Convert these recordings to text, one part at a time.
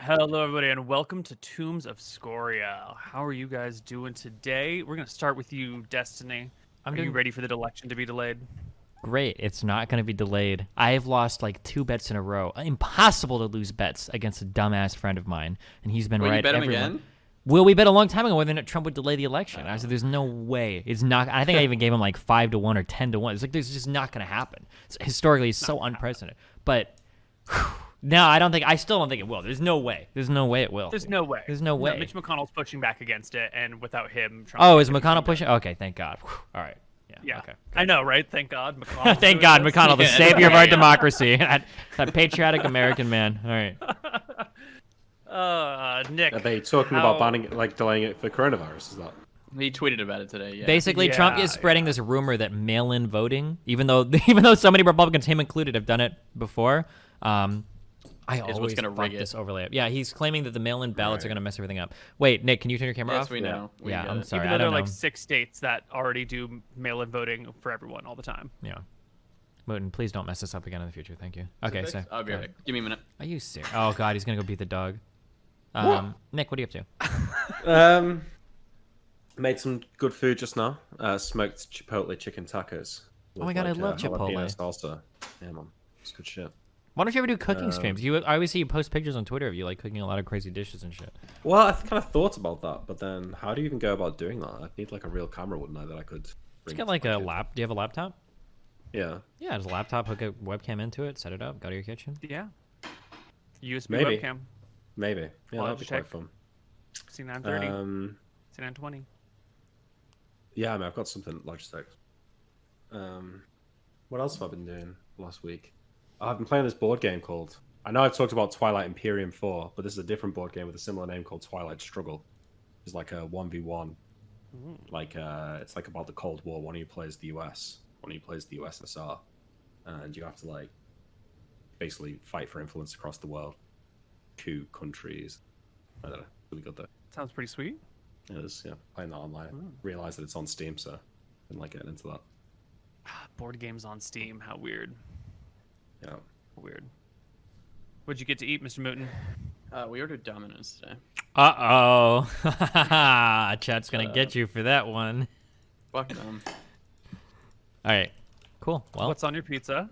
Hello, everybody, and welcome to Tombs of Scoria. How are you guys doing today? We're going to start with you, Destiny. Are you ready for the election to be delayed? Great. It's not going to be delayed. I have lost like 2 bets in a row. Impossible to lose bets against a dumbass friend of mine, and he's been right. You bet him everyone. again? Well, we bet a long time ago whether or not Trump would delay the election. I said, "There's no way. It's not." I think I even gave him like 5-1 or 10-1. It's like there's just not going to happen. Historically, it's so unprecedented. But no, I still don't think it will. There's no way. There's no way it will. There's no way. There's no way. No, Mitch McConnell's pushing back against it, and without him, Trump. Oh, is McConnell pushing? Okay, thank God. All right. Yeah. Okay. I know, right? Thank God, McConnell. Thank God, McConnell, the savior of our democracy. That patriotic American man. All right. Nick. Are they talking about banning, like delaying it for coronavirus? Is that? He tweeted about it today. Yeah. Basically, Trump is spreading this rumor that mail-in voting, even though so many Republicans, him included, have done it before. I always fuck this overlay up. Yeah, he's claiming that the mail-in ballots are going to mess everything up. Wait, Nick, can you turn your camera off? Yes, we know. Yeah, I'm sorry. Even though I there don't are know. like 6 states that already do mail-in voting for everyone all the time. Yeah. Mouton, please don't mess this up again in the future. Thank you. Okay, so I'll be right back. Give me a minute. Are you serious? Oh God, he's gonna go beat the dog. Nick, what are you up to? Made some good food just now. Smoked chipotle chicken tacos. Oh my God, I love jalapeno Chipotle. salsa. Yeah, man, it's good shit. Why don't you ever do cooking streams? I always see you post pictures on Twitter of you like cooking a lot of crazy dishes and shit. Well, I kind of thought about that, but then how do you even go about doing that? I'd need like a real camera, wouldn't I? That I could. Just get like a lap. Do you have a laptop? Yeah. Yeah, just a laptop. Hook a webcam into it. Set it up. Go to your kitchen. Yeah. USB Maybe. webcam. Maybe. Yeah, that'd be Logitech. quite fun. C930. C920. Yeah, I mean, I've got something Logitech. What else have I been doing last week? I've been playing this board game called... I know I've talked about Twilight Imperium 4, but this is a different board game with a similar name called Twilight Struggle. It's like a 1v1. Like, it's like about the Cold War. One of you plays the US. One of you plays the USSR. And you have to, like, basically fight for influence across the world. Coup countries. I don't know. Really good, though. Sounds pretty sweet. It is, yeah. Playing that online. Realize that it's on Steam, so I'm like getting into that. Board games on Steam. How weird. Yeah. Weird. What'd you get to eat, Mr. Mouton? We ordered Domino's today. Uh-oh. Chat's gonna get you for that one. Fuck them. All right. Cool. Well, What's on your pizza?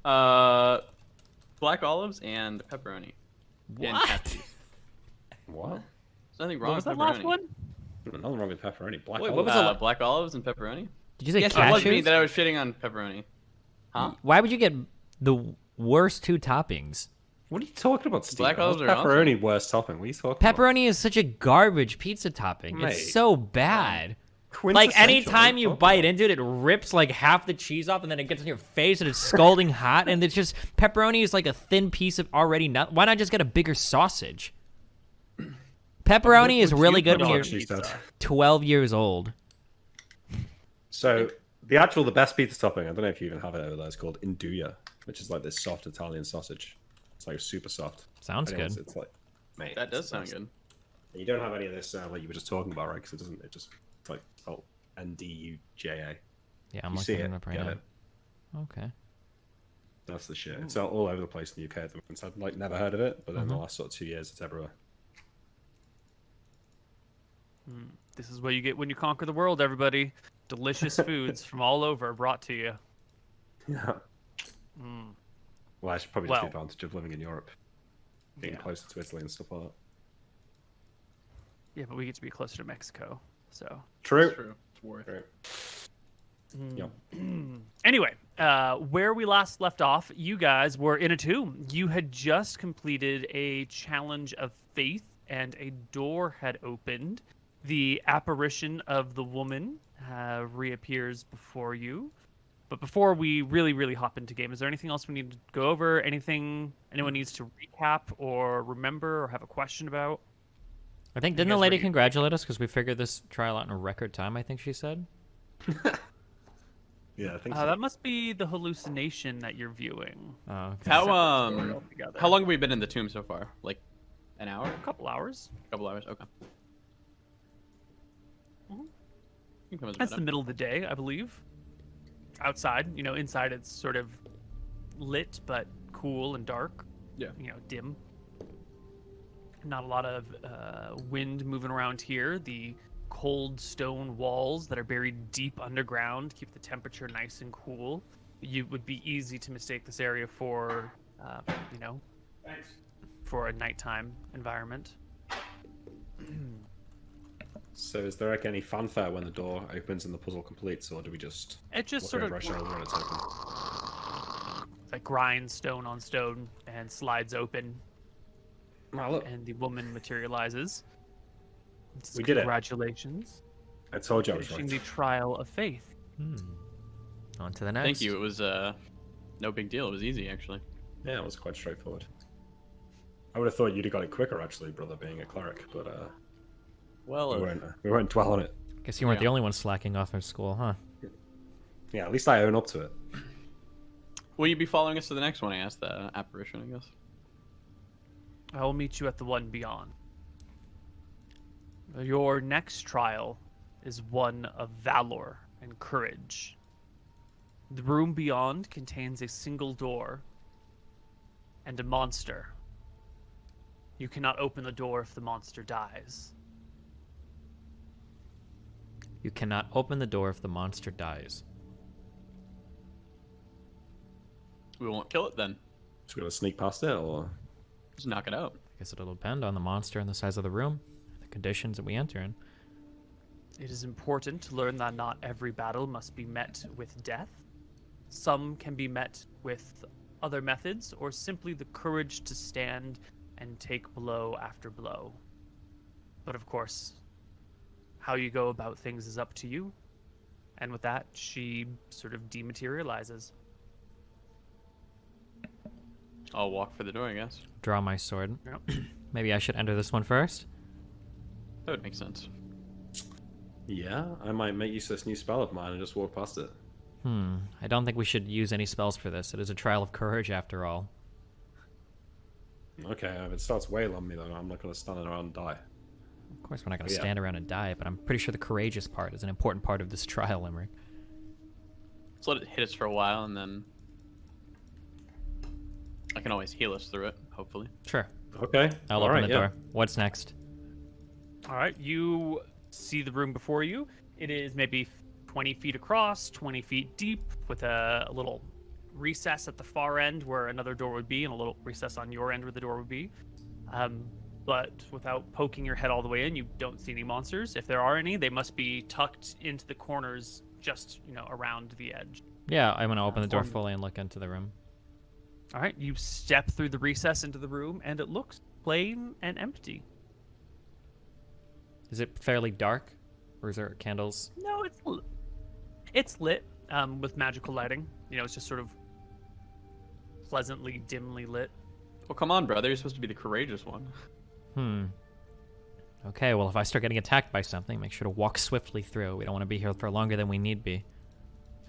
Black olives and pepperoni. And What? cat cheese. What? There's nothing wrong What was with that pepperoni. last one? Nothing wrong with pepperoni. Black Wait, olives. what was the black olives and pepperoni? did you say Yes, it was me cashews? that I was shitting on pepperoni. Huh? Why would you get the worst 2 toppings? What are you talking about, Steve? Black olives are pepperoni worst topping. What are you talking about? Pepperoni is such a garbage pizza topping. Mate. It's so bad. Like Quintessential. anytime you bite into it, it rips like half the cheese off, and then it gets on your face, and it's scalding hot. And it's just pepperoni is like a thin piece of already nut. Why not just get a bigger sausage? Pepperoni is really good when you're 12 years old. So the best pizza topping, I don't know if you even have it over there, it's called Induja, which is like this soft Italian sausage. It's like super soft. Sounds good. It's like, mate, That it's does the sound best. good. And you don't have any of this like you were just talking about, right? Because it doesn't. It just it's like Nduja. Yeah, I'm You see looking it, it up right get now. it. Okay. That's the shit. It's all over the place in the UK at the moment. I've like never heard of it, but then the last sort of 2 years, it's everywhere. This is what you get when you conquer the world, everybody. Delicious foods from all over brought to you. Yeah. Well, I should probably just the advantage of living in Europe, being closer to Italy and stuff like that. Yeah, but we get to be closer to Mexico, so. True. It's true. It's worth it. Yep. Anyway, where we last left off, you guys were in a tomb. You had just completed a challenge of faith, and a door had opened. The apparition of the woman reappears before you. But before we really hop into game, is there anything else we need to go over? Anything anyone needs to recap or remember or have a question about? I think, didn't the lady congratulate us because we figured this trial out in a record time, I think she said? Yeah, I think so. That must be the hallucination that you're viewing. Oh, okay. How Altogether. long have we been in the tomb so far? Like an hour? A couple hours. A couple hours? Okay. You can come as That's a the middle of the day, I believe. Outside, inside it's sort of lit but cool and dark. Yeah. Dim. Not a lot of wind moving around here. The cold stone walls that are buried deep underground keep the temperature nice and cool. You would be easy to mistake this area for, for a nighttime environment. So is there like any fanfare when the door opens and the puzzle completes, or do we just It just look sort of over our shoulder and it's open? like grinds stone on stone and slides open, Oh, look, and the woman materializes. We did it. Congratulations. I told you I was Finishing right. the trial of faith. On to the next. Thank you. It was no big deal. It was easy actually. Yeah, it was quite straightforward. I would have thought you'd have got it quicker, actually, brother, being a cleric, but Well, we won't dwell on it. Guess you weren't Yeah. the only one slacking off in school, huh? Yeah, at least I own up to it. will you be following us to the next one? I asked the apparition, I guess. I will meet you at the one beyond. Your next trial is one of valor and courage. The room beyond contains a single door and a monster. You cannot open the door if the monster dies. You cannot open the door if the monster dies. We won't kill it then. Just gonna sneak past it, or Just knock it out. I guess it'll depend on the monster and the size of the room, the conditions that we enter in. It is important to learn that not every battle must be met with death. Some can be met with other methods, or simply the courage to stand and take blow after blow. But of course, how you go about things is up to you. And with that, she sort of dematerializes. I'll walk for the door, I guess. Draw my sword. Yep. Maybe I should enter this one first. That would make sense. yeah, I might make use of this new spell of mine and just walk past it. I don't think we should use any spells for this. It is a trial of courage after all. Okay, if it starts wailing on me, then I'm not gonna stand around and die. Of course, we're not going to Yeah. stand around and die, but I'm pretty sure the courageous part is an important part of this trial, Limerick. Let's let it hit us for a while, and then I can always heal us through it, hopefully. Sure. Okay, I'll all open right, the yeah. door. What's next? All right, you see the room before you. It is maybe 20 feet across, 20 feet deep, with a little recess at the far end where another door would be, and a little recess on your end where the door would be. But without poking your head all the way in, you don't see any monsters. If there are any, they must be tucked into the corners, just around the edge. Yeah, I'm going to open the door form- fully and look into the room. All right, you step through the recess into the room, and it looks plain and empty. Is it fairly dark? Or is there candles? No, it's lit with magical lighting. It's just sort of pleasantly dimly lit. Well, come on, brother. You're supposed to be the courageous one. Okay, well, if I start getting attacked by something, make sure to walk swiftly through. We don't want to be here for longer than we need be.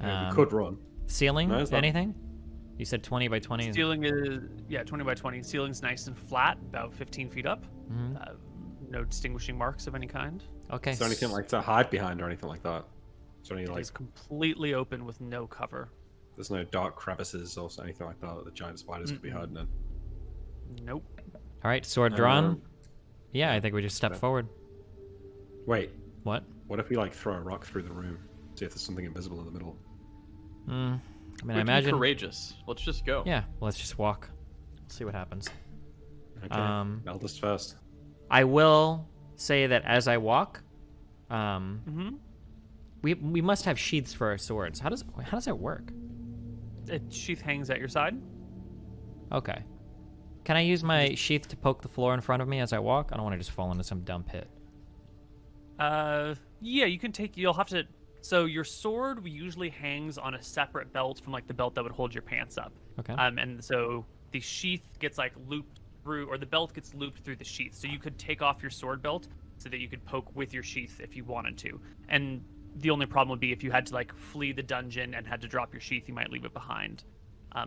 Yeah, you could run. Ceiling? No, it's not- Anything? You said 20 by 20. Ceiling is 20 by 20. Ceiling's nice and flat, about 15 feet up. Mhm. No distinguishing marks of any kind. Okay. Is there anything like to hide behind or anything like that? Is there any It like? is completely open with no cover. There's no dark crevices or anything like that the giant spiders could be hiding in. Nope. All right, sword drawn. Um, Yeah, I think we just step okay. forward. Wait, What? what if we like throw a rock through the room? See if there's something invisible in the middle. I mean, We I can be imagine. courageous. Let's just go. Yeah, let's just walk. See what happens. Okay, eldest first. I will say that as I walk, Mm-hmm. we must have sheaths for our swords. How does that work? Sheath hangs at your side. Okay. Can I use my sheath to poke the floor in front of me as I walk? I don't want to just fall into some dumb pit. Yeah, you'll have to. So your sword usually hangs on a separate belt from like the belt that would hold your pants up. Okay. And so the sheath gets like looped through, or the belt gets looped through the sheath. So you could take off your sword belt so that you could poke with your sheath if you wanted to. And the only problem would be if you had to like flee the dungeon and had to drop your sheath, you might leave it behind.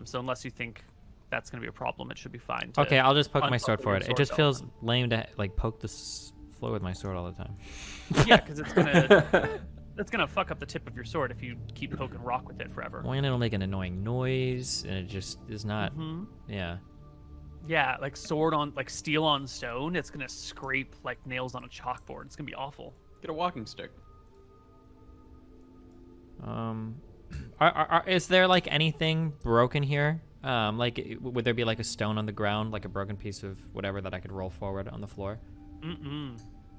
So unless you think that's going to be a problem, it should be fine. To Okay, I'll just poke my sword unbuckle for your it. It sword just belt. feels lame to like poke this floor with my sword all the time. Yeah, because it's gonna that's gonna fuck up the tip of your sword if you keep poking rock with it forever. Well, and it'll make an annoying noise, and it just is not. Mhm. Yeah. Yeah, like steel on stone. It's gonna scrape like nails on a chalkboard. It's gonna be awful. Get a walking stick. Is there like anything broken here? Like, would there be like a stone on the ground, like a broken piece of whatever that I could roll forward on the floor?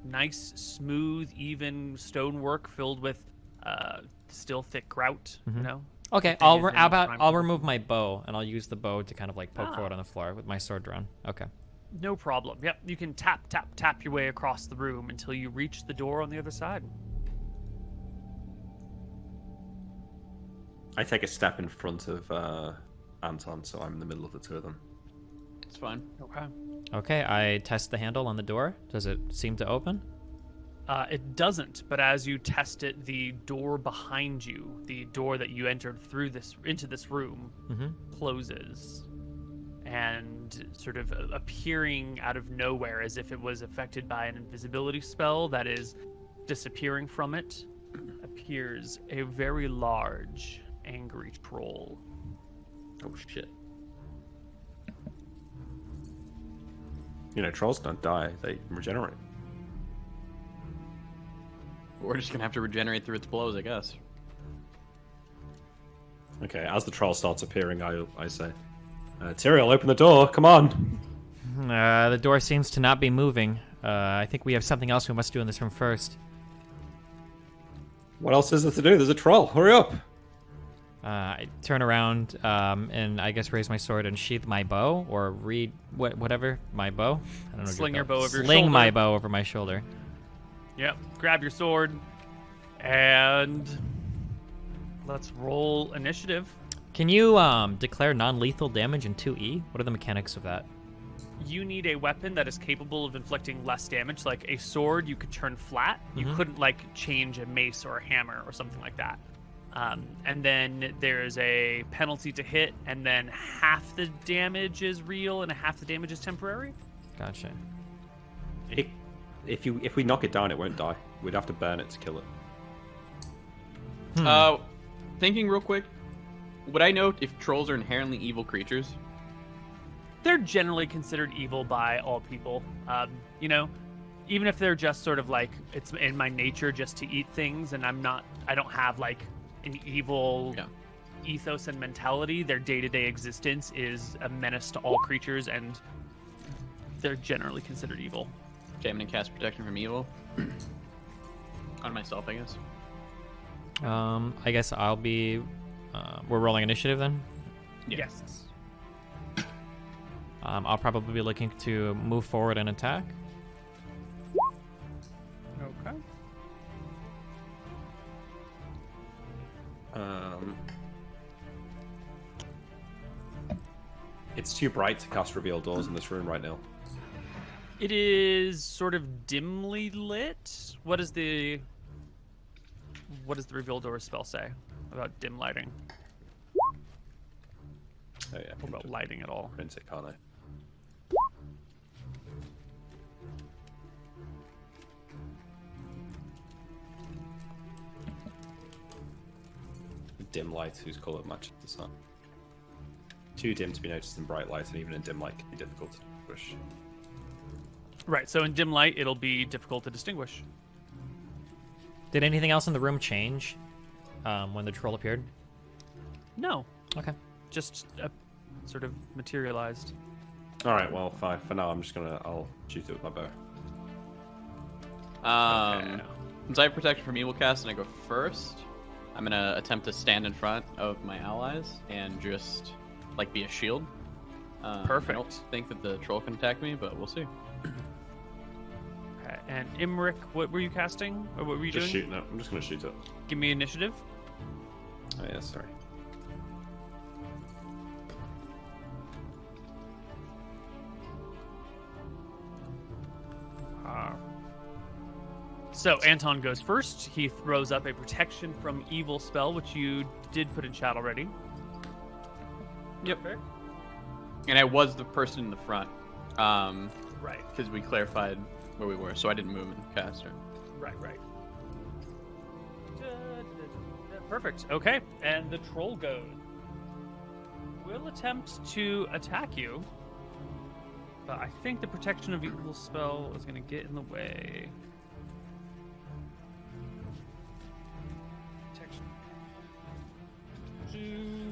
Nice, smooth, even stonework filled with still thick grout. You know. Okay, Thing is in I'll prime remove my bow and I'll use the bow to kind of like poke forward on the floor with my sword drawn. Okay. No problem. Yep, you can tap your way across the room until you reach the door on the other side. I take a step in front of Anton, so I'm in the middle of the two of them. It's fine. Okay. Okay, I test the handle on the door. Does it seem to open? It doesn't, but as you test it, the door behind you, the door that you entered through into this room, closes, and sort of appearing out of nowhere, as if it was affected by an invisibility spell that is disappearing from it, appears a very large, angry troll. Oh shit. You know, trolls don't die; they regenerate. We're just gonna have to regenerate through its blows, I guess. Okay, as the troll starts appearing, I say, Tyrael, open the door, come on! The door seems to not be moving. I think we have something else we must do in this room first. What else is there to do? There's a troll, hurry up! I turn around and I guess raise my sword and sheath my bow, or whatever, my bow. I don't know. Sling your bow over your Sling shoulder. my bow over my shoulder. Yep, grab your sword, and let's roll initiative. Can you declare non-lethal damage in 2E? What are the mechanics of that? You need a weapon that is capable of inflicting less damage. Like a sword, you could turn flat. You couldn't like change a mace or a hammer or something like that. And then there's a penalty to hit, and then half the damage is real and half the damage is temporary. Gotcha. If we knock it down, it won't die. We'd have to burn it to kill it. Thinking real quick, would I know if trolls are inherently evil creatures? They're generally considered evil by all people. You know, even if they're just sort of like, it's in my nature just to eat things, and I don't have like an evil ethos and mentality. Their day-to-day existence is a menace to all creatures, and they're generally considered evil. Okay, I'm gonna cast protection from evil on myself, I guess. I guess I'll be. We're rolling initiative then. Yeah. Yes. I'll probably be looking to move forward and attack. Okay. It's too bright to cast reveal doors in this room right now. It is sort of dimly lit. What does the reveal door spell say about dim lighting? Oh yeah. What about lighting at all? Print it, can't I? Dim light whose colour matches the sun. Too dim to be noticed in bright light, and even in dim light can be difficult to distinguish. Right, so in dim light, it'll be difficult to distinguish. Did anything else in the room change when the troll appeared? No, Okay. just sort of materialized. Alright, well, fine. For now, I'll shoot it with my bow. Okay. Since I have protection from evil cast and I go first, I'm gonna attempt to stand in front of my allies and just like be a shield. Perfect. I don't think that the troll can attack me, but we'll see. Okay, and Imric, what were you casting? Or what were you Just doing? shooting it. I'm just gonna shoot it. Give me initiative. Oh yeah, sorry. So Anton goes first. He throws up a protection from evil spell, which you did put in chat already. Yep. And I was the person in the front. Right. Because we clarified where we were, so I didn't move and cast her. Right. Perfect. Okay, and the troll goes. Will attempt to attack you. But I think the protection of evil spell is going to get in the way. Protection.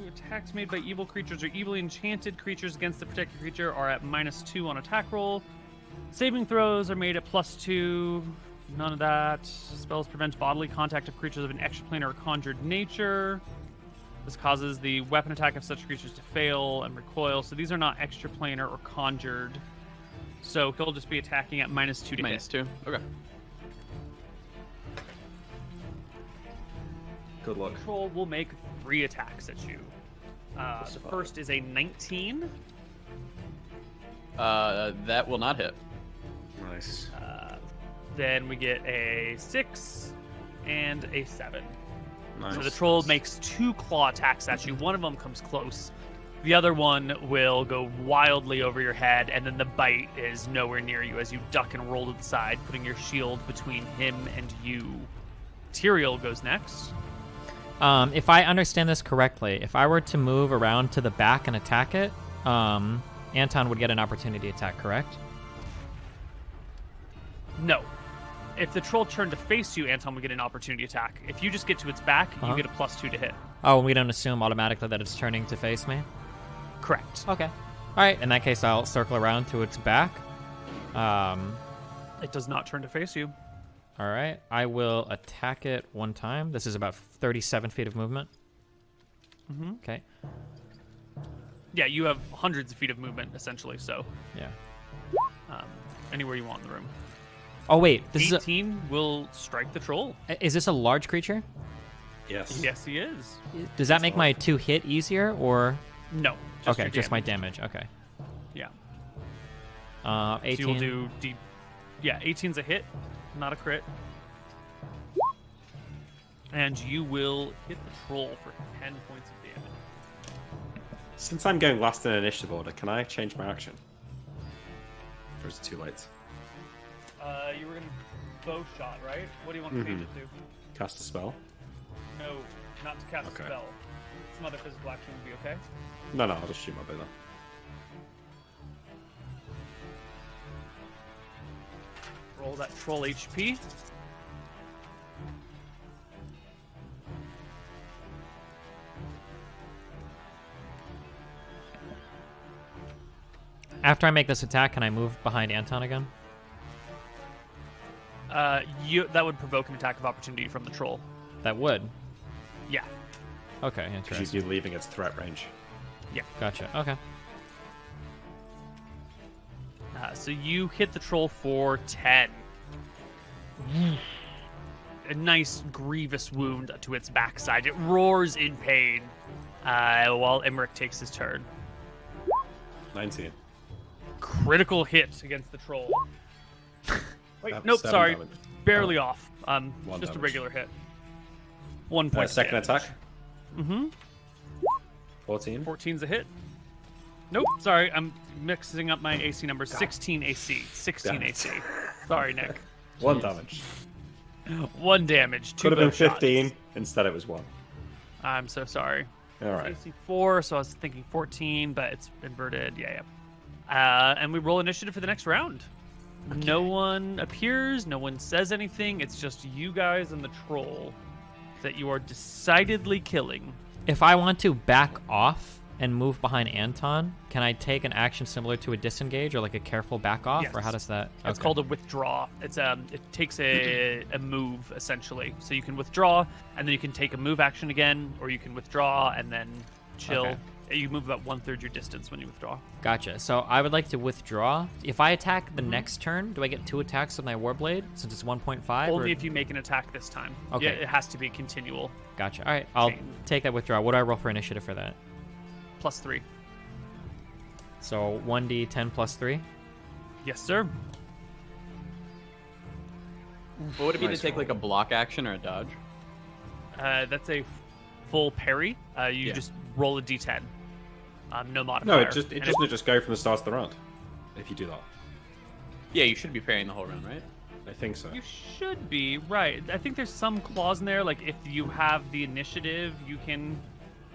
Attacks made by evil creatures or evilly enchanted creatures against the protected creature are at -2 on attack roll. Saving throws are made at +2. None of that. Spells prevent bodily contact of creatures of an extraplanar or conjured nature. This causes the weapon attack of such creatures to fail and recoil. So these are not extraplanar or conjured. So he'll just be attacking at -2 to hit. -2. Okay. Good luck. Troll will make 3 attacks at you. The first is a 19. That will not hit. Nice. Then we get a 6 and a 7. Nice. So the troll makes 2 claw attacks at you. One of them comes close. The other one will go wildly over your head, and then the bite is nowhere near you as you duck and roll to the side, putting your shield between him and you. Tyrael goes next. If I understand this correctly, if I were to move around to the back and attack it, Anton would get an opportunity attack, correct? No. If the troll turned to face you, Anton would get an opportunity attack. If you just get to its back, you get a +2 to hit. Oh, and we don't assume automatically that it's turning to face me? Correct. Okay. All right, in that case, I'll circle around to its back. It does not turn to face you. All right, I will attack it 1 time. This is about 37 feet of movement. Mm-hmm. Okay. Yeah, you have hundreds of feet of movement, essentially, so Yeah. Anywhere you want in the room. Oh, wait. This 18 will strike the troll. is this a large creature? Yes. Yes, he is. Does that make my 2 hit easier, or? No. Okay, your just my damage. damage. Okay. Yeah. 18. So you will do yeah, 18's a hit, not a crit. And you will hit the troll for 10 points of damage. Since I'm going last in initiative order, can I change my action? Or is it too late? You were gonna bow shot, right? What do you want to change it to? Cast a spell? No, not to cast Okay. a spell. Some other physical action would be okay. No, I'll just shoot my bow then. Roll that troll HP. After I make this attack, can I move behind Anton again? That would provoke an attack of opportunity from the troll. That would. Yeah. Okay, Because interesting. you'd be leaving its threat range. Gotcha. Okay. So you hit the troll for 10. A nice, grievous wound to its backside. It roars in pain while Emmerich takes his turn. 19. Critical hit against the troll. Wait, That's nope, 7 sorry. damage. Barely off. One Just a damage. regular hit. 1 point. Second attack? Mm-hmm. 14. 14's a hit. Nope, sorry, I'm mixing up my AC numbers. 16 AC. 16 Damn it. AC. Sorry, Nick. 1 damage. 1 damage. 2 Could have been bow shots. 15. Instead, it was 1. I'm so sorry. Alright. AC 4, so I was thinking 14, but it's inverted. Yeah. And we roll initiative for the next round. No one appears, no one says anything. It's just you guys and the troll that you are decidedly killing. If I want to back off and move behind Anton, can I take an action similar to a disengage or like a careful back off, or Yes. how does that? It's Okay. called a withdraw. It's it takes a move essentially. So you can withdraw and then you can take a move action again, or you can withdraw and then chill. Okay. You move about 1/3 your distance when you withdraw. Gotcha. So I would like to withdraw. If I attack the next turn, do I get 2 attacks with my Warblade since it's 1.5? Only or... if you make an attack this time. Okay. Yeah, it has to be continual. Gotcha. All right, I'll Chain. take that withdraw. What do I roll for initiative for that? +3. So 1d10 plus 3. Yes, sir. What would it be Nice to take roll. like a block action or a dodge? That's a full parry. You Yeah. just roll a d10. No modifier. No, it And doesn't just go from the start of the round. If you do that. Yeah, you should be parrying the whole round, right? I think so. You should be right. I think there's some clause in there, like if you have the initiative, you can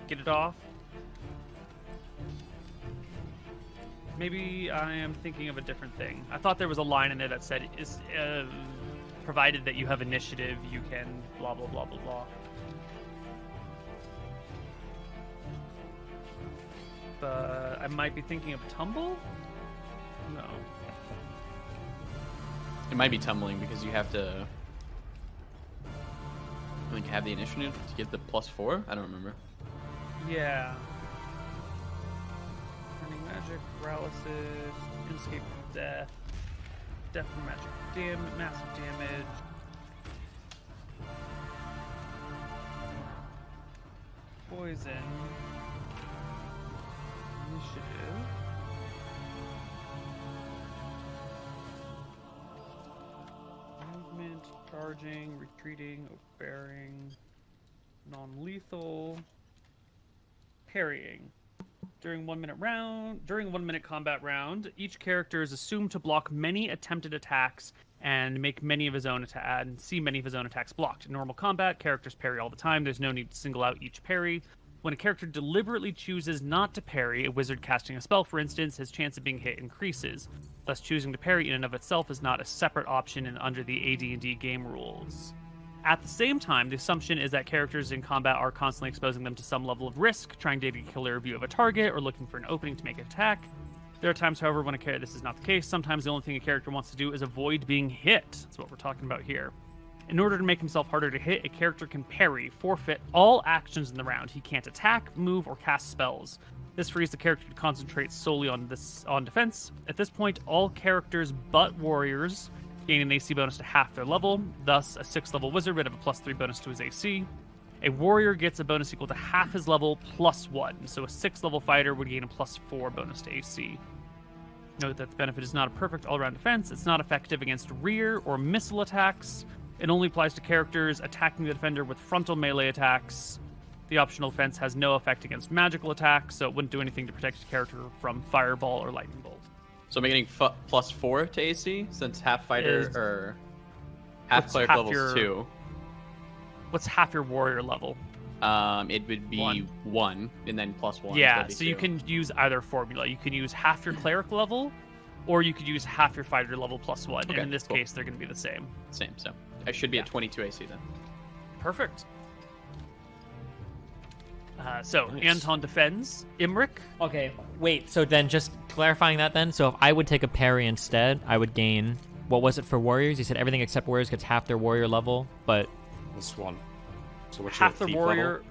get it off. Maybe I am thinking of a different thing. I thought there was a line in there that said, "Is provided that you have initiative, you can blah blah blah blah blah." But I might be thinking of tumble. No. It might be tumbling because you have to. I think have the initiative to get the +4. I don't remember. Yeah. Turning magic, paralysis, escape from death, death from magic, massive damage. Poison. Initiative. Movement, charging, retreating, overbearing, non-lethal, parrying. During 1 minute combat round, each character is assumed to block many attempted attacks and make many of his own and see many of his own attacks blocked. In normal combat, characters parry all the time. There's no need to single out each parry. When a character deliberately chooses not to parry, a wizard casting a spell, for instance, his chance of being hit increases. Thus, choosing to parry in and of itself is not a separate option under the AD&D game rules. At the same time, the assumption is that characters in combat are constantly exposing them to some level of risk, trying to get a clear view of a target, or looking for an opening to make an attack. There are times, however, when this is not the case. Sometimes the only thing a character wants to do is avoid being hit. That's what we're talking about here. In order to make himself harder to hit, a character can parry, forfeit all actions in the round. He can't attack, move, or cast spells. This frees the character to concentrate solely on defense. At this point, all characters but warriors gain an AC bonus to half their level. Thus, a 6th level wizard would have a +3 bonus to his AC. A warrior gets a bonus equal to half his level +1. So a 6th level fighter would gain a +4 bonus to AC. Note that the benefit is not a perfect all-around defense. It's not effective against rear or missile attacks. It only applies to characters attacking the defender with frontal melee attacks. The optional defense has no effect against magical attacks, so it wouldn't do anything to protect the character from fireball or lightning bolt. So am I getting +4 to AC since half fighter or half cleric half levels 2? What's half your warrior level? It would be 1 and then +1. Yeah, so you can use either formula. You can use half your cleric level, or you could use half your fighter level +1. Okay, and in this cool. case, they're going to be the same. Same, so I should be at 22 AC then. Perfect. So Nice. Anton defends. Imric. Okay, wait. So then, just clarifying that then. So if I would take a parry instead, I would gain. What was it for warriors? You said everything except warriors gets half their warrior level, but +1. So what's half your the thief warrior. level?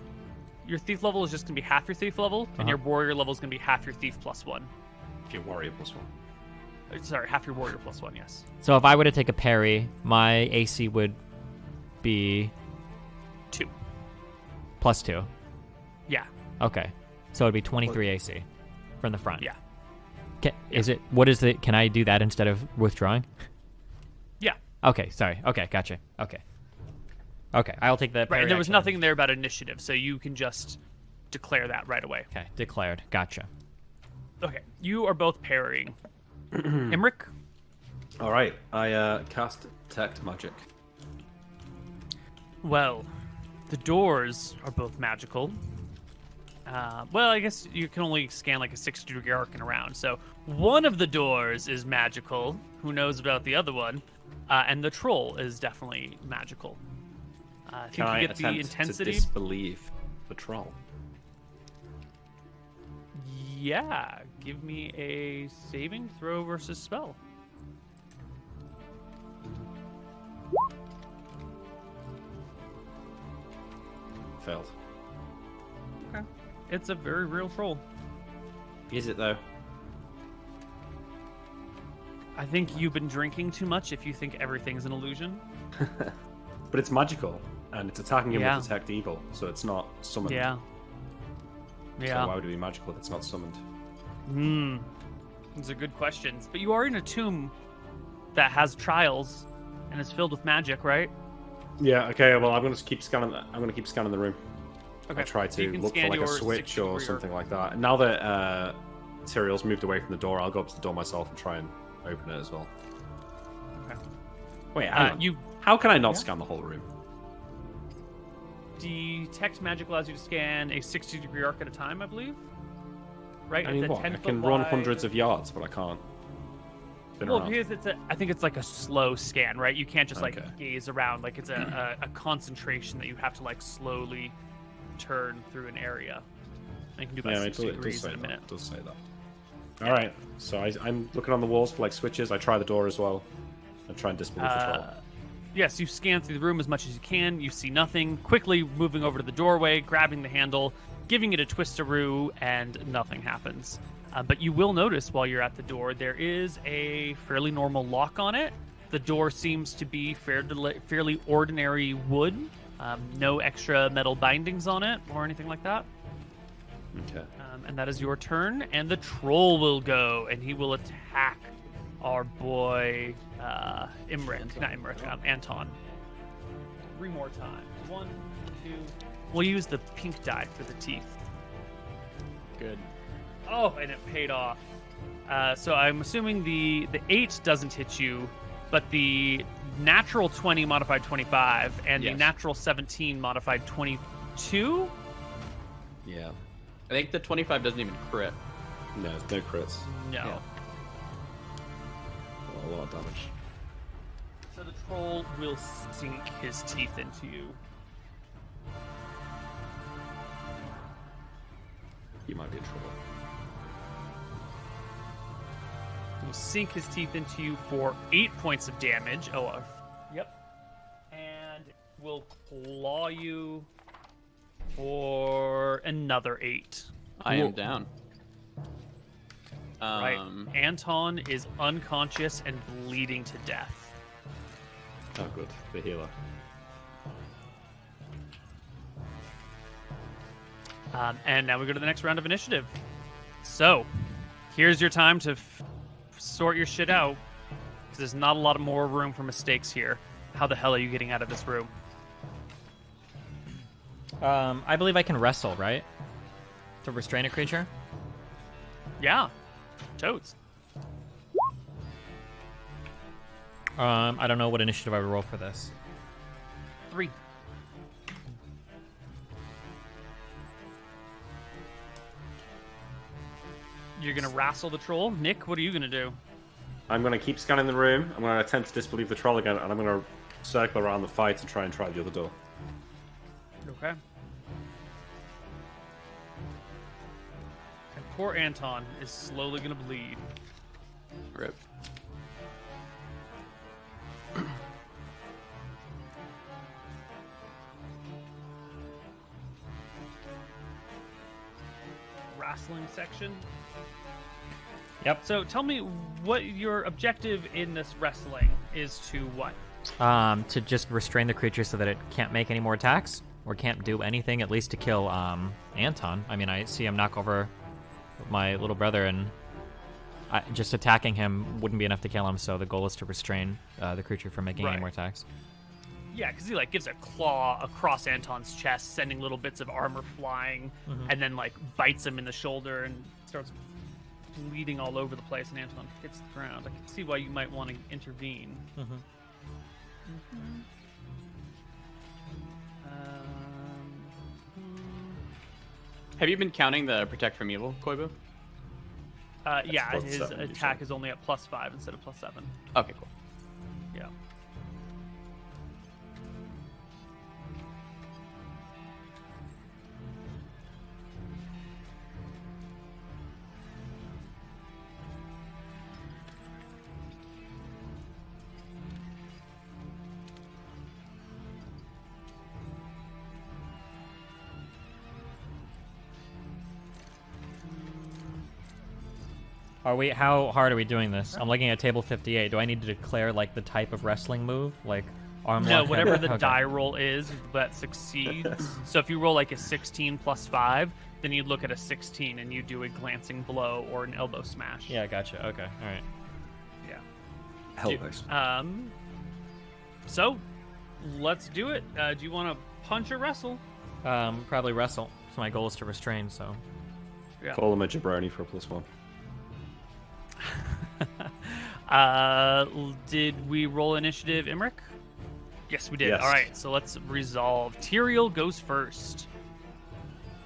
Your thief level is just going to be half your thief level, and your warrior level is going to be half your thief +1. If your warrior +1. Sorry, half your warrior +1. Yes. so if I were to take a parry, my AC would be 2. +2. Yeah. Okay, so it'd be 23 AC from the front. Yeah. Is it? What is it? Can I do that instead of withdrawing? Yeah. Okay, sorry. Okay, gotcha. Okay, I'll take that. Right. And there was action. nothing there about initiative, so you can just declare that right away. Okay, declared. Gotcha. Okay. You are both parrying. Imric. All right, I cast Detect Magic. Well, the doors are both magical. Well, I guess you can only scan like a 60-degree arc in a round. So one of the doors is magical. Who knows about the other one? And the troll is definitely magical. I think Can I you get the attempt to intensity. disbelieve the troll? Yeah, give me a saving throw versus spell. Failed. Okay. It's a very real troll. Is it though? I think you've been drinking too much if you think everything's an illusion. But it's magical, and it's attacking him Yeah. with Detect Evil, so it's not summoned. Yeah. Yeah. So why would it be magical if it's not summoned? These are good questions. But you are in a tomb that has trials and is filled with magic, right? Yeah. Okay. Well, I'm gonna keep scanning. I'm gonna keep scanning the room. Okay. I try So you to can look for scan like a your switch 60 or degree something like that. And now that Tyrael's moved away from the door, I'll go up to the door myself and try and open it as well. Okay. Wait, hang on. You How can I not Yeah. scan the whole room? detect magic allows you to scan a 60-degree arc at a time, I believe. right? I mean, it's a what? 10 I foot can run wide. hundreds of yards, but I can't spin Well, around. because I think it's like a slow scan, right? You can't just like Okay. gaze around. Like it's a concentration that you have to like slowly turn through an area. And you can do about Yeah, 60 it does degrees say in a that. minute. It does say that. All right, so I'm looking on the walls for like switches. I try the door as well, and try and disbelieve the troll. Yes, you scan through the room as much as you can. You see nothing. Quickly moving over to the doorway, grabbing the handle, giving it a twistaroo, and nothing happens. But you will notice while you're at the door, there is a fairly normal lock on it. The door seems to be fairly ordinary wood. No extra metal bindings on it or anything like that. Okay. And that is your turn. And the troll will go, and he will attack our boy Imric. Not Imric, Anton. 3 more times. 1, 2. We'll use the pink die for the teeth. Good. Oh, and it paid off. So I'm assuming the 8 doesn't hit you, but the natural 20 modified 25 and the Yes. natural 17 modified 22? Yeah. I think the 25 doesn't even crit. No, there's no crits. No. Yeah. A lot of damage. So the troll will sink his teeth into you. You might be in trouble. He will sink his teeth into you for 8 points of damage. Yep. And will claw you for another 8. I am down. Right. Anton is unconscious and bleeding to death. Oh, good. The healer. And now we go to the next round of initiative. So, here's your time to sort your shit out. 'Cause there's not a lot of more room for mistakes here. How the hell are you getting out of this room? I believe I can wrestle, right? To restrain a creature? Yeah. Toads. I don't know what initiative I would roll for this. 3. You're gonna wrestle the troll. Nick, what are you gonna do? I'm going to keep scanning the room. I'm going to attempt to disbelieve the troll again, and I'm going to circle around the fight and try the other door. Okay. And poor Anton is slowly gonna bleed. Rip. Wrestling section. Yep. So tell me what your objective in this wrestling is to what? To just restrain the creature so that it can't make any more attacks or can't do anything, at least to kill Anton. I mean, I see him knock over my little brother, and just attacking him wouldn't be enough to kill him. So the goal is to restrain the creature from making any Right. more attacks. Yeah, because he like gives a claw across Anton's chest, sending little bits of armor flying, and then like bites him in the shoulder and starts bleeding all over the place. And Anton hits the ground. I can see why you might want to intervene. Have you been counting the protect from evil, Koibu? Yeah, plus his 7, you attack said. is only at +5 instead of +7. Okay, cool. Yeah. How hard are we doing this? I'm looking at table 58. Do I need to declare like the type of wrestling move, like arm No, lock? whatever the Okay. die roll is that succeeds. So if you roll like a 16 +5, then you look at a 16 and you do a glancing blow or an elbow smash. Yeah, gotcha. Okay, all right. Yeah. Helpless. So let's do it. Do you want to punch or wrestle? Probably wrestle. So my goal is to restrain. So Yeah. Call him a jabroni for a +1. Did we roll initiative, Imric? Yes, we did. Yes. All right, so let's resolve. Tyrael goes first.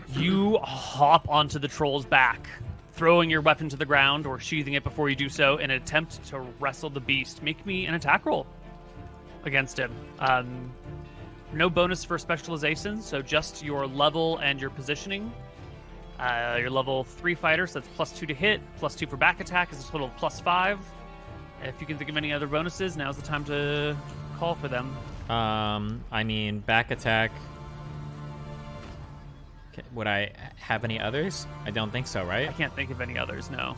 You hop onto the troll's back. throwing your weapon to the ground or sheathing it before you do so in an attempt to wrestle the beast. Make me an attack roll against him. No bonus for specialization, so just your level and your positioning. Your level 3 fighter, so that's +2 to hit, +2 for back attack is a total of +5. If you can think of any other bonuses, now's the time to call for them. I mean, back attack. Would I have any others? I don't think so, right? I can't think of any others, no.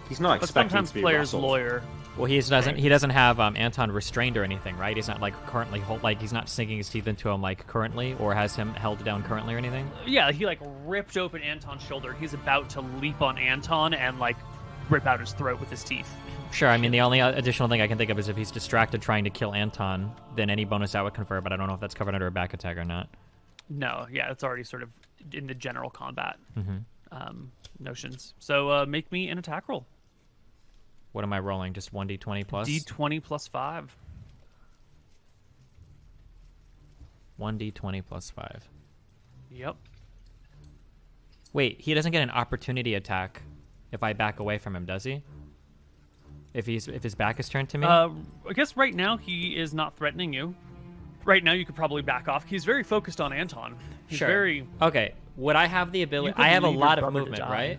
He's not But expecting sometimes to be players wrestled. lawyer. Well, he doesn't have Anton restrained or anything, right? He's not like currently he's not sinking his teeth into him like currently, or has him held down currently or anything. Yeah, he like ripped open Anton's shoulder. He's about to leap on Anton and like rip out his throat with his teeth. Sure. I mean, the only additional thing I can think of is if he's distracted trying to kill Anton, then any bonus that would confer. But I don't know if that's covered under a back attack or not. No, yeah, it's already sort of in the general combat Mm-hmm. notions. So make me an attack roll. What am I rolling? Just 1d20 plus? D20 plus 5. 1d20 plus 5. Yep. Wait, he doesn't get an opportunity attack if I back away from him, does he? If his back is turned to me? I guess right now he is not threatening you. Right now you could probably back off. He's very focused on Anton. He's Sure. very... Okay, would I have the ability... You could I have a leave your lot of brother to movement, die. right?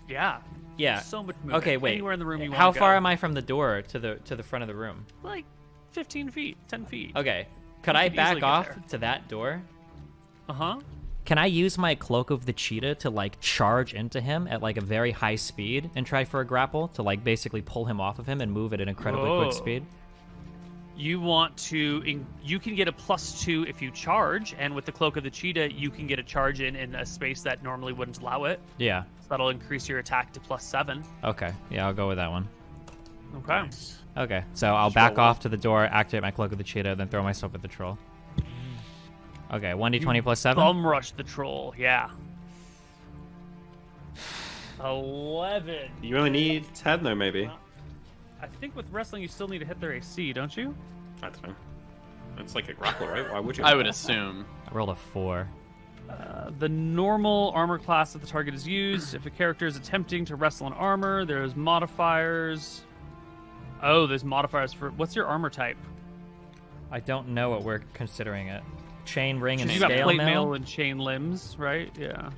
Yeah. Yeah. So much movement. Okay, wait. Anywhere in the room you want How to far go. am I from the door to the front of the room? Like 15 feet, 10 feet. Okay. Could You I could easily back get off there. to that door? Uh-huh. Can I use my Cloak of the Cheetah to, like, charge into him at, like, a very high speed and try for a grapple to, like, basically pull him off of him and move at an incredibly Whoa. quick speed? You want to... You can get a +2 if you charge, and with the Cloak of the Cheetah, you can get a charge in a space that normally wouldn't allow it. Yeah. So that'll increase your attack to +7. Okay. Yeah, I'll go with that one. Okay. Okay. So I'll back off to the door, activate my Cloak of the Cheetah, then throw myself at the troll. Okay, 1d20 plus 7? Bum rush the troll, yeah. 11. You only need 10 though, maybe. I think with wrestling you still need to hit their AC, don't you? I don't know. It's like a grapple, right? Why would you? I would assume. I rolled a 4. The normal armor class that the target is used. If a character is attempting to wrestle in armor, there's modifiers. Oh, there's modifiers for... What's your armor type? I don't know what we're considering it. Chain, ring, and You got scale plate mail? mail and chain limbs, right? Yeah.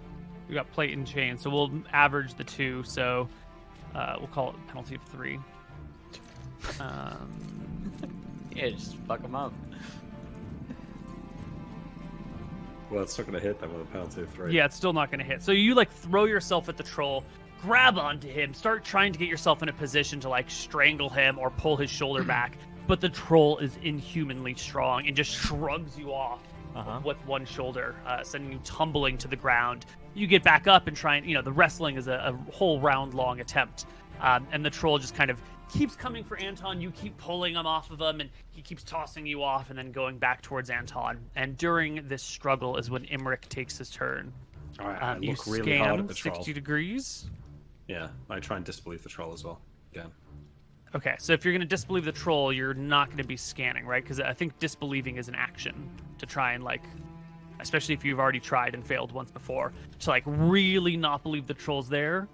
You got plate and chain, so we'll average the 2, so we'll call it a penalty of 3. Yeah, just fuck him up. Well, it's not going to hit them with a penalty of 3. Yeah, it's still not going to hit. So you like throw yourself at the troll, grab onto him, start trying to get yourself in a position to like strangle him or pull his shoulder back. But the troll is inhumanly strong and just shrugs you off with one shoulder, sending you tumbling to the ground. You get back up and try and, the wrestling is a whole round long attempt. And the troll just kind of keeps coming for Anton. You keep pulling him off of him, and he keeps tossing you off and then going back towards Anton. And during this struggle is when Imric takes his turn. All right, I You look really hard scan at the troll. 60 degrees. Yeah, I try and disbelieve the troll as well. Again. Okay, so if you're going to disbelieve the troll, you're not going to be scanning, right? Because I think disbelieving is an action to try and, like, especially if you've already tried and failed once before, to, like, really not believe the troll's there,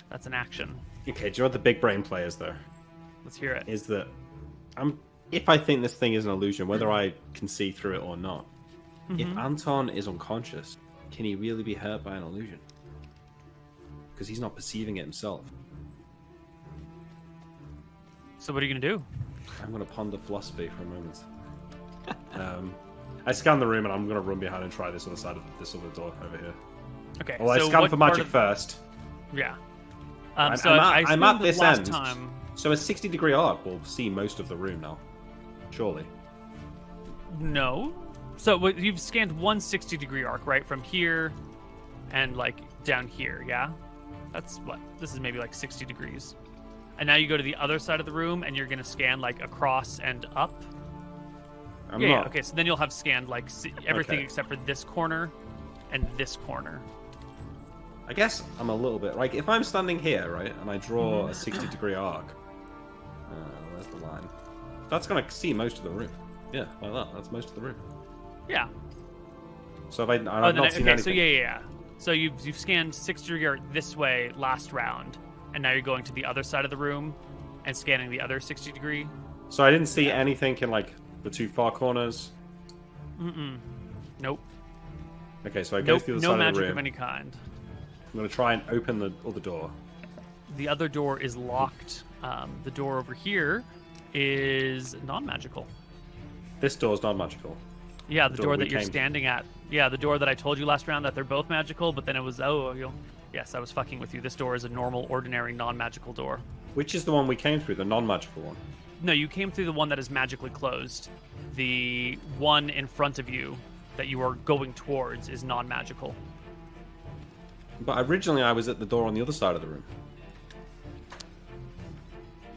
that's an action. Okay, do you know what the big brain play is, though? Let's hear it. Is that if I think this thing is an illusion, whether I can see through it or not, if Anton is unconscious, can he really be hurt by an illusion? Because he's not perceiving it himself. So what are you going to do? I'm going to ponder philosophy for a moment. I scan the room and I'm going to run behind and try this other side of this other door over here. Okay, Well, I so scan what for part magic of- first. Yeah. I'm So I I'm at assumed this last end. time... So a 60-degree arc will see most of the room now. Surely. No. So you've scanned 160-degree arc, right? From here and, like, down here, yeah? That's what? This is maybe, like, 60 degrees. And now you go to the other side of the room, and you're going to scan, like, across and up? I'm Yeah, not. okay, so then you'll have scanned, like, everything Okay. except for this corner and this corner. I guess I'm a little bit like if I'm standing here, right, and I draw a 60-degree arc. Where's the line? That's gonna see most of the room. Yeah, like that. That's most of the room. Yeah. So if I've Oh, not seen okay, anything. so yeah. So you've scanned 60 degree this way last round, and now you're going to the other side of the room and scanning the other 60 degree. So I didn't see anything in like the two far corners. Nope. Okay, so I go Nope. through the No side of magic the of room. any kind. I'm gonna try and open the other door. The other door is locked. The door over here is non-magical. This door is not magical. Yeah, the door we that you're came- standing at. Yeah, the door that I told you last round that they're both magical, but then it was yes, I was fucking with you. This door is a normal, ordinary, non-magical door. Which is the one we came through, the non-magical one? No, you came through the one that is magically closed. The one in front of you that you are going towards is non-magical. But originally I was at the door on the other side of the room.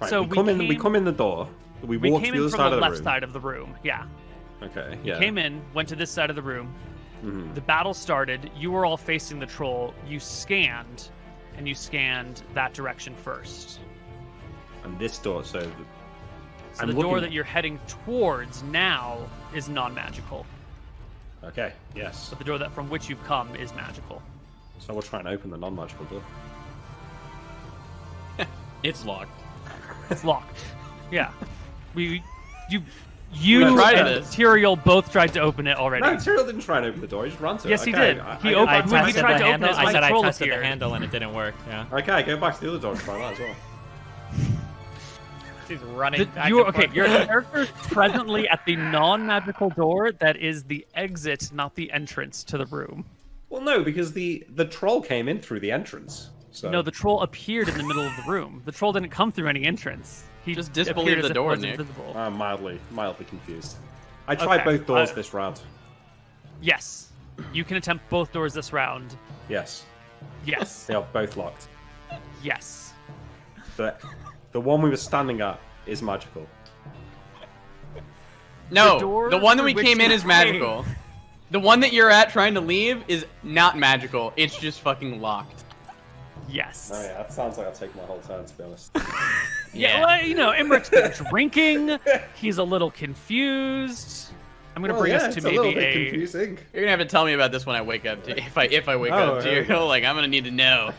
Right, So we we come in the door. We We walk came to the in other from side the of the left room. side of the room. Yeah. Okay, yeah. Came in, went to this side of the room. The battle started. You were all facing the troll. You scanned, and you scanned that direction first. And this door, so So I'm the door looking- that you're heading towards now is non-magical, Okay, yes. but the door that from which you've come is magical. So we'll try and open the non-magical door. It's locked. It's locked. Yeah. You Let's try and this. Tyrael both tried to open it already. No, Tyrael didn't try and open the door. He just ran to it. Yes, he Okay, did. I He go opened- back I to when my- he tested tried the to open handle. his I said I troll tested the appeared. handle and it didn't work. Yeah. Okay, go back to the other door and try that as well. She's running. Your character is presently at the non-magical door that is the exit, not the entrance to the room. Well, no, because the troll came in through the entrance. So No, the troll appeared in the middle of the room. The troll didn't come through any entrance. He Just disbelieve appeared as the if door, it was Nick. invisible. I'm mildly confused. I tried Okay, both doors I- this round. Yes, you can attempt both doors this round. Yes, Yes, they are both locked. yes. The one we were standing at is magical. No, door the one that we through came which in you is magical. The one that you're at trying to leave is not magical. It's just fucking locked. Yes. Oh yeah, that sounds like I'll take my whole turn, to be honest. Yeah, well, you know, Emmerich been drinking. He's a little confused. I'm gonna bring us to it's a little maybe bit a. confusing. You're gonna have to tell me about this when I wake up. If I wake Oh, up, okay. Tyrael, like I'm gonna need to know.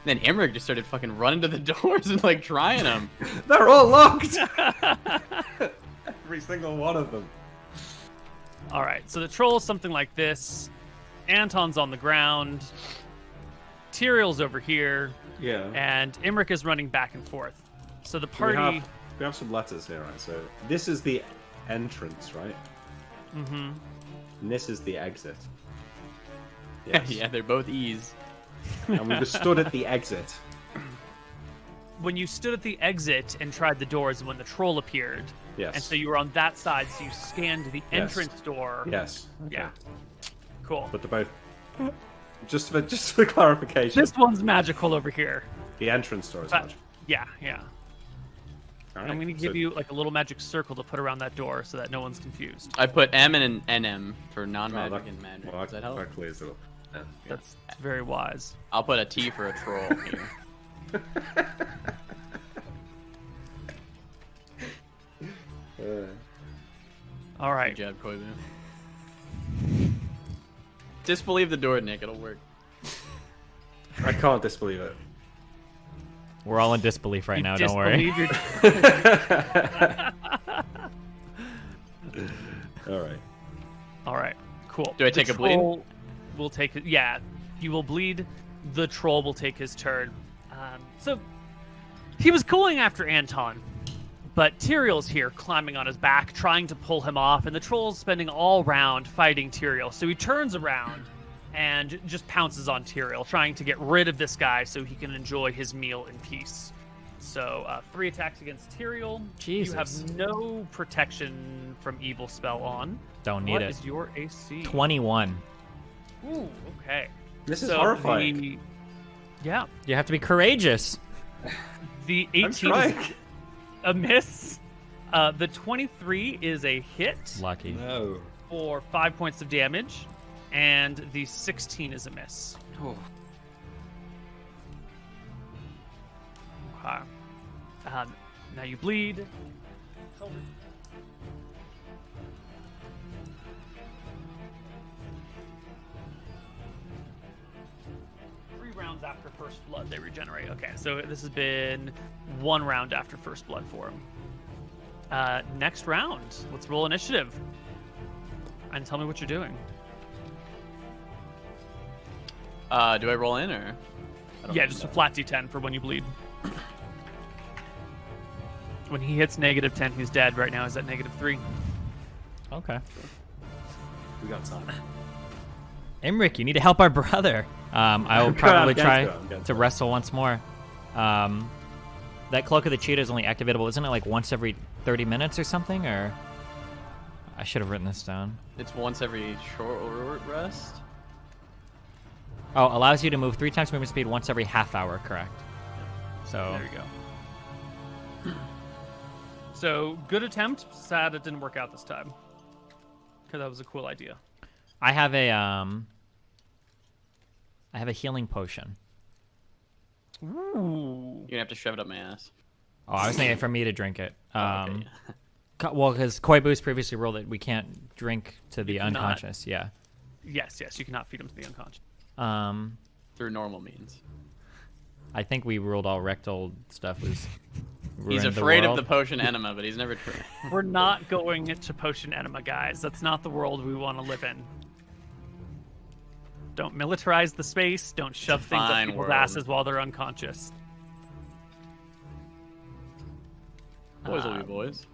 Then Emmerich just started fucking running to the doors and like trying them. They're all locked. Every single one of them. All right, so the troll is something like this. Anton's on the ground. Tyrael's over here, Yeah. and Emmerich is running back and forth. So the We party. have some letters here, right? So this is the entrance, right? Mm-hmm. And this is the exit. Yes. Yeah, they're both E's. And we were stood at the exit. When you stood at the exit and tried the doors, when the troll appeared, Yes. and so you were on that side, so you scanned the Yes. entrance door. Yes. Yeah. Cool. But they're both. Just for clarification, This one's magical over here. the entrance door is But- magic. Yeah, yeah. All I'm right, going to so- give you like a little magic circle to put around that door so that no one's confused. I put M and an NM for Oh, non-magic and magic. well, Does that help? that clears it up. Yeah. That's very wise. I'll put a T for a troll here. All right. Good job, Koibu. Disbelieve the door, Nick. It'll work. I can't disbelieve it. We're all in disbelief right You now. Don't worry. disbelieve your- All right. All right. Cool. Do I take the a bleed? troll will take. Yeah, you will bleed. The troll will take his turn. So he was going after Anton, but Tyrael's here, climbing on his back, trying to pull him off, and the troll's spending all round fighting Tyrael. So he turns around and just pounces on Tyrael, trying to get rid of this guy so he can enjoy his meal in peace. So 3 attacks against Tyrael. Jesus. You have no protection from evil spell on. Don't need What it. is your AC? 21. Ooh, okay. This is So horrifying. Yeah, You have to be courageous. the I'm 18 is trying. a miss. The 23 is a hit Lucky. No. for 5 points of damage, and the 16 is a miss. Oh. Okay. Now you bleed. first blood they regenerate. Okay, so this has been 1 round after first blood for him. Next round, let's roll initiative. And tell me what you're doing. Do I roll in or? Yeah, just a flat d10 for when you bleed. When he hits -10, he's dead. Right now he's at -3. Okay. We got time. Imric, you need to help our brother. I will I'm probably going try to to wrestle once more. That Cloak of the Cheetah is only activatable, isn't it, like once every 30 minutes or something? Or I should have written this down. It's once every short rest. Oh, allows you to move 3 times movement speed once every half hour, correct? So There you go. So, good attempt. Sad it didn't work out this time. Because that was a cool idea. I have a healing potion. Ooh. You're gonna have to shove it up my ass. Oh, I was thinking for me to drink it. Okay. Well, because Koibu's previously ruled that we can't drink to the You cannot. unconscious. Yeah. Yes, you cannot feed him to the unconscious. Through normal means. I think we ruled all rectal stuff was. He's afraid of the potion enema, but he's never tried. We're not going into potion enema, guys. That's not the world we want to live in. Don't militarize the space. Don't shove things up fine people's world. asses while they're unconscious. Boys will be boys.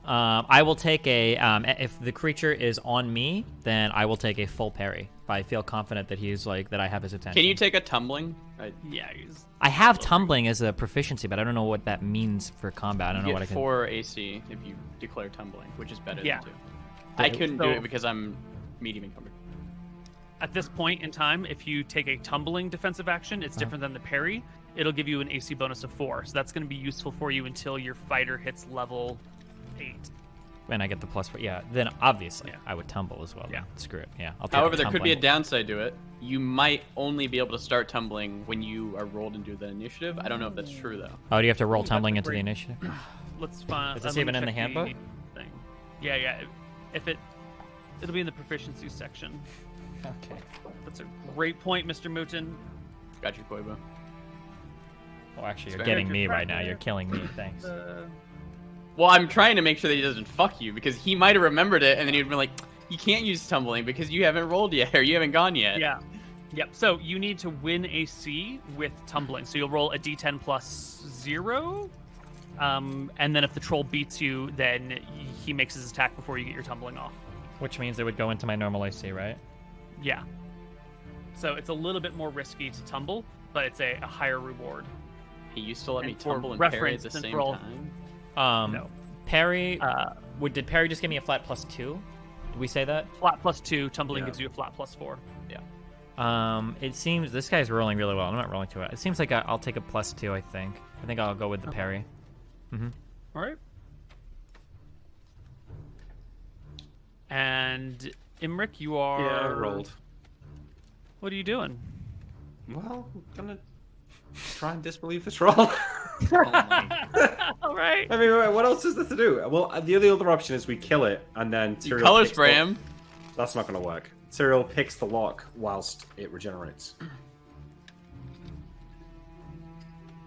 I will take a. If the creature is on me, then I will take a full parry. If I feel confident that he's like that, I have his attention. Can you take a tumbling? Yeah, I have tumbling as a proficiency, but I don't know what that means for combat. I don't know You what I get can. 4 AC if you declare tumbling, which is better Yeah. than 2. I couldn't do So- it because I'm medium encumbered. At this point in time, if you take a tumbling defensive action, it's different than the parry. It'll give you an AC bonus of 4. So that's going to be useful for you until your fighter hits level 8. And I get the +4. Yeah. Then obviously Yeah. I would tumble as well. Yeah. Screw it. Yeah. I'll take However, the there could be a tumbling. downside to it. You might only be able to start tumbling when you are rolled into the initiative. I don't know if that's true though. Oh, do you have to roll Ooh, tumbling that's into a the great- initiative? Let's find. Is this let me even in the check handbook? Thing. Yeah. If it'll be in the proficiency section. Okay. That's a great point, MrMouton. Got you, Koibu. Well, actually, you're Fair. getting me right now. You're killing me. Thanks. Well, I'm trying to make sure that he doesn't fuck you because he might have remembered it and then he'd be like, "You can't use tumbling because you haven't rolled yet or you haven't gone yet." Yeah. Yep. So you need to win AC with tumbling. So you'll roll a D10 plus 0. And then if the troll beats you, then he makes his attack before you get your tumbling off. Which means it would go into my normal AC, right? Yeah. So it's a little bit more risky to tumble, but it's a higher reward. He used to let me And for tumble and parry at reference, the since same we're all- time. No. Parry. Did parry just give me a flat +2? Did we say that? Flat plus 2, tumbling Yeah. gives you a flat plus 4. It seems this guy's rolling really well. I'm not rolling too well. It seems like I'll take a +2. I think I'll go with the parry. All right. And Imric, you are. Yeah, rolled. What are you doing? Well, I'm gonna try and disbelieve this roll. All right. I mean, what else is there to do? Well, the other option is we kill it and then You Tyrael color picks spray the- him. That's not going to work. Tyrael picks the lock whilst it regenerates.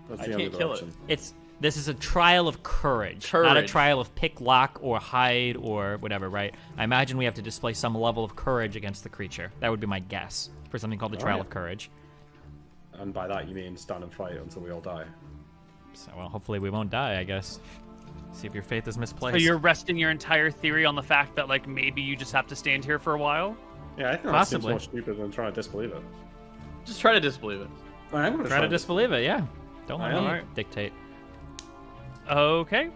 That's I the only can't other kill it. option. This is a trial of courage, not a Courage. trial of pick, lock, or hide, or whatever, right? I imagine we have to display some level of courage against the creature. That would be my guess for something called the trial Alright. of courage. And by that you mean stand and fight until we all die. So, well, hopefully we won't die, I guess. See if your faith is misplaced. So you're resting your entire theory on the fact that, like, maybe you just have to stand here for a while? Yeah, I think that seems Possibly. more stupid than trying to disbelieve it. Just try to disbelieve it. I'm going Try to disbelieve it, yeah. Don't let me Alright. dictate. Okay.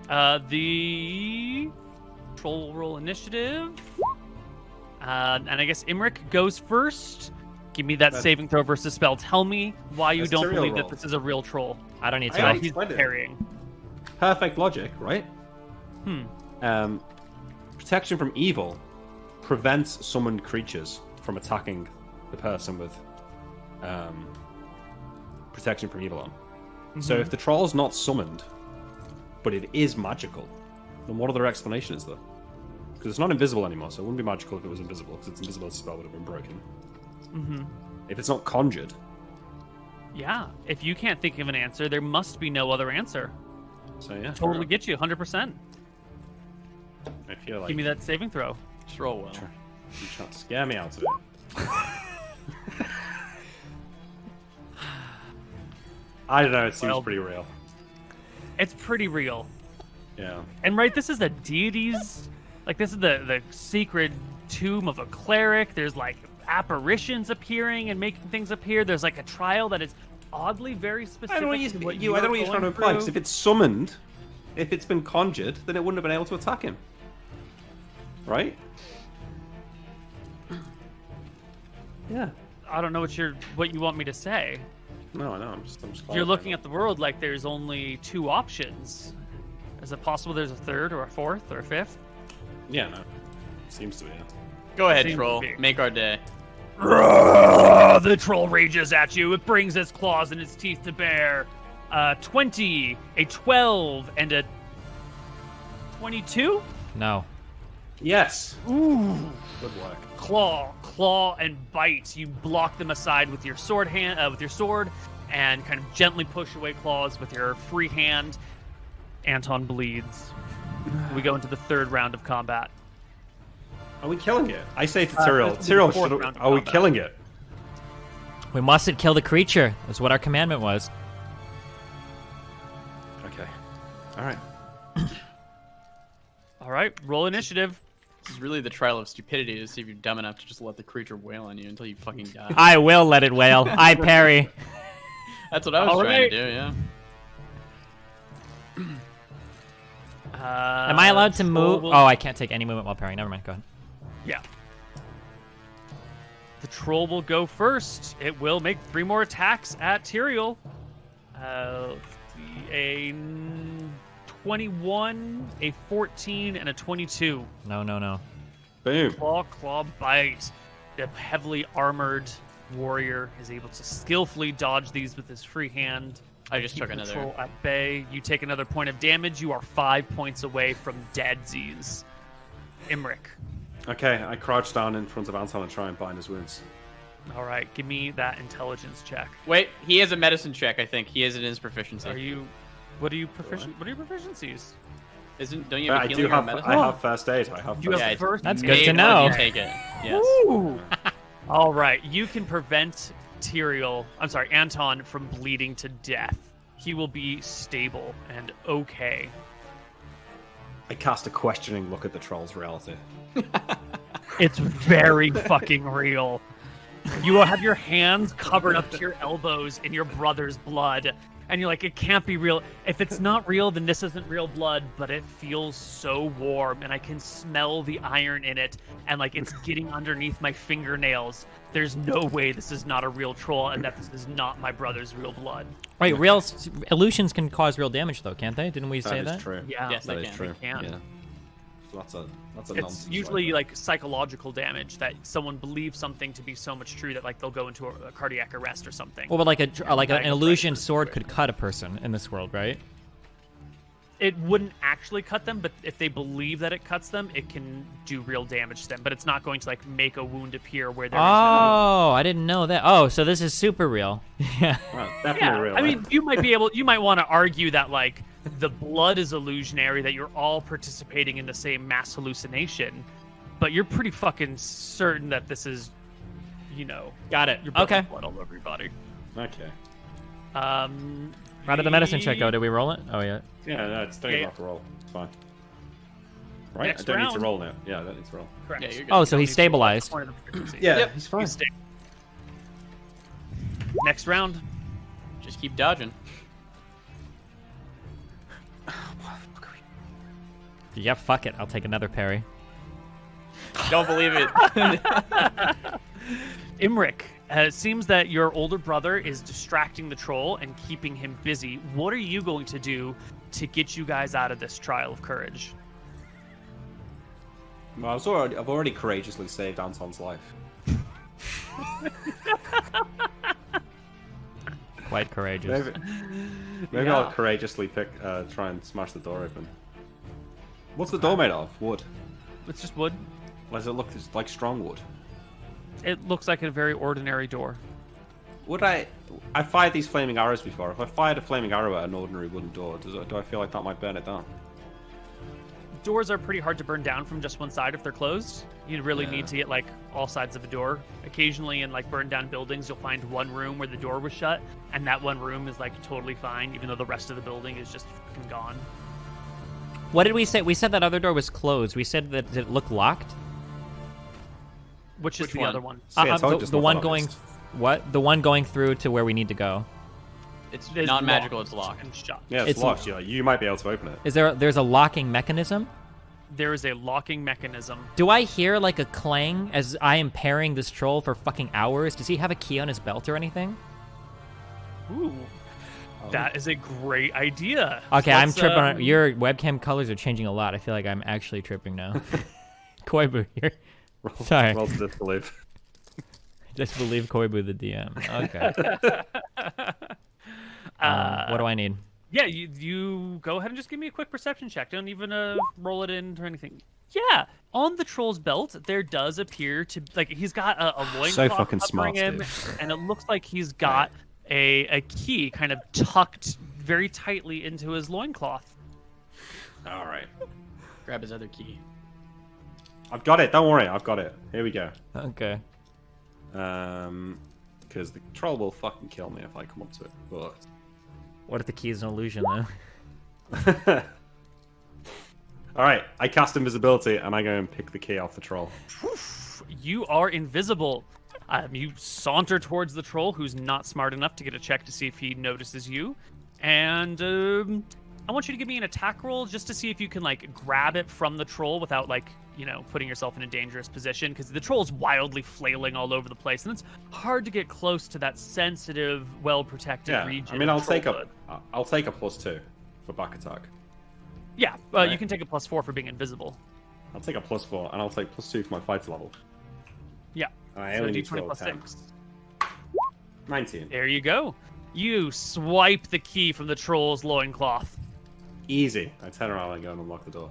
The troll roll initiative. And I guess Imric goes first. Give me that That's- saving throw versus spell. Tell me why you That's don't Tyrael believe roll. that this is a real troll. I don't need I to. That already he's explained it. parrying. Perfect logic, right? Hmm. Protection from evil prevents summoned creatures from attacking the person with protection from evil on. So if the troll's not summoned, but it is magical, then what other explanation is there? Because it's not invisible anymore, so it wouldn't be magical if it was invisible, because its invisibility spell would have been broken. If it's not conjured. Yeah. If you can't think of an answer, there must be no other answer. So yeah. Totally get you, 100%. I feel like Give me that saving throw. Just roll well. you're trying to scare me out of it. I don't know, it seems Well- pretty real. It's pretty real. Yeah. And right, this is the deities. Like, this is the secret tomb of a cleric. There's, like, apparitions appearing and making things appear. There's, like, a trial that is oddly very specific I don't know to what I you're don't know what you're trying to going imply, because through. if it's summoned, if it's been conjured, then it wouldn't have been able to attack him. Right? Yeah. I don't know what you want me to say. No, I know. I'm just You're looking at the world like there's only two options. Is it possible there's a third or a fourth or a fifth? Yeah, no. Seems to be. Yeah. Go ahead, Seems to troll. be. Make our day. The troll rages at you. It brings its claws and its teeth to bear. 20, a 12, and a 22? No. Yes. Ooh. Good work. Claw, and bite. You block them aside with your sword and kind of gently push away claws with your free hand. Anton bleeds. We go into the third round of combat. Are we killing it? I say to this Tyrell. will be the Tyrell, fourth round of are we combat. killing it? We mustn't kill the creature. That's what our commandment was. Okay. All right. All right, roll initiative. This is really the trial of stupidity to see if you're dumb enough to just let the creature wail on you until you fucking die. I will let it wail. I parry. That's what I was All trying right. to do, yeah. Am I allowed to move? Oh, I can't take any movement while parrying. Never mind. Go ahead. Yeah. The troll will go first. It will make 3 more attacks at Tyrael. Let's see, a 21, a 14, and a 22. No. Boom. Claw, bite. The heavily armored warrior is able to skillfully dodge these with his free hand. I just Keep took the another. troll at bay. You take another point of damage. You are 5 points away from deadsies. Imric. Okay, I crouch down in front of Anton and try and bind his wounds. All right, give me that intelligence check. Wait, he has a medicine check, I think. He has it in his proficiency. Are you? What are you proficient? What are your proficiencies? Don't you have a I healing do or have. medicine? I have first aid. I have You first have aid. first. That's aid. good to Made know. one, you take it. Yes. Woo! All right, you can prevent Anton from bleeding to death. He will be stable and okay. I cast a questioning look at the troll's reality. It's very fucking real. You have your hands covered up to your elbows in your brother's blood, and you're like, it can't be real. If it's not real, then this isn't real blood, but it feels so warm, and I can smell the iron in it, and like it's getting underneath my fingernails. There's no way this is not a real troll, and that this is not my brother's real blood. Wait, illusions can cause real damage, though, can't they? Didn't we say That that? is true. Yeah, Yes, That I is can. true. can. Yeah. So that's a It's nonsense. usually like psychological damage that someone believes something to be so much true that like they'll go into a cardiac arrest or something. Well, but like an Right. illusion sword could cut a person in this world, right? It wouldn't actually cut them, but if they believe that it cuts them, it can do real damage to them. But it's not going to like make a wound appear where there is no. Oh, I didn't know that. Oh, so this is super real. Yeah. Right, definitely Yeah, real. I mean, you might want to argue that like the blood is illusionary, that you're all participating in the same mass hallucination, but you're pretty fucking certain that this is, Got it. your brother's Okay. blood all over your body. Okay. How did the medicine check go? Did we roll it? Oh, yeah. Yeah, no, it's don't Yeah. even have to roll. It's fine. Right? Next I don't need round. to roll now. Yeah, I don't need to roll. Correct. Yeah, you're good. Oh, so You he's don't need to roll at this stabilized. point of the proficiency. Yeah, Yep. he's fine. He's stable. Next round. Just keep dodging. Yeah, fuck it. I'll take another parry. Don't believe it. Imric, it seems that your older brother is distracting the troll and keeping him busy. What are you going to do to get you guys out of this trial of courage? Well, I've already courageously saved Anton's life. Quite courageous. Maybe Yeah. I'll courageously try and smash the door open. What's the door made of? Wood. It's just wood. Why does it look like strong wood? It looks like a very ordinary door. Would I fired these flaming arrows before. If I fired a flaming arrow at an ordinary wooden door, do I feel like that might burn it down? Doors are pretty hard to burn down from just one side if they're closed. You really need to get like all sides of a door. Occasionally in like burned down buildings, you'll find one room where the door was shut, and that one room is like totally fine, even though the rest of the building is just fucking gone. What did we say? We said that other door was closed. We said that it looked locked. Which is the one? other one? See, it's all The just one not going. honest. What? The one going through to where we need to go. It's It's not magical. locked It's locked. and shut. Yeah, it's It's- locked. You might be able to open it. Is there's a locking mechanism? There is a locking mechanism. Do I hear like a clang as I am pairing this troll for fucking hours? Does he have a key on his belt or anything? Ooh, that is a great idea. Okay, I'm Let's, tripping. On, your webcam colors are changing a lot. I feel like I'm actually tripping now. Koibu here. Sorry. Roll to disbelieve. Just believe Koibu the DM. Okay. What do I need? Yeah, you go ahead and just give me a quick perception check. Don't even roll it in or anything. Yeah, on the troll's belt, there does appear to like he's got a loincloth So fucking covering smart, him, dude. and it looks like he's got a key kind of tucked very tightly into his loincloth. All right. Grab his other key. I've got it. Don't worry. I've got it. Here we go. Okay. Because the troll will fucking kill me if I come up to it. But... What if the key is an illusion though? All right. I cast invisibility and I go and pick the key off the troll. You are invisible. You saunter towards the troll, who's not smart enough to get a check to see if he notices you, and I want you to give me an attack roll just to see if you can like grab it from the troll without like putting yourself in a dangerous position, because the troll's wildly flailing all over the place, and it's hard to get close to that sensitive, well-protected Yeah. region. I mean, of I'll take trollhood. I'll take a +2 for back attack. Yeah, Right. you can take a +4 for being invisible. I'll take a +4 and I'll take +2 for my fighter level. Yeah. I So only need to D20 roll plus 10. 6. 19. There you go. You swipe the key from the troll's loincloth. Easy. I turn around and go and unlock the door.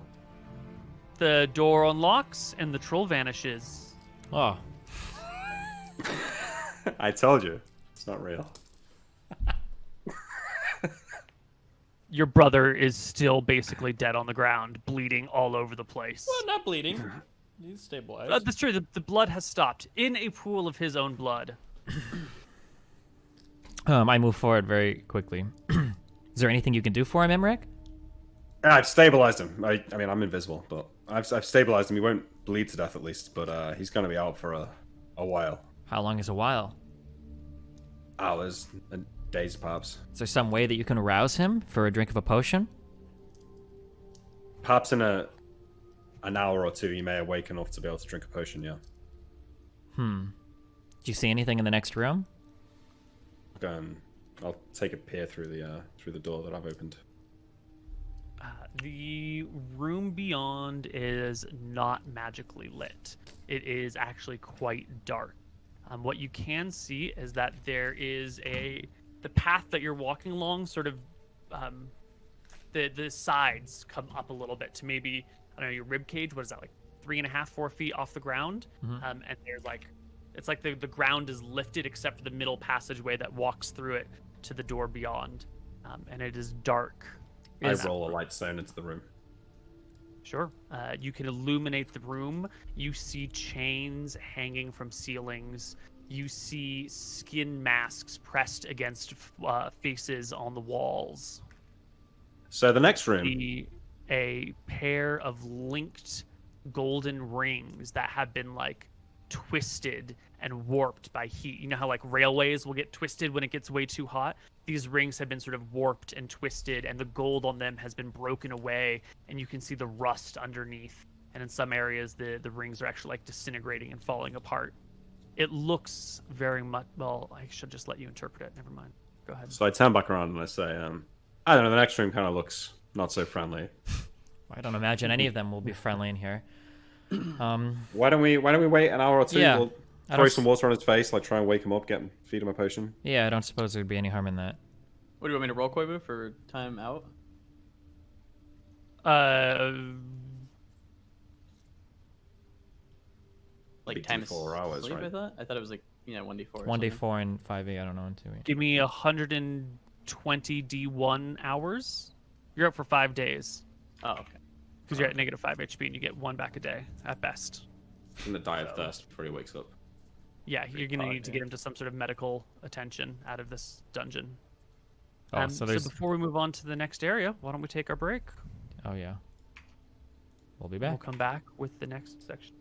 The door unlocks and the troll vanishes. Oh. I told you. It's not real. Your brother is still basically dead on the ground, bleeding all over the place. Not bleeding. He's stabilized. That's true. The blood has stopped in a pool of his own blood. I move forward very quickly. Is there anything you can do for him, Emmerich? Yeah, I've stabilized him. I mean, I'm invisible, but I've stabilized him. He won't bleed to death at least, but he's going to be out for a while. How long is a while? Hours and days, perhaps. Is there some way that you can arouse him for a drink of a potion? Perhaps in an hour or two, he may awake enough to be able to drink a potion, yeah. Do you see anything in the next room? I'll take a peer through the door that I've opened. The room beyond is not magically lit. It is actually quite dark. What you can see is that there is the path that you're walking along, sort of, the sides come up a little bit to maybe, I don't know, your rib cage. What is that, like 3.5, 4 feet off the ground? And there's like, it's like the ground is lifted except for the middle passageway that walks through it to the door beyond, and it is dark. I roll a light stone into the room. Sure. You can illuminate the room. You see chains hanging from ceilings. You see skin masks pressed against faces on the walls. So the next room. A pair of linked golden rings that have been like twisted and warped by heat. You know how like railways will get twisted when it gets way too hot? These rings have been sort of warped and twisted, and the gold on them has been broken away, and you can see the rust underneath. And in some areas, the rings are actually like disintegrating and falling apart. It looks very much... Well, I should just let you interpret it. Never mind. Go ahead. So I turn back around and I say, I don't know, the next room kind of looks not so friendly. I don't imagine any of them will be friendly in here. Why don't we wait an hour or two? Yeah. We'll I throw don't some water on his face, like try and wake him up, feed him a potion. Yeah, I don't suppose there'd be any harm in that. What do you want me to roll, Koibu, for time out? Like Be time 4 hours, sleep, right? I thought it was like Yeah, 1d4. 1d4 and 5e. I don't know in 2e. Give me 120 D1 hours. You're up for 5 days Oh, okay. because you're at negative 5 HP and you get 1 back a day at best. He's gonna die of thirst before he wakes up. Yeah, you're gonna Five need to get days. him to some sort of medical attention out of this dungeon. Oh, So there's. before we move on to the next area, why don't we take our break? Oh yeah. We'll be We'll back. come back with the next section.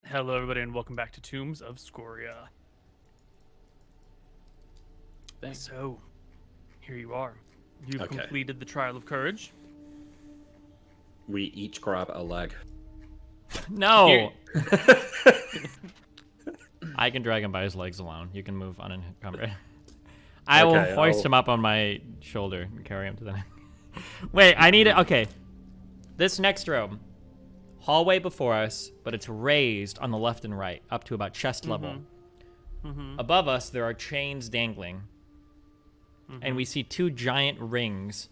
Hello, everybody, and welcome back to Tombs of Scoria. Thanks. So, here you are. You've Okay. completed the Trial of Courage. We each grab a leg. No. Here- I can drag him by his legs alone. You can move unencumbered. I will Okay, hoist I'll- him up on my shoulder and carry him to the. Wait, I need it. Okay, this next room, hallway before us, but it's raised on the left and right up to about chest level. Above us, there are chains dangling, and we see 2 giant rings.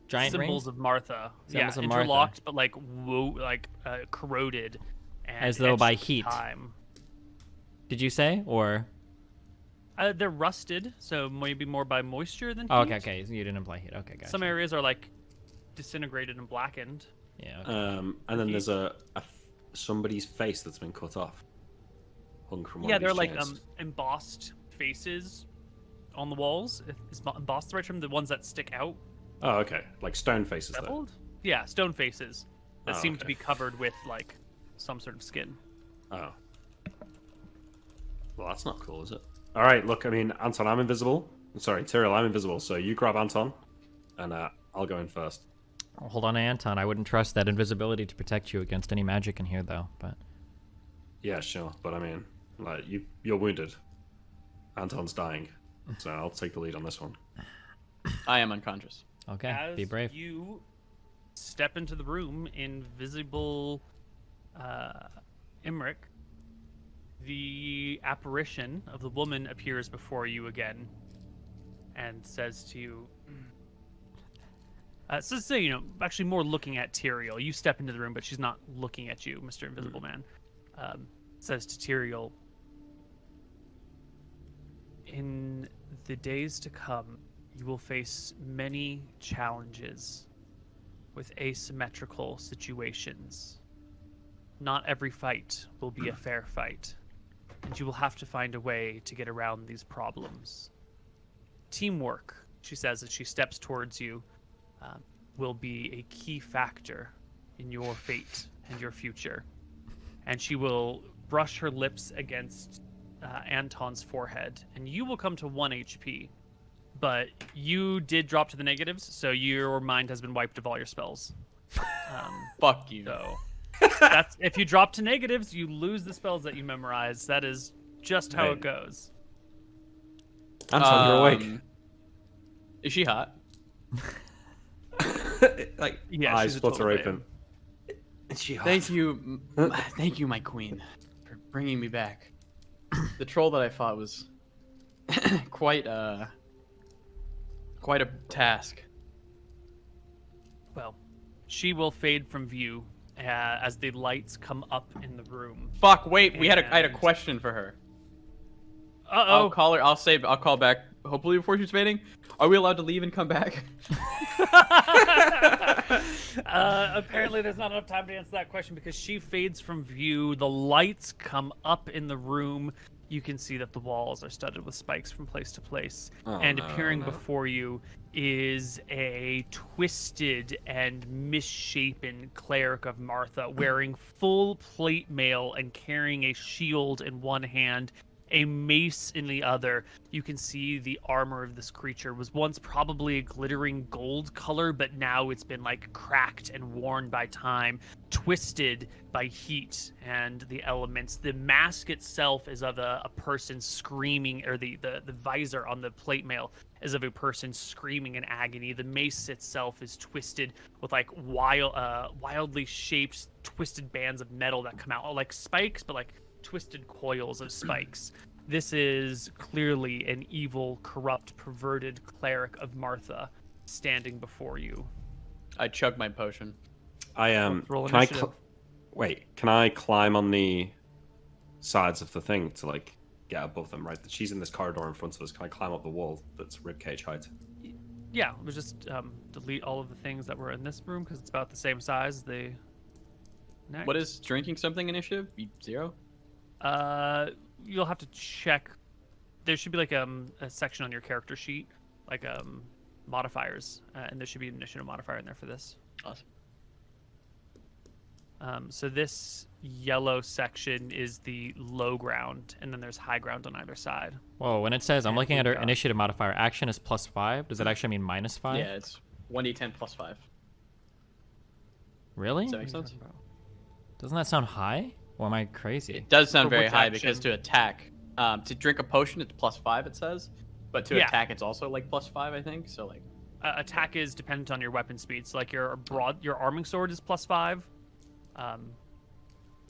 Giant Symbols rings, of Martha. Symbols yeah, of Martha. interlocked, but like corroded. And As though etched by with heat. Time. Did you say or? They're rusted, so maybe more by moisture than heat. Oh, okay. You didn't imply heat. Okay, gotcha. Some areas are like disintegrated and blackened. Yeah. Okay. And then there's somebody's face that's been cut off, hung from one Yeah, of they're these like chains. embossed faces on the walls. Is embossed the right term? The ones that stick out. Oh, okay, like stone faces though. Beveled? Yeah, stone faces that Oh, seem to okay. be covered with like some sort of skin. Oh. Well, that's not cool, is it? All right, look, I mean, Anton, I'm invisible. Sorry, Tyrell, I'm invisible. So you grab Anton, and I'll go in first. Hold on, Anton. I wouldn't trust that invisibility to protect you against any magic in here, though. But Yeah, sure, but I mean, like you're wounded. Anton's dying, so I'll take the lead on this one. I am unconscious. okay, As be brave. you step into the room, invisible Imric, the apparition of the woman appears before you again and says to you, so you know, actually more looking at Tyrael. You step into the room, but she's not looking at you, Mr. Invisible Man. Says to Tyrael, in the days to come, you will face many challenges with asymmetrical situations. Not every fight will be a fair fight, and you will have to find a way to get around these problems. Teamwork, she says as she steps towards you, will be a key factor in your fate and your future. And she will brush her lips against Anton's forehead, and you will come to 1 HP. But you did drop to the negatives, so your mind has been wiped of all your spells. Fuck you. So that's if you drop to negatives, you lose the spells that you memorize. That is just how it Right. goes. Anton, you're awake. Is she hot? Like Yeah, eyes she's a flutter total babe. open. Is she hot? Thank you, thank you, my queen, for bringing me back. The troll that I fought was quite a task. Well, she will fade from view as the lights come up in the room. Fuck! Wait, I had a And- question for her. Uh-oh. I'll call her. I'll call back. Hopefully before she's fading. Are we allowed to leave and come back? Apparently, there's not enough time to answer that question because she fades from view. The lights come up in the room. You can see that the walls are studded with spikes from place to place. Oh, and no, appearing no. before you is a twisted and misshapen cleric of Martha wearing full plate mail and carrying a shield in one hand, a mace in the other. You can see the armor of this creature was once probably a glittering gold color, but now it's been like cracked and worn by time, twisted by heat and the elements. The mask itself is of a person screaming, or the visor on the plate mail is of a person screaming in agony. The mace itself is twisted with like wildly shaped twisted bands of metal that come out like spikes, but like twisted coils of spikes. This is clearly an evil, corrupt, perverted cleric of Martha standing before you. I chug my potion. I Roll Can I initiative. wait? Can I climb on the sides of the thing to like get above them, right? She's in this corridor in front of us. Can I climb up the wall that's ribcage height? Yeah, we'll just delete all of the things that were in this room because it's about the same size as the next. What is drinking something initiative? 0? You'll have to check. There should be like a section on your character sheet, like modifiers, and there should be an initiative modifier in there for this. Awesome. So this yellow section is the low ground, and then there's high ground on either side. Whoa, when it says, I'm And looking at we've our got- initiative modifier, action is +5. Does that actually mean -5? Yeah, it's 1d10 plus 5. Really? Does that make sense? Doesn't that sound high? Or am I crazy? It does sound For very which high action? because to attack, to drink a potion, it's +5. It says, but to Yeah. attack, it's also like +5. I think so. Like, Attack is dependent on your weapon speed. So like your arming sword is +5.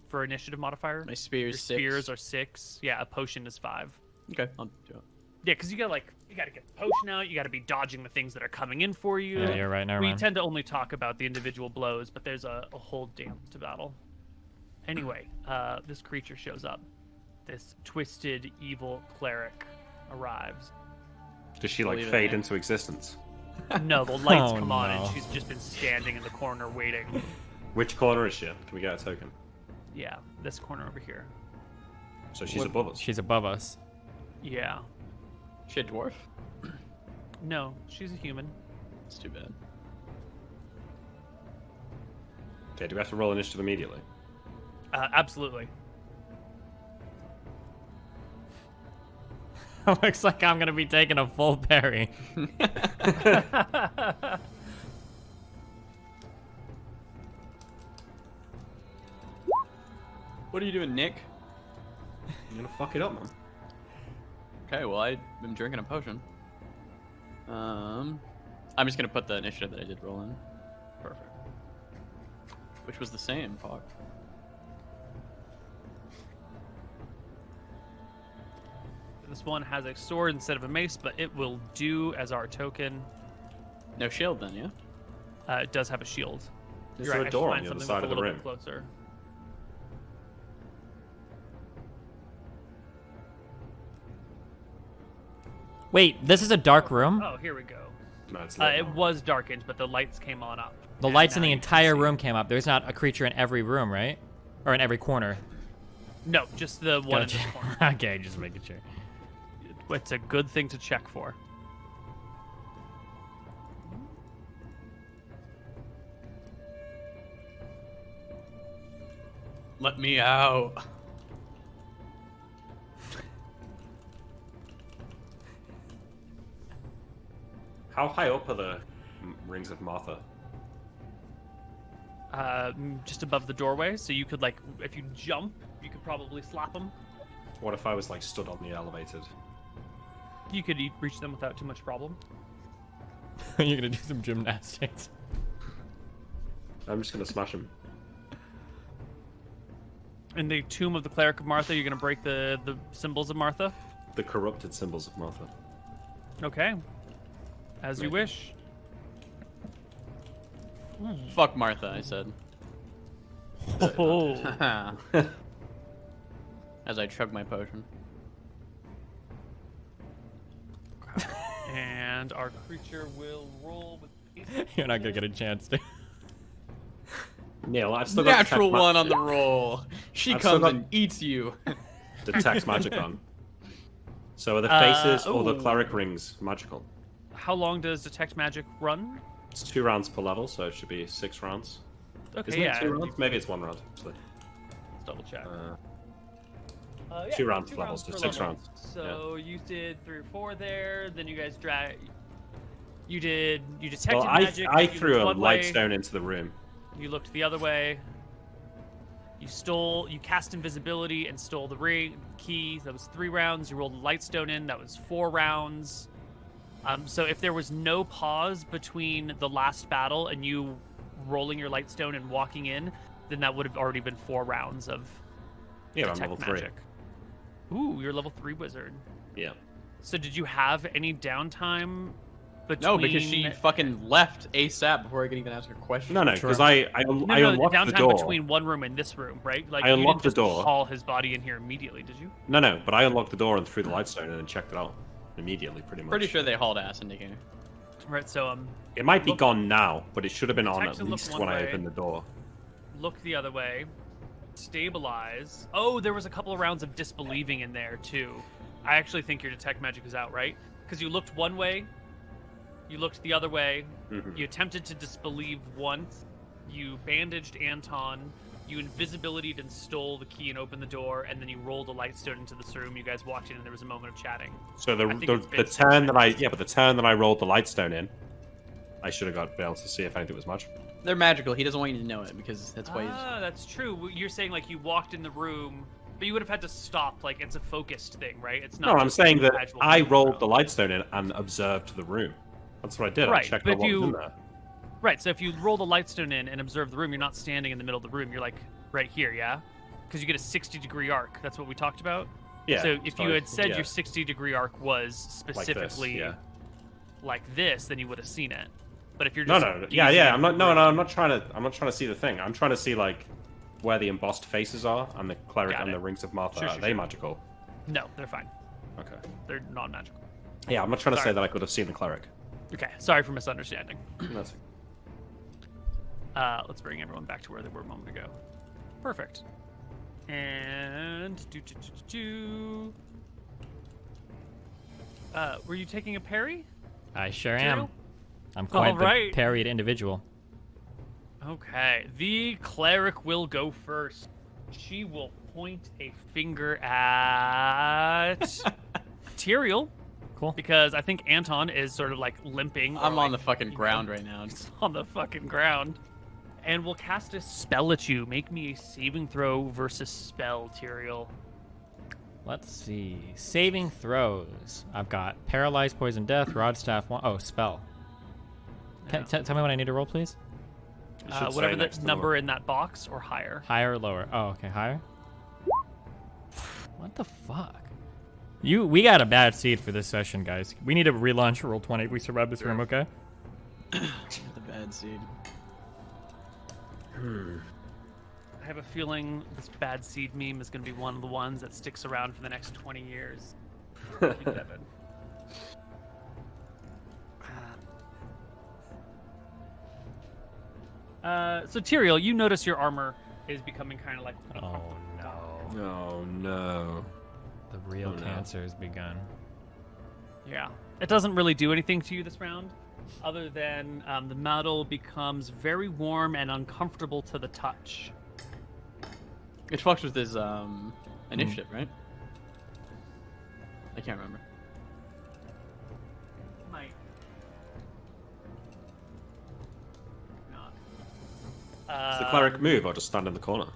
For initiative modifier. my spear Your is 6. spears are 6. Yeah, a potion is 5. Okay, I'll do it. Yeah, because you gotta get the potion out. You gotta be dodging the things that are coming in for you. Yeah, you're right. Never We mind. tend to only talk about the individual blows, but there's a whole dance to battle. Anyway, this creature shows up. This twisted, evil cleric arrives. Does she like Believe it, fade yeah. into existence? No, the lights Oh, come on, and no. she's just been standing in the corner waiting. Which corner is she? Can we get a token? Yeah, this corner over here. So she's above us. She's above us. Yeah. She a dwarf? No, she's a human. It's too bad. Okay, do we have to roll initiative immediately? Absolutely. Looks like I'm gonna be taking a full parry. What are you doing, Nick? You're gonna fuck it up, man. Okay, well I've been drinking a potion. I'm just gonna put the initiative that I did roll in. Perfect. Which was the same, Pog. This one has a sword instead of a mace, but it will do as our token. No shield then, yeah? It does have a shield. Is You're there right, a I should door on find the other something side of with the a little room? bit closer. Wait, this is a dark room? Oh, here we go. No, it's lit It now. was darkened, but the lights came on up. The And lights in now the you can entire see. room came up. There's not a creature in every room, right? Or in every corner. No, just the one in Gotcha. the corner. Okay, just making sure. It's a good thing to check for. Let me out. How high up are the rings of Martha? Just above the doorway, so you could if you jump, you could probably slap them. What if I was like stood on the elevated? You could reach them without too much problem. You're gonna do some gymnastics. I'm just gonna smash him. In the tomb of the cleric of Martha, you're gonna break the symbols of Martha. The corrupted symbols of Martha. Okay. As you Right. wish. Fuck Martha, I said. Oh. As I chug my potion. And our creature will roll with You're not gonna get a chance to. Neil, I've still got Natural detect one on the roll. She I've still comes got- and eats you. detect magic on. So are the faces or the ooh. cleric rings magical? How long does detect magic run? It's 2 rounds per level, so it should be 6 rounds. Okay, Isn't yeah. it 2 rounds? Maybe it's 1 round. Actually. Let's double check. Yeah, 2 rounds per level, so per 6 level. rounds. So you did 3 or 4 there. Then you guys drag. You detected Well, magic. I you threw looked a one light way, stone into the room. You looked the other way. You cast invisibility and stole the key. That was 3 rounds. You rolled a light stone in. That was 4 rounds. So if there was no pause between the last battle and you rolling your light stone and walking in, then that would have already been 4 rounds of Yeah, I'm detect level 3. magic. Ooh, you're level 3 wizard. Yeah. So did you have any downtime between... No, because she fucking left ASAP before I could even ask her a question. No, because I unlocked the downtown door. between one room and this room, right? Like I you unlocked didn't the just door. haul his body in here immediately, did you? No, but I unlocked the door and threw the lightstone in and checked it out immediately, pretty much. Pretty sure they hauled ass in here. Right. So It might be Look- gone now, but it should have been on Detect at and look least one when I way. opened the door. look the other way, stabilize. Oh, there was a couple of rounds of disbelieving in there too. I actually think your detect magic is out, right? Because you looked one way, you looked the other way, you attempted to disbelieve once, you bandaged Anton, you invisibilitied and stole the key and opened the door, and then you rolled a lightstone into this room. You guys walked in, and there was a moment of chatting. So I think it's the been turn that I 6 but the turn that I rolled the lightstone in, I should have been able to see if anything was magical. They're magical. He doesn't want you to know it because that's why he's. Ah, that's true. You're saying like you walked in the room, but you would have had to stop. Like it's a focused thing, right? It's not. No, I'm just saying a that casual I thing, rolled bro. the lightstone in and observed the room. That's what I did. I Right, checked but out what if was in you- there. Right. So if you roll the lightstone in and observe the room, you're not standing in the middle of the room. You're like right here, yeah? Because you get a 60-degree arc. That's what we talked about. Yeah. So if you sorry. had said Yeah, your 60-degree arc was like this, specifically yeah. like this, then you would have seen it. But if you're No, just yeah. gazing I'm at not. the No, room- I'm not trying to see the thing. I'm trying to see like where the embossed faces are and the cleric Got and it. the rings of Martha. Sure, Are sure, they sure. magical? No, they're fine. Okay. They're non-magical. Yeah, I'm not trying to Sorry. say that I could have seen the cleric. Okay, sorry for misunderstanding. That's Let's bring everyone back to where they were a moment ago. Perfect. And were you taking a parry? I sure am. Material? I'm quite the Alright. parried individual. Okay, the cleric will go first. She will point a finger at Tyrael, Cool. because I think Anton is sort of like limping. or, I'm on like, the fucking you know, ground right now. He's on the fucking ground. And we'll cast a spell at you. Make me a saving throw versus spell, Tyrael. Let's see. Saving throws. I've got paralyzed, poison, death, rod, staff. Oh, spell. Yeah. Tell me what I need to roll, please. It should say Whatever the next to the number one. in that box or higher. Higher or lower? Oh, okay, higher. What the fuck? We got a bad seed for this session, guys. We need to relaunch Roll20 if we survive this room, okay? The bad seed. I have a feeling this bad seed meme is going to be one of the ones that sticks around for the next 20 years. Thank you, Devin. So Tyrael, you notice your armor is becoming kind of like Oh no. Oh no. The real Oh, no. cancer has begun. Yeah. It doesn't really do anything to you this round, other than the metal becomes very warm and uncomfortable to the touch. It fucks with his initiative, right? I can't remember. Might. Not. Does the cleric move or just stand in the corner?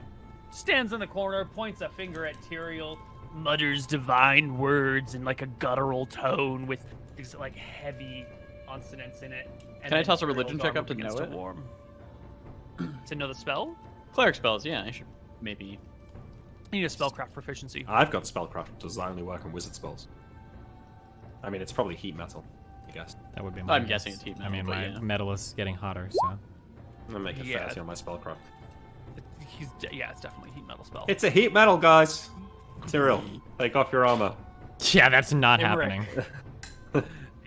Stands in the corner, points a finger at Tyrael, mutters divine words in like a guttural tone with these like heavy consonants in it. And Can I then toss a Tyrael's religion check armor up to begins know it? warm. To know the spell? Cleric spells, yeah. I should maybe. You need a spellcraft proficiency. I've got spellcraft. Does that only work on wizard spells? I mean, it's probably heat metal, I guess. That would be my I'm guess. guessing it's heat I mean, metal, but my yeah. metal is getting hotter, so. I'm gonna make it Yeah. 30 on my spellcraft. Yeah, it's definitely a heat metal spell. It's a heat metal, guys. Tyrael, take off your armor. Yeah, that's not Imric. happening.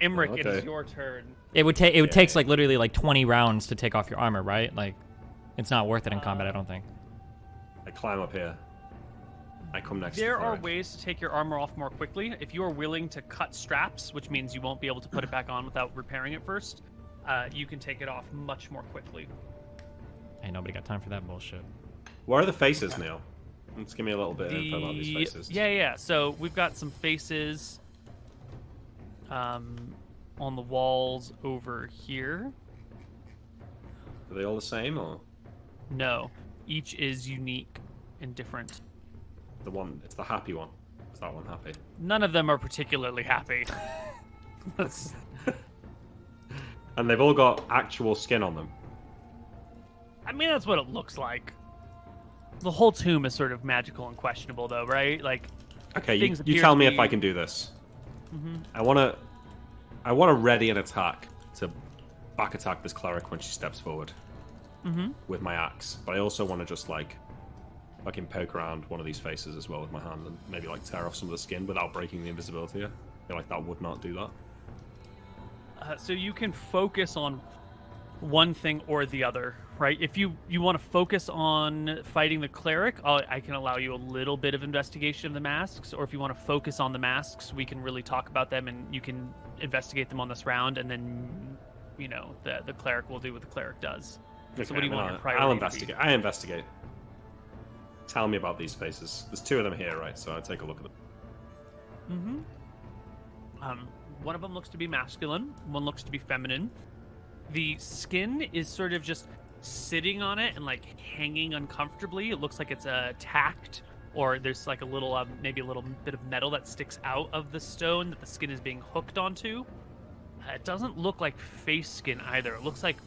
Imric, it is Okay. your turn. It would take. It Yeah. takes like literally like 20 rounds to take off your armor, right? Like, it's not worth it in combat, I don't think. I climb up here. I come next There to the are cleric. ways to take your armor off more quickly. If you are willing to cut straps, which means you won't be able to put it back on without repairing it first, you can take it off much more quickly. Ain't nobody got time for that bullshit. Where are the faces, Neil? Let's give me a little bit of info about these faces. Yeah. So we've got some faces on the walls over here. Are they all the same, or No, each is unique and different. the one? It's the happy one. Is that one happy? None of them are particularly happy. That's, And they've all got actual skin on them. I mean, that's what it looks like. The whole tomb is sort of magical and questionable, though, right? Like, Okay, Things you appear tell to me be- if I can do this. I wanna ready an attack to back attack this cleric when she steps forward with my axe. But I also want to just like fucking poke around one of these faces as well with my hand and maybe like tear off some of the skin without breaking the invisibility. I feel like that would not do that. So you can focus on one thing or the other, right? If you want to focus on fighting the cleric, I can allow you a little bit of investigation of the masks. Or if you want to focus on the masks, we can really talk about them and you can investigate them on this round. And then, you know, the cleric will do what the cleric does. Okay, So what do you want your priority I'll to investigate. I investigate. Tell me about these faces. There's 2 of them here, right? So I'll take a look at them. One of them looks to be masculine. One looks to be feminine. The skin is sort of just sitting on it and like hanging uncomfortably. It looks like it's tacked, or there's like a little, maybe a little bit of metal that sticks out of the stone that the skin is being hooked onto. It doesn't look like face skin either. It looks like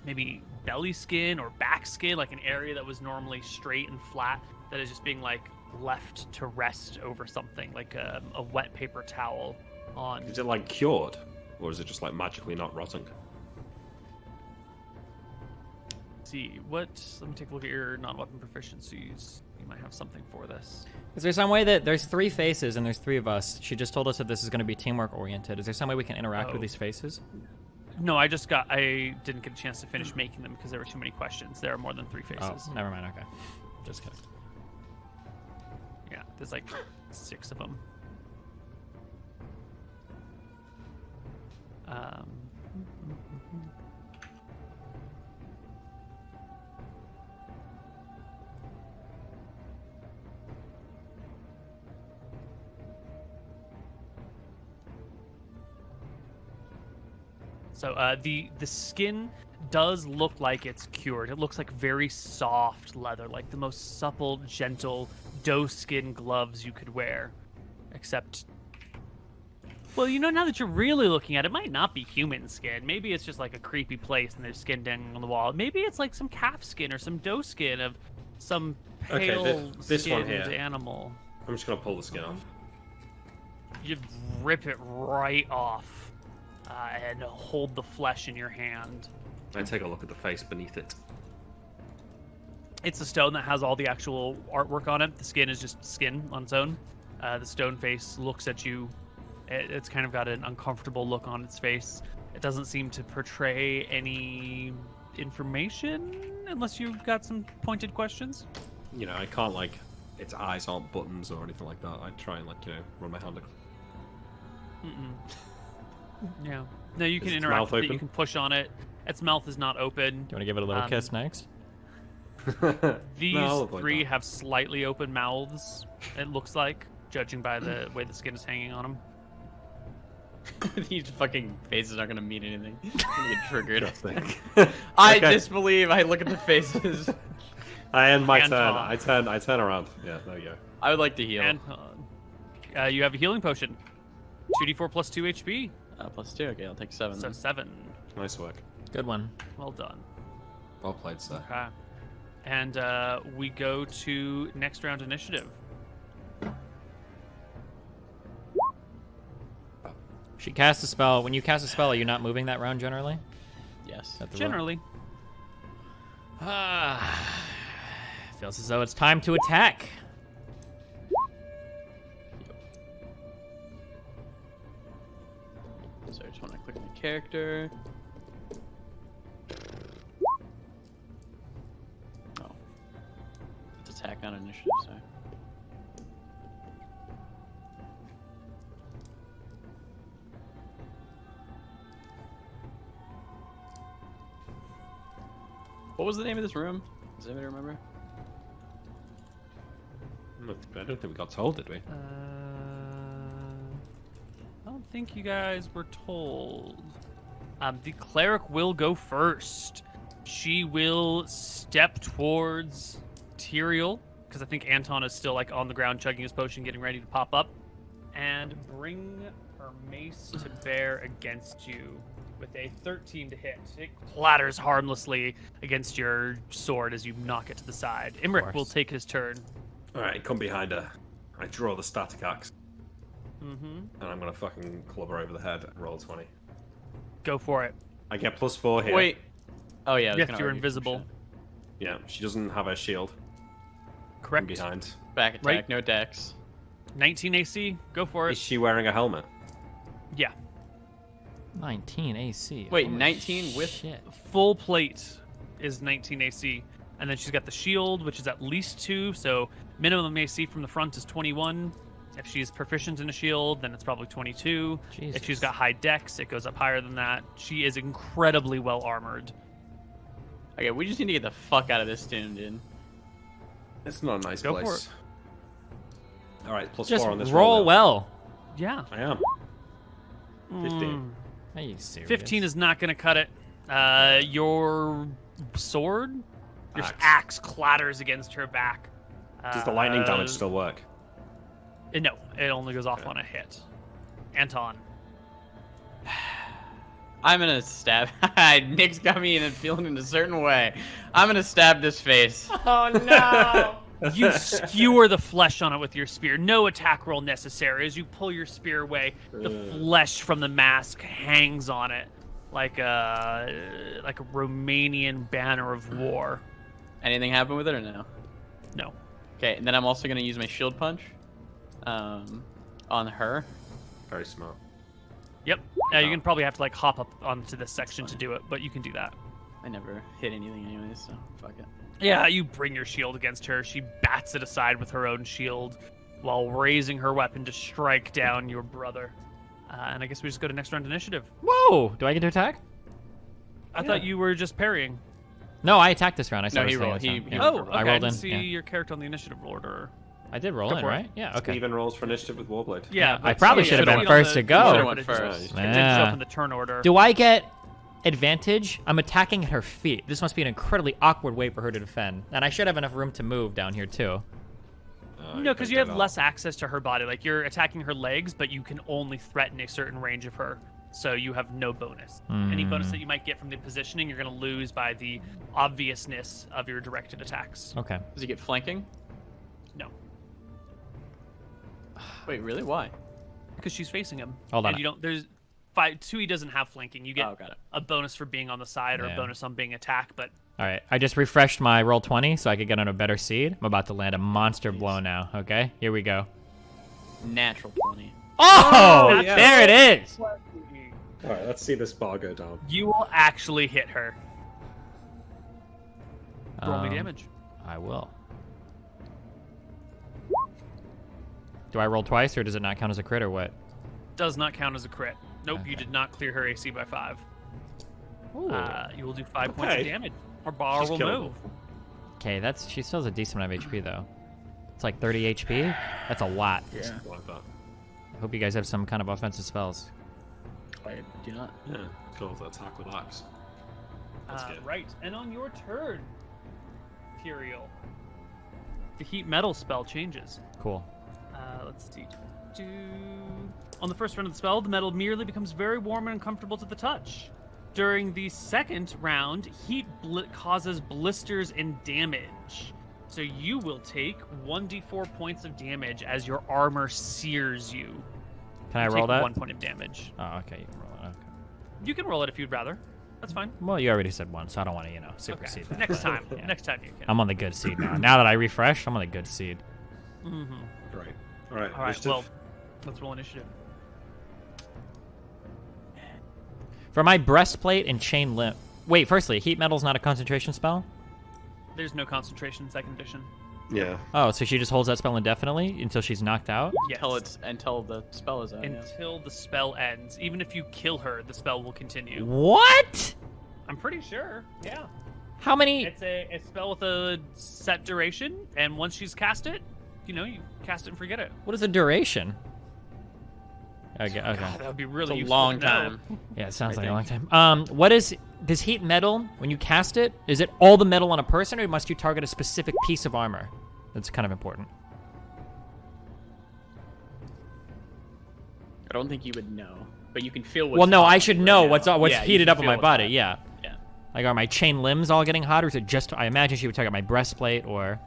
maybe belly skin or back skin, like an area that was normally straight and flat that is just being like left to rest over something, like a wet paper towel on. Is it like cured, or is it just like magically not rotting? See what? Let me take a look at your non-weapon proficiencies. You might have something for this. Is there some way that there's 3 faces and there's 3 of us? She just told us that this is going to be teamwork oriented. Is there some way we can interact with these faces? No, I didn't get a chance to finish making them because there were too many questions. There are more than 3 faces. Oh, never mind. Okay, just kidding. Yeah, there's like 6 of them. So the skin does look like it's cured. It looks like very soft leather, like the most supple, gentle doe skin gloves you could wear. Except, well, you know, now that you're really looking at it, it might not be human skin. Maybe it's just like a creepy place and there's skin dangling on the wall. Maybe it's like some calf skin or some doe skin of some pale this one skinned here. animal. I'm just gonna pull the skin off. You rip it right off. And hold the flesh in your hand. I take a look at the face beneath it. It's a stone that has all the actual artwork on it. The skin is just skin on its own. The stone face looks at you. It's kind of got an uncomfortable look on its face. It doesn't seem to portray any information unless you've got some pointed questions. You know, I can't like its eyes aren't buttons or anything like that. I try and like, you know, run my hand. Yeah. No, you can Is its interact mouth with it. You open? can push on it. Its mouth is not open. Do you want to give it a little kiss next? These No, I'll avoid 3 that. have slightly open mouths, it looks like, judging by the way the skin is hanging on them. These fucking faces aren't gonna mean anything. I'm gonna get triggered. Nothing. I Okay. disbelieve. I look at the faces. I end my turn. Anton. I turn around. Yeah, there you go. I would like to heal. And you have a healing potion. 2d4 plus 2 HP. +2. Okay, I'll take 7. So then. 7. Nice work. Good one. Well done. Well played, sir. Okay. And we go to next round initiative. She casts a spell. When you cast a spell, are you not moving that round generally? Yes. At the Generally. Feels as though it's time to attack. So I just want to click my character. Oh. It's attack on initiative, sorry. What was the name of this room? Does anybody remember? I don't think we got told, did we? I don't think you guys were told. The cleric will go first. She will step towards Tyrael, because I think Anton is still like on the ground chugging his potion, getting ready to pop up, and bring her mace to bear against you with a 13 to hit. It clatters harmlessly against your sword as you knock it to the side. Imric will take his turn. All right, come behind her. I draw the static axe, Mm-hmm. and I'm gonna fucking club her over the head and roll 20. Go for it. I get +4 here. Wait. Oh yeah. I was Yes, gonna you're argue some invisible. shit. Yeah, she doesn't have a shield from Correct. behind. Back attack, Right. no dex. 19 AC. Go for Is it. she wearing a helmet? Yeah. 19 AC. Wait, Holy 19 with- shit. Full plate is 19 AC. And then she's got the shield, which is at least 2. So minimum AC from the front is 21. If she's proficient in a shield, then it's probably 22. If she's Jesus. got high dex, it goes up higher than that. She is incredibly well armored. Okay, we just need to get the fuck out of this tomb, dude. It's not a nice Go for place. All right, +4 Just on this roll now. well. Yeah. I am. 15. Are you serious? 15 is not going to cut it. Your sword, your Axe. axe clatters against her back. Does the lightning damage still work? No, it only goes off Okay. on a hit. Anton. I'm gonna stab. Nick's got me in feeling in a certain way. I'm gonna stab this face. Oh no! You skewer the flesh on it with your spear. No attack roll necessary. As you pull your spear away, the flesh from the mask hangs on it like a Romanian banner of war. Anything happen with it or no? No. Okay, and then I'm also gonna use my shield punch, on her. Very smart. Yep. You're gonna probably have to like hop up onto this section to do it, but you can do that. I never hit anything anyways, so fuck it. Yeah, you bring your shield against her. She bats it aside with her own shield while raising her weapon to strike down your brother. And I guess we just go to next round initiative. Whoa! Do I get to attack? I thought you were just parrying. No, I attacked this round. I No, started he staying rolled. this He- round. he Yeah. Oh, rolled. okay. I I rolled didn't in. see Yeah. your character on the initiative order. I did roll Go in, for it. right? Yeah. Okay. Even rolls for initiative with Warblade. Yeah, I but probably so should have it been on first the- to go. you Should've went it just- first. It didn't show up Yeah. in the turn order. Do I get advantage? I'm attacking at her feet. This must be an incredibly awkward way for her to defend. And I should have enough room to move down here too. No, because you have less access to her body. Like, you're attacking her legs, but you can only threaten a certain range of her. So you have no bonus. Any bonus that you might get from the positioning, you're going to lose by the obviousness of your directed attacks. Okay. Does he get flanking? No, Wait, really? Why? because she's facing him. Hold on. And you don't. There's 2. He doesn't have flanking. You get Oh, got it. a bonus for being on the side or a Yeah. bonus on being attacked. But All right. I just refreshed my roll 20 so I could get on a better seed. I'm about to land a monster blow now. Okay. Here we go. Natural 20. Oh, yeah. there it is. All right, let's see this bar go down. you will actually hit her. Roll me damage. I will. Do I roll twice or does it not count as a crit or what? Does not count as a crit. Nope, you Okay. did not clear her AC by 5. Ooh. You will do 5 points of Okay. damage. Her bar She's will killable. move. Okay, she still has a decent amount of HP though. It's like 30 HP. That's a lot. Yeah. Like that. I hope you guys have some kind of offensive spells. I do not. Yeah, cool. The attack with axe. That's good. Right, and on your turn, Imperial, the heat metal spell changes. Cool. Let's see. On the first round of the spell, the metal merely becomes very warm and uncomfortable to the touch. During the second round, heat causes blisters and damage. So you will take 1d4 points of damage as your armor sears you. Can I You roll take that? 1 point of damage. Oh, okay. You can roll it. Okay. You can roll it if you'd rather. That's fine. Well, you already said one, so I don't want to, supersede that. Next time. Yeah. Next time you can. I'm on the good seed now. Now that I refresh, I'm on the good seed. Mm-hmm. Right. All right. All right, initiative. well, let's roll initiative. For my breastplate and chain limb. Wait, firstly, heat metal's not a concentration spell? There's no concentration in second edition. Yeah. Oh, so she just holds that spell indefinitely until she's knocked out? Yes. Until the spell is out. Yeah. Until the spell ends. Even if you kill her, the spell will continue. What? I'm pretty sure. Yeah. How many? It's a spell with a set duration, and once she's cast it, you cast it and forget it. What is the duration? Okay. Okay. God, that would be really It's a useful long to know. time. Yeah, it sounds I like a long time. What is does heat metal when you cast it? Is it all the metal on a person, or must you target a specific piece of armor? That's kind of important. I don't think you would know, but you can feel what's Well, no, hot I should right know now. what's Yeah, you heated can up on feel my what's body. hot. Yeah. Yeah. Like, are my chain limbs all getting hot, or is it just? I imagine she would target my breastplate, or.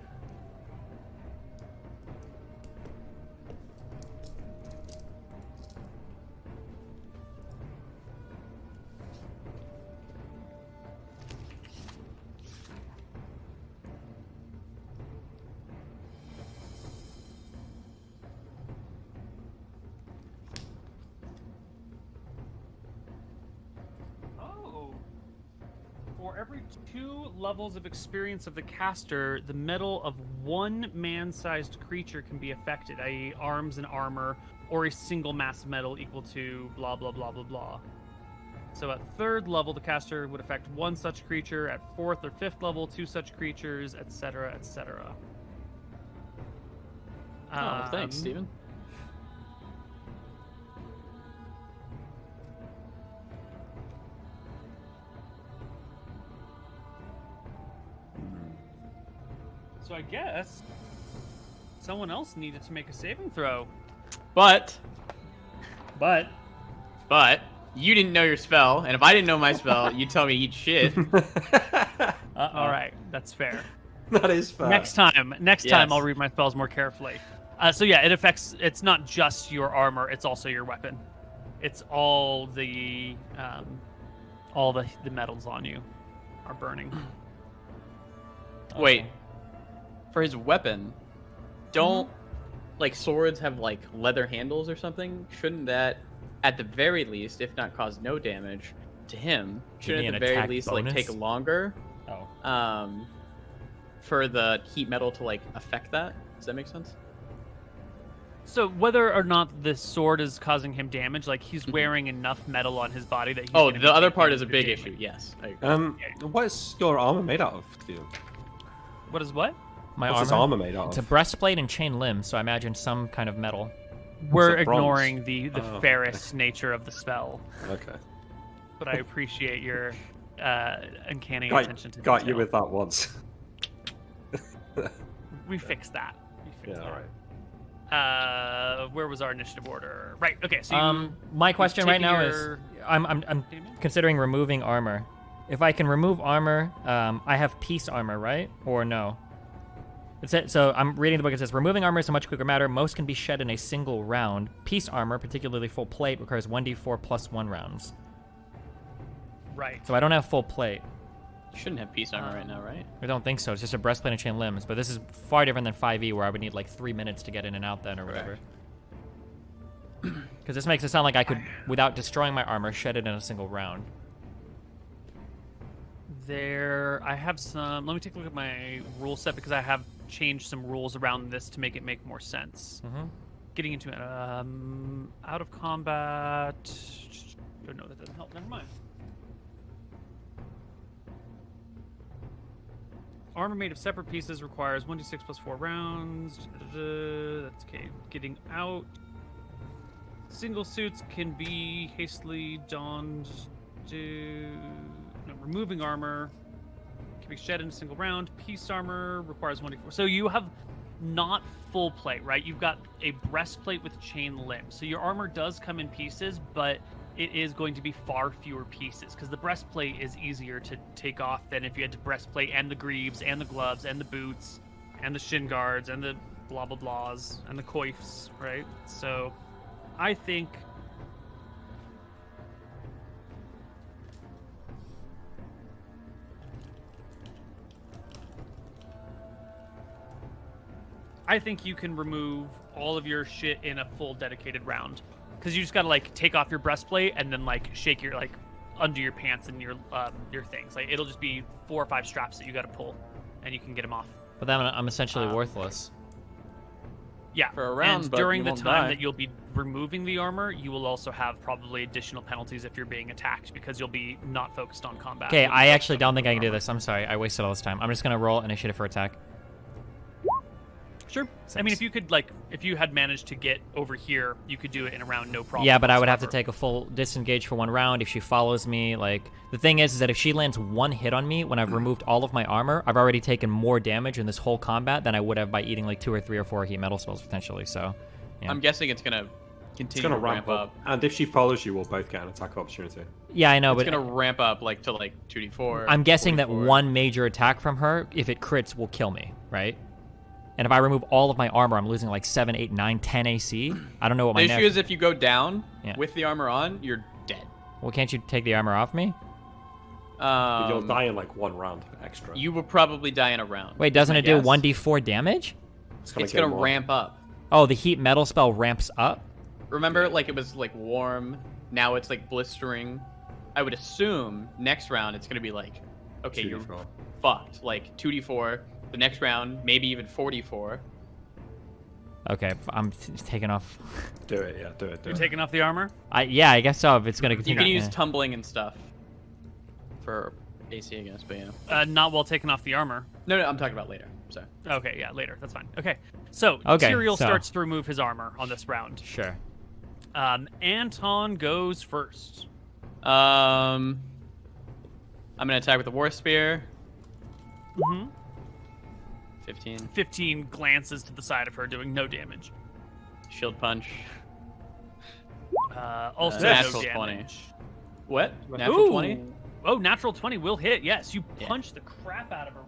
every 2 levels of experience of the caster, the metal of one man-sized creature can be affected, i.e., arms and armor, or a single mass of metal equal to blah blah blah blah blah. So at 3rd level, the caster would affect 1 such creature. At 4th or 5th level, 2 such creatures, etc., etc. Oh, thanks, Steven. So I guess someone else needed to make a saving throw. But But you didn't know your spell, and if I didn't know my spell, you'd tell me to eat shit. all right, that's fair. That is fair. Next time Yes. I'll read my spells more carefully. So yeah, it affects. It's not just your armor; it's also your weapon. It's all the metals on you are burning. Wait, for his weapon, don't like swords have like leather handles or something? Shouldn't that, at the very least, if not cause no damage to him, Give me shouldn't an at the very attack least bonus? like take longer? Oh. For the heat metal to like affect that? Does that make sense? So whether or not the sword is causing him damage, like he's wearing enough metal on his body that he's Oh, gonna be the other taking part is a big damage. issue. Yes. I agree. What is your armor made out of, Steven? What is what? My What's his armor? armor made out It's a of? breastplate and chain limbs, so I imagine some kind of metal. We're it, bronze? ignoring the Oh, ferrous nature of the spell, Okay. but I appreciate your uncanny Got, attention to got you detail. with that once. We fixed that. Yeah, that. alright. Where was our initiative order? Right. Okay. So you, My question right taking now your- is, I'm considering removing armor. If I can remove armor, I have peace armor, right? Or no? So I'm reading the book. It says removing armor is a much quicker matter. Most can be shed in a single round. Peace armor, particularly full plate, requires 1d4 plus 1 rounds. right. So I don't have full plate. You shouldn't have peace armor right now, right? I don't think so. It's just a breastplate and chain limbs. But this is far different than 5e, where I would need like 3 minutes to get in and out then or whatever. Because this makes it sound like I could, without destroying my armor, shed it in a single round. I have some. Let me take a look at my rule set because I have changed some rules around this to make it make more sense. Mm-hmm. Getting into it. Out of combat. Oh, no, that doesn't help. Never mind. Armor made of separate pieces requires 1d6 plus 4 rounds. That's okay. Getting out. Single suits can be hastily donned. Removing armor can be shed in a single round. Piece armor requires 1d4. So you have not full plate, right? You've got a breastplate with chain limbs. So your armor does come in pieces, but it is going to be far fewer pieces because the breastplate is easier to take off than if you had to breastplate and the greaves and the gloves and the boots and the shin guards and the blah blah blahs and the coifs, right? So I think you can remove all of your shit in a full dedicated round. Because you just gotta like take off your breastplate and then like shake your like under your pants and your things. Like it'll just be 4 or 5 straps that you gotta pull, and you can get them off. But then I'm essentially worthless. Yeah. For a round, and but during you the won't time die. that you'll be removing the armor, you will also have probably additional penalties if you're being attacked because you'll be not focused on combat. Okay, You'll be I focused actually on don't think I can do armor. this. I'm sorry. I wasted all this time. I'm just going to roll initiative for attack. Sure. I mean, if you could if you had managed to get over here, you could do it in a round, no problem. Yeah, but I would have to whatsoever. take a full disengage for 1 round if she follows me. Like, the thing is that if she lands 1 hit on me when I've removed all of my armor, I've already taken more damage in this whole combat than I would have by eating like 2 or 3 or 4 heat metal spells potentially. So, yeah. I'm guessing it's gonna It's continue gonna to ramp up. And if she follows you, we'll both get an attack opportunity. Yeah, I know, It's but gonna ramp up like to like 2d4. I'm guessing that 44. 1 major attack from her, if it crits, will kill me, right? And if I remove all of my armor, I'm losing like 7, 8, 9, 10 AC. I don't know what my The issue is if you go down Yeah. with the armor on, you're dead. Well, can't you take the armor off me? But you'll die in like 1 round extra. You will probably die in a round. Wait, doesn't my it do guess. 1d4 damage? It's get gonna more. ramp up. Oh, the heat metal spell ramps up? Remember, like it was like warm. Now it's like blistering. I would assume next round it's gonna be like okay, you're 2d4. fucked. Like 2d4. The next round, maybe even 4d4. Okay, I'm taking off. Do it, yeah, do it. You're taking off the armor? Yeah, I guess so. If it's gonna You continue. can use yeah. tumbling and stuff for AC, I guess, but yeah. Not while taking off the armor. No, I'm talking about later. Sorry. Okay, yeah, later. That's fine. Okay, so Okay, Tyrael so- starts to remove his armor on this round. Sure. Anton goes first. I'm gonna attack with the war spear. Mm-hmm. 15. 15 glances to the side of her, doing no damage. Shield punch. Also natural no 20. damage. What? Natural Ooh. 20 Oh, natural 20 will hit. Yes, you Yeah. punch the crap out of her.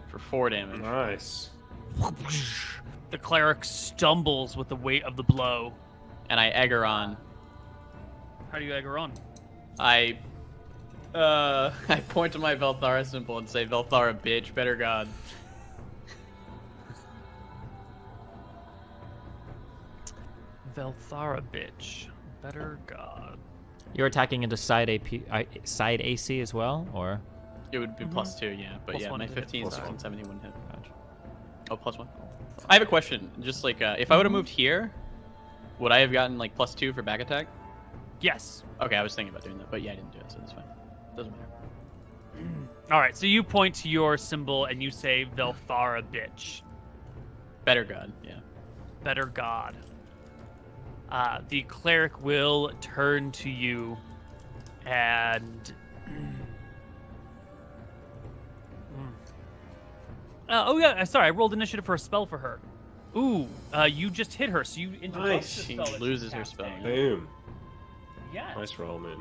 for 4 damage. Nice. The cleric stumbles with the weight of the blow. And I egg her on. How do you egg her on? I point to my Velthara symbol and say, Velthara, bitch, better God. Velthara, bitch. Better God. You're attacking into side side AC as well, or? It would be +2, yeah. But Plus yeah, 1 my to hit. 15, Plus 16, one. 17 wouldn't hit. Gotcha. Oh, +1. I have a question. Just like, if I would have moved here, would I have gotten like +2 for back attack? Yes. Okay, I was thinking about doing that, but yeah, I didn't do it, so that's fine. Doesn't matter. All right, so you point to your symbol and you say Velthara, bitch. Better God, yeah. Better God. The cleric will turn to you and. Oh yeah, sorry. I rolled initiative for a spell for her. Ooh, you just hit her, so you interrupt Nice. the She spell that loses she's her spell, casting. Boom. Yeah. Nice roll, man.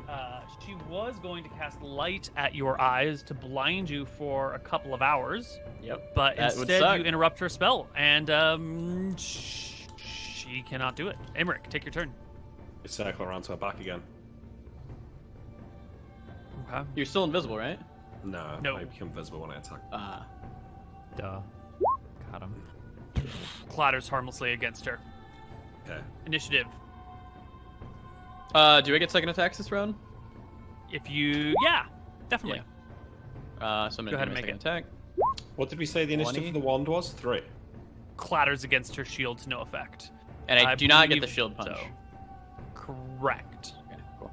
She was going to cast light at your eyes to blind you for a couple of hours, Yep. but That would instead suck. you interrupt her spell, and she cannot do it. Emmerich, take your turn. You circle around to her back again. Okay. You're still invisible, right? No, No. I become visible when I attack. Duh. Got him. Clatters harmlessly against her. Okay. Initiative. Do I get second attacks this round? If you, yeah, definitely. So I'm gonna Go ahead do my and make second attack. What did we say the initiative 20? for the wand was? 3. Clatters against her shield to no effect. And I do not get the believe shield punch. so. Correct. Okay, cool.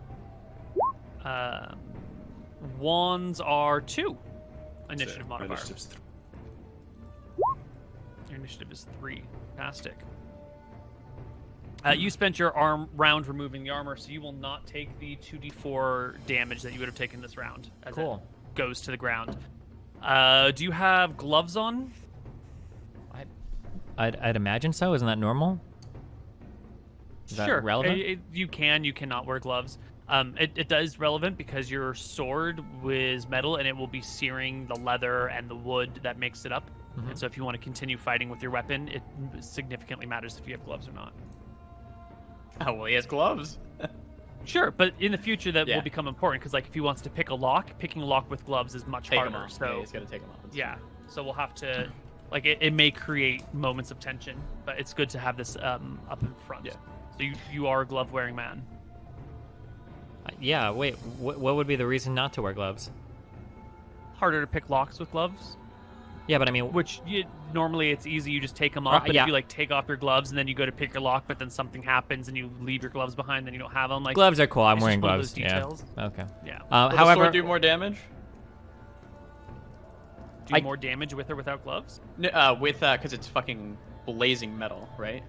Wands are 2. Initiative So, modifier. initiative's 3. Your initiative is 3. Fantastic. You spent your round removing the armor, so you will not take the 2d4 damage that you would have taken this round. As Cool. It goes to the ground. Do you have gloves on? I'd imagine so. Isn't that normal? Is that Sure. relevant? You cannot wear gloves. It is relevant because your sword is metal and it will be searing the leather and the wood that makes it up. And so if you want to continue fighting with your weapon, it significantly matters if you have gloves or not. Oh, well, he has gloves. Sure, but in the future that Yeah. will become important because like if he wants to pick a lock, picking a lock with gloves is much Take him harder. off. So Yeah, he's got to take him off. yeah, so we'll have to like it may create moments of tension, but it's good to have this up in front. Yeah. So you are a glove wearing man. Yeah. Wait. What would be the reason not to wear gloves? Harder to pick locks with gloves. Yeah, but I mean, Which normally it's easy, you just take them off. But yeah. if you like take off your gloves and then you go to pick your lock, but then something happens and you leave your gloves behind, then you don't have them. Like gloves are cool. I'm it's just wearing one of gloves. those details. Yeah. Okay. Yeah. Will the However, sword do more damage? Do more damage with or without gloves? No, with because it's fucking blazing metal, right?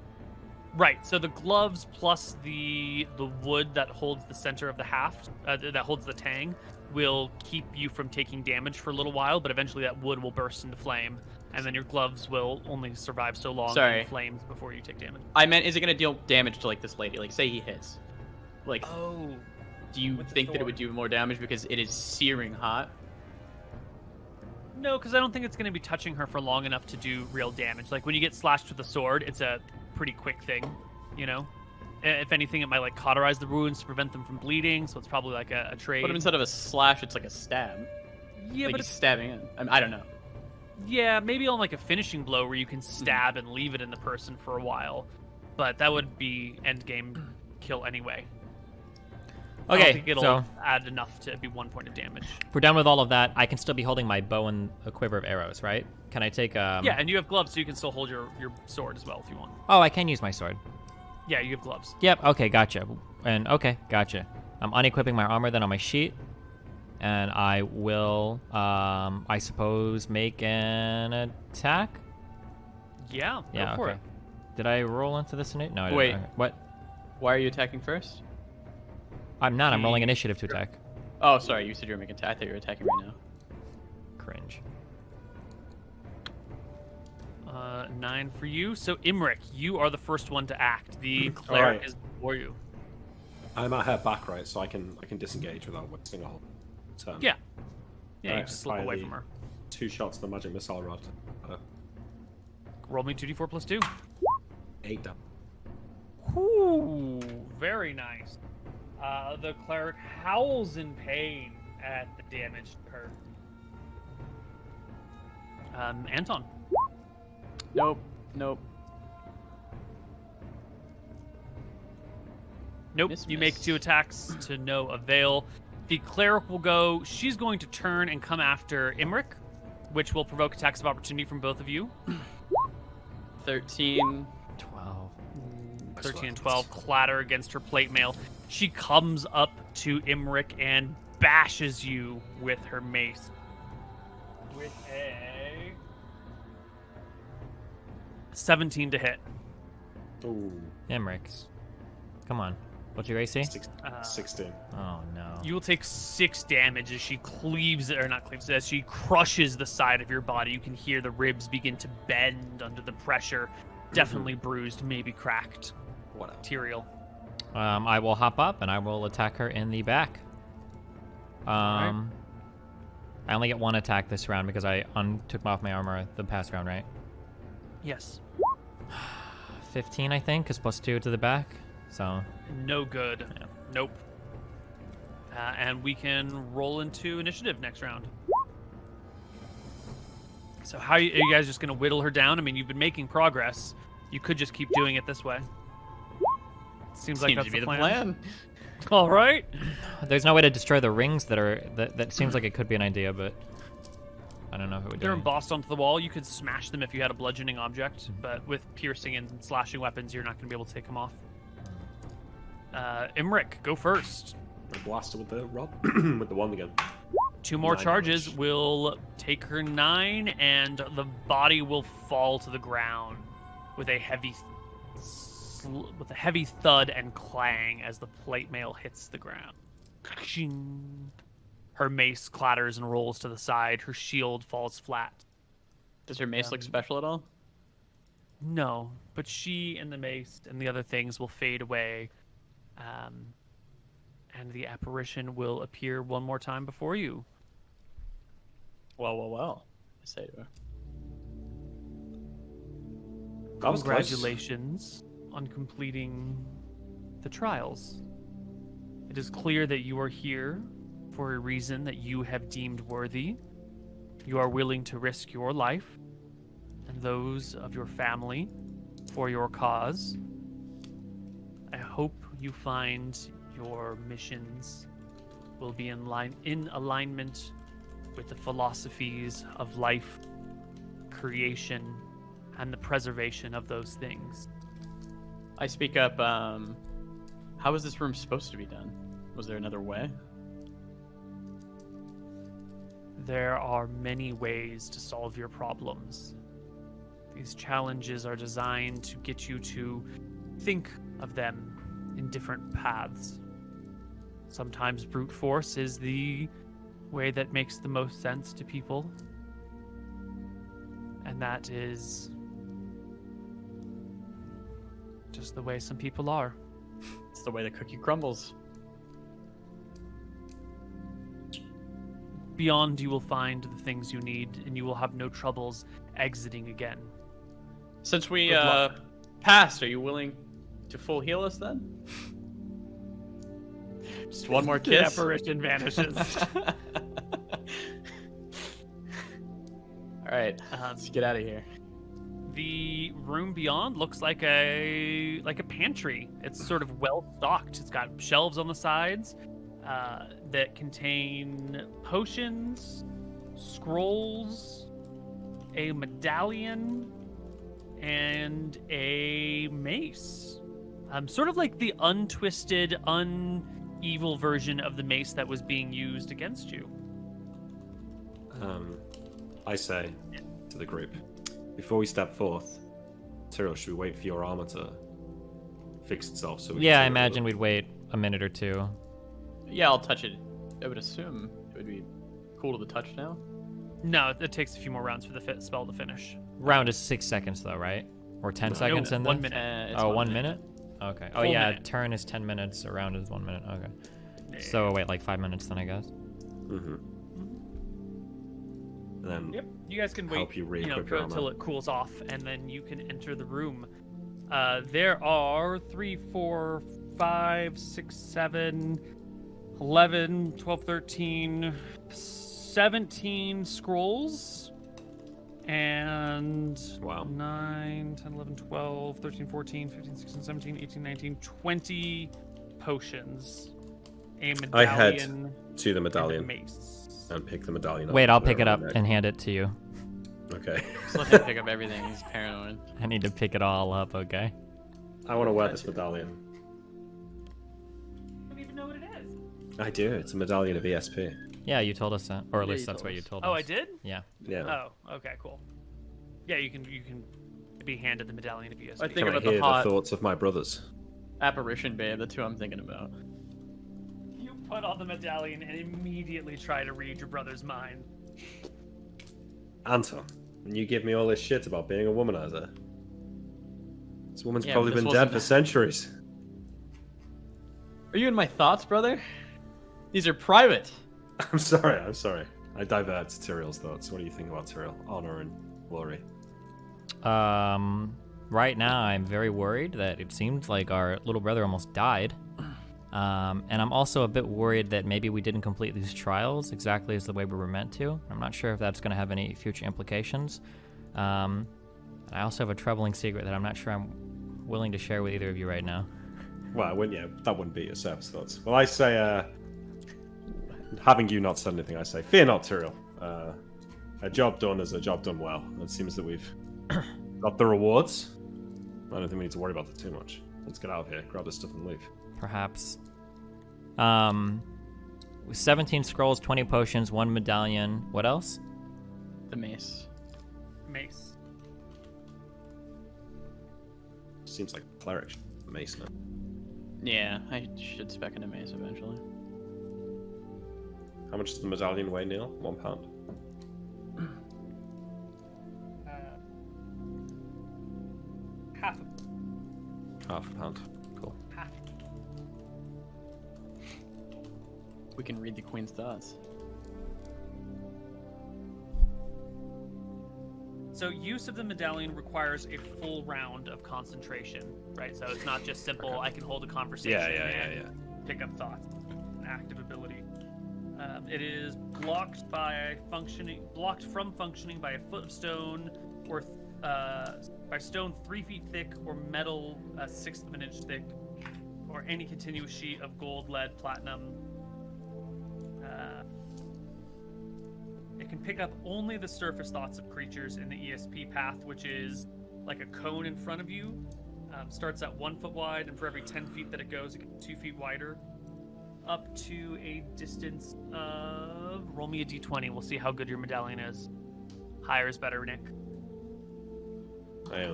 Right. So the gloves plus the wood that holds the center of the haft, that holds the tang, will keep you from taking damage for a little while, but eventually that wood will burst into flame, and then your gloves will only survive so long Sorry. in flames before you take damage. I meant, is it gonna deal damage to like this lady? Like, say he hits. Like, Oh. do you with the think that it would sword. do more damage because it is searing hot? No, because I don't think it's going to be touching her for long enough to do real damage. Like when you get slashed with a sword, it's a pretty quick thing, you know. If anything, it might like cauterize the wounds to prevent them from bleeding. So it's probably like a trade. But instead of a slash, it's like a stab. Yeah, Like but he's it's, stabbing in. I don't know. yeah, maybe on like a finishing blow where you can stab and leave it in the person for a while. But that would be end game kill anyway. I Okay, don't think it'll so add enough to be 1 point of damage. if we're done with all of that, I can still be holding my bow and a quiver of arrows, right? Can I take Yeah, and you have gloves, so you can still hold your sword as well if you want. Oh, I can use my sword. Yeah, you have gloves. Yep. Okay, gotcha. And okay, gotcha. I'm unequipping my armor then on my sheet, and I will, I suppose, make an attack. Yeah, Yeah. go for Okay. it. Did I roll into this? No, I didn't. Wait. Okay. What? Why are you attacking first? I'm not. I'm rolling initiative to attack. Oh, sorry. You said you were making attack. I thought you were attacking right now. Cringe. 9 for you. So Imric, you are the first one to act. The cleric Alright. is before you. I'm at her back, right? So I can disengage without wasting a whole turn. Yeah. Yeah, you Alright, just slip fire away the from her. 2 shots of the magic missile rod. Roll me 2d4 plus 2. 8 down. Ooh, very nice. The cleric howls in pain at the damage to her. Anton. Nope. Nope. Nope, Miss, you make miss. 2 attacks to no avail. The cleric will go, she's going to turn and come after Imric, which will provoke attacks of opportunity from both of you. 13. 12. 13 and 12 clatter against her plate mail. She comes up to Imric and bashes you with her mace. With a 17 to hit. Ooh. Emmerich. Come on. What's your AC? 16. Oh no. You will take 6 damage as she as she crushes the side of your body. You can hear the ribs begin to bend under the pressure. Definitely bruised, maybe cracked. Whatever. Material. I will hop up and I will attack her in the back. I only get 1 attack this round because I took off my armor the past round, right? Yes. 15, I think, is +2 to the back. So No good. Yeah. Nope. And we can roll into initiative next round. So how are you guys just going to whittle her down? I mean, you've been making progress. You could just keep doing it this way. Seems like that's to be the the plan. plan. All right. there's no way to destroy the rings that seems like it could be an idea, but I don't know if it would do They're it. embossed onto the wall. You could smash them if you had a bludgeoning object, but with piercing and slashing weapons, you're not going to be able to take them off. Imric, go first. I blast her with the rod. With the wand again. 2 more 9 charges damage. will take her 9, and the body will fall to the ground with a heavy thud and clang as the plate mail hits the ground. Her mace clatters and rolls to the side. Her shield falls flat. Does her mace look special at all? No, but she and the mace and the other things will fade away. And the apparition will appear one more time before you. Well. I say to her. That was close. Congratulations on completing the trials. It is clear that you are here for a reason that you have deemed worthy. You are willing to risk your life and those of your family for your cause. I hope you find your missions will be in alignment with the philosophies of life, creation, and the preservation of those things. I speak up. How is this room supposed to be done? Was there another way? There are many ways to solve your problems. These challenges are designed to get you to think of them in different paths. Sometimes brute force is the way that makes the most sense to people. And that is just the way some people are. It's the way the cookie crumbles. Beyond, you will find the things you need, and you will have no troubles exiting again. Since we Good luck. passed, are you willing to full heal us then? Just one more The kiss. apparition vanishes. All right, let's get out of here. The room beyond looks like a pantry. It's sort of well stocked. It's got shelves on the sides. that contain potions, scrolls, a medallion, and a mace. Sort of like the untwisted, evil version of the mace that was being used against you. I say to the group, before we step forth, Tyrell, should we wait for your armor to fix itself? So we Yeah, I can imagine we'd wait a minute or two. Yeah, I'll touch it. I would assume it would be cool to the touch now. No, it takes a few more rounds for the spell to finish. Round is 6 seconds though, right? Or 10 seconds in there? 1 minute. It's Oh, 1 minute? Okay. Oh Full yeah, minute. turn is 10 minutes, a round is 1 minute. Okay. So we'll wait like 5 minutes then, I guess. Mm-hmm. And then Yep. You guys can wait, help you re-equip your until armor. it cools off, and then you can enter the room. There are 3, 4, 5, 6, 7, 11, 12, 13, 17 scrolls. And Wow. 9, 10, 11, 12, 13, 14, 15, 16, 17, 18, 19, 20 potions. A medallion. I head to the and a medallion mace. and pick the medallion up. Wait, I'll and put pick it around up my neck. and hand it to you. Okay. Just let him pick up everything. He's paranoid. I need to pick it all up, okay? I want to wear this medallion. I don't even know what it is. I do. It's a medallion of ESP. Yeah, you told us that. Or at Yeah, least you that's told what you us. told us. Oh, I did? Yeah. Yeah. Oh, okay, cool. Yeah, you can be handed the medallion of ESP. I think Can I about hear the hot the thoughts of my brothers? apparition babe. That's who I'm thinking about. You put on the medallion and immediately try to read your brother's mind. Anton, when you give me all this shit about being a womanizer, this woman's Yeah, probably but this been dead wasn't- for centuries. Are you in my thoughts, brother? These are private. I'm sorry. I divert to Tyrell's thoughts. What do you think about Tyrell? Honor and glory. Right now I'm very worried that it seems like our little brother almost died. And I'm also a bit worried that maybe we didn't complete these trials exactly as the way we were meant to. I'm not sure if that's going to have any future implications. And I also have a troubling secret that I'm not sure I'm willing to share with either of you right now. Well, that wouldn't be your service thoughts. Well, I say, having you not said anything, I say, fear not, Tyrell. A job done is a job done well. It seems that we've got the rewards. I don't think we need to worry about it too much. Let's get out of here, grab this stuff and leave. Perhaps. 17 scrolls, 20 potions, 1 medallion. What else? The mace. Mace. Seems like cleric mace now. Yeah, I should spec in a mace eventually. How much does the medallion weigh, Neil? 1 pound. Half. Half a pound. Cool. Half. We can read the queen's thoughts. So use of the medallion requires a full round of concentration, right? So it's not just simple, I can hold a conversation and pick up thoughts. An active ability. It is blocked from functioning by a foot of stone or by stone 3 feet thick or metal 1/6 of an inch thick or any continuous sheet of gold, lead, platinum. It can pick up only the surface thoughts of creatures in the ESP path, which is like a cone in front of you. Starts at 1 foot wide, and for every 10 feet that it goes, it gets 2 feet wider. Up to a distance of... Roll me a d20. We'll see how good your medallion is. Higher is better, Nick.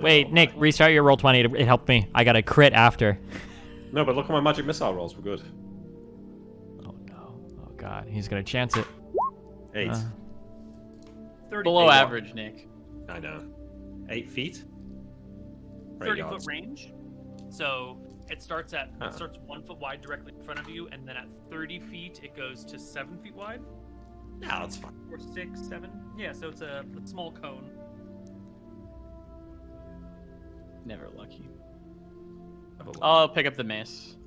Wait, Nick, restart your roll 20. It helped me. I got a crit after. No, but look at my magic missile rolls. We're good. Oh no. Oh god, he's gonna chance it. 8. 30 Below feet, average, Nick. I know. 8 feet? 30 yards. foot range. So it starts 1 foot wide directly in front of you, and then at 30 feet, it goes to 7 feet wide. Yeah, that's fine. Or 6, 7. Yeah, so it's a small cone. Never lucky. I'll pick up the mace.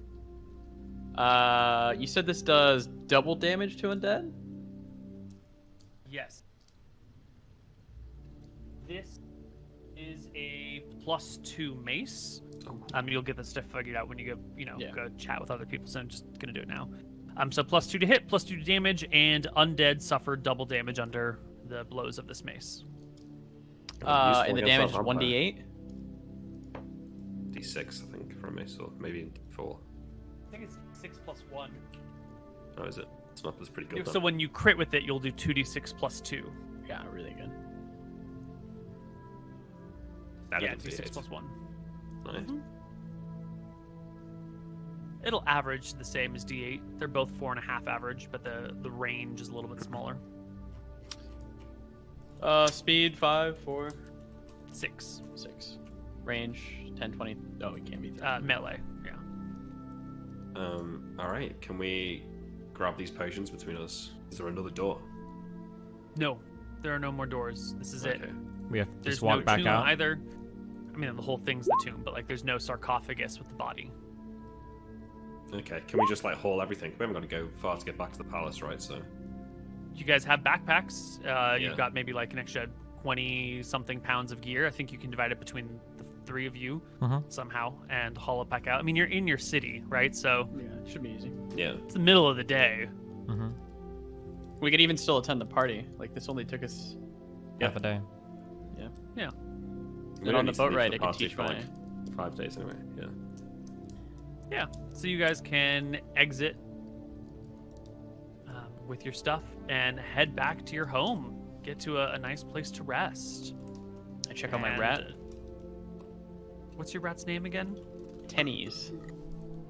You said this does double damage to undead? Yes. This is a +2 mace. You'll get this stuff figured out when you go, Yeah. go chat with other people. So I'm just gonna do it now. So +2 to hit, +2 to damage, and undead suffer double damage under the blows of this mace. And the damage is 1d8. D6, I think, for a mace, or maybe 4. I think it's 6 + 1. Oh, is it? It's not. That's pretty good. So when you crit with it, you'll do 2d6 + 2. Yeah, really good. That Yeah, is a d6 D8. + 1. Nice. It'll average the same as d8. They're both 4.5 average, but the range is a little bit smaller. Speed 5, 4, 6. 6. Range 10, 20. Oh, it can't be. Melee. Yeah. All right. Can we grab these potions between us? Is there another door? No, there are no more doors. This is it. Okay. We have to There's just walk no back tomb out. either. I mean, the whole thing's the tomb, but like, there's no sarcophagus with the body. Okay. Can we just like haul everything? We haven't got to go far to get back to the palace, right? So. You guys have backpacks. Yeah. You've got maybe like an extra 20-something pounds of gear. I think you can divide it between the 3 of you somehow and haul it back out. I mean, you're in your city, right? So Yeah, should be easy. Yeah. it's the middle of the day. We could even still attend the party. Like, this only took us. Half a day. Yeah. We And don't on need the to boat leave ride, the I could party teach for, my. like 5 days anyway. Yeah. Yeah. So you guys can exit with your stuff and head back to your home. Get to a nice place to rest. I check on my And, rat. What's your rat's name again? Tennies.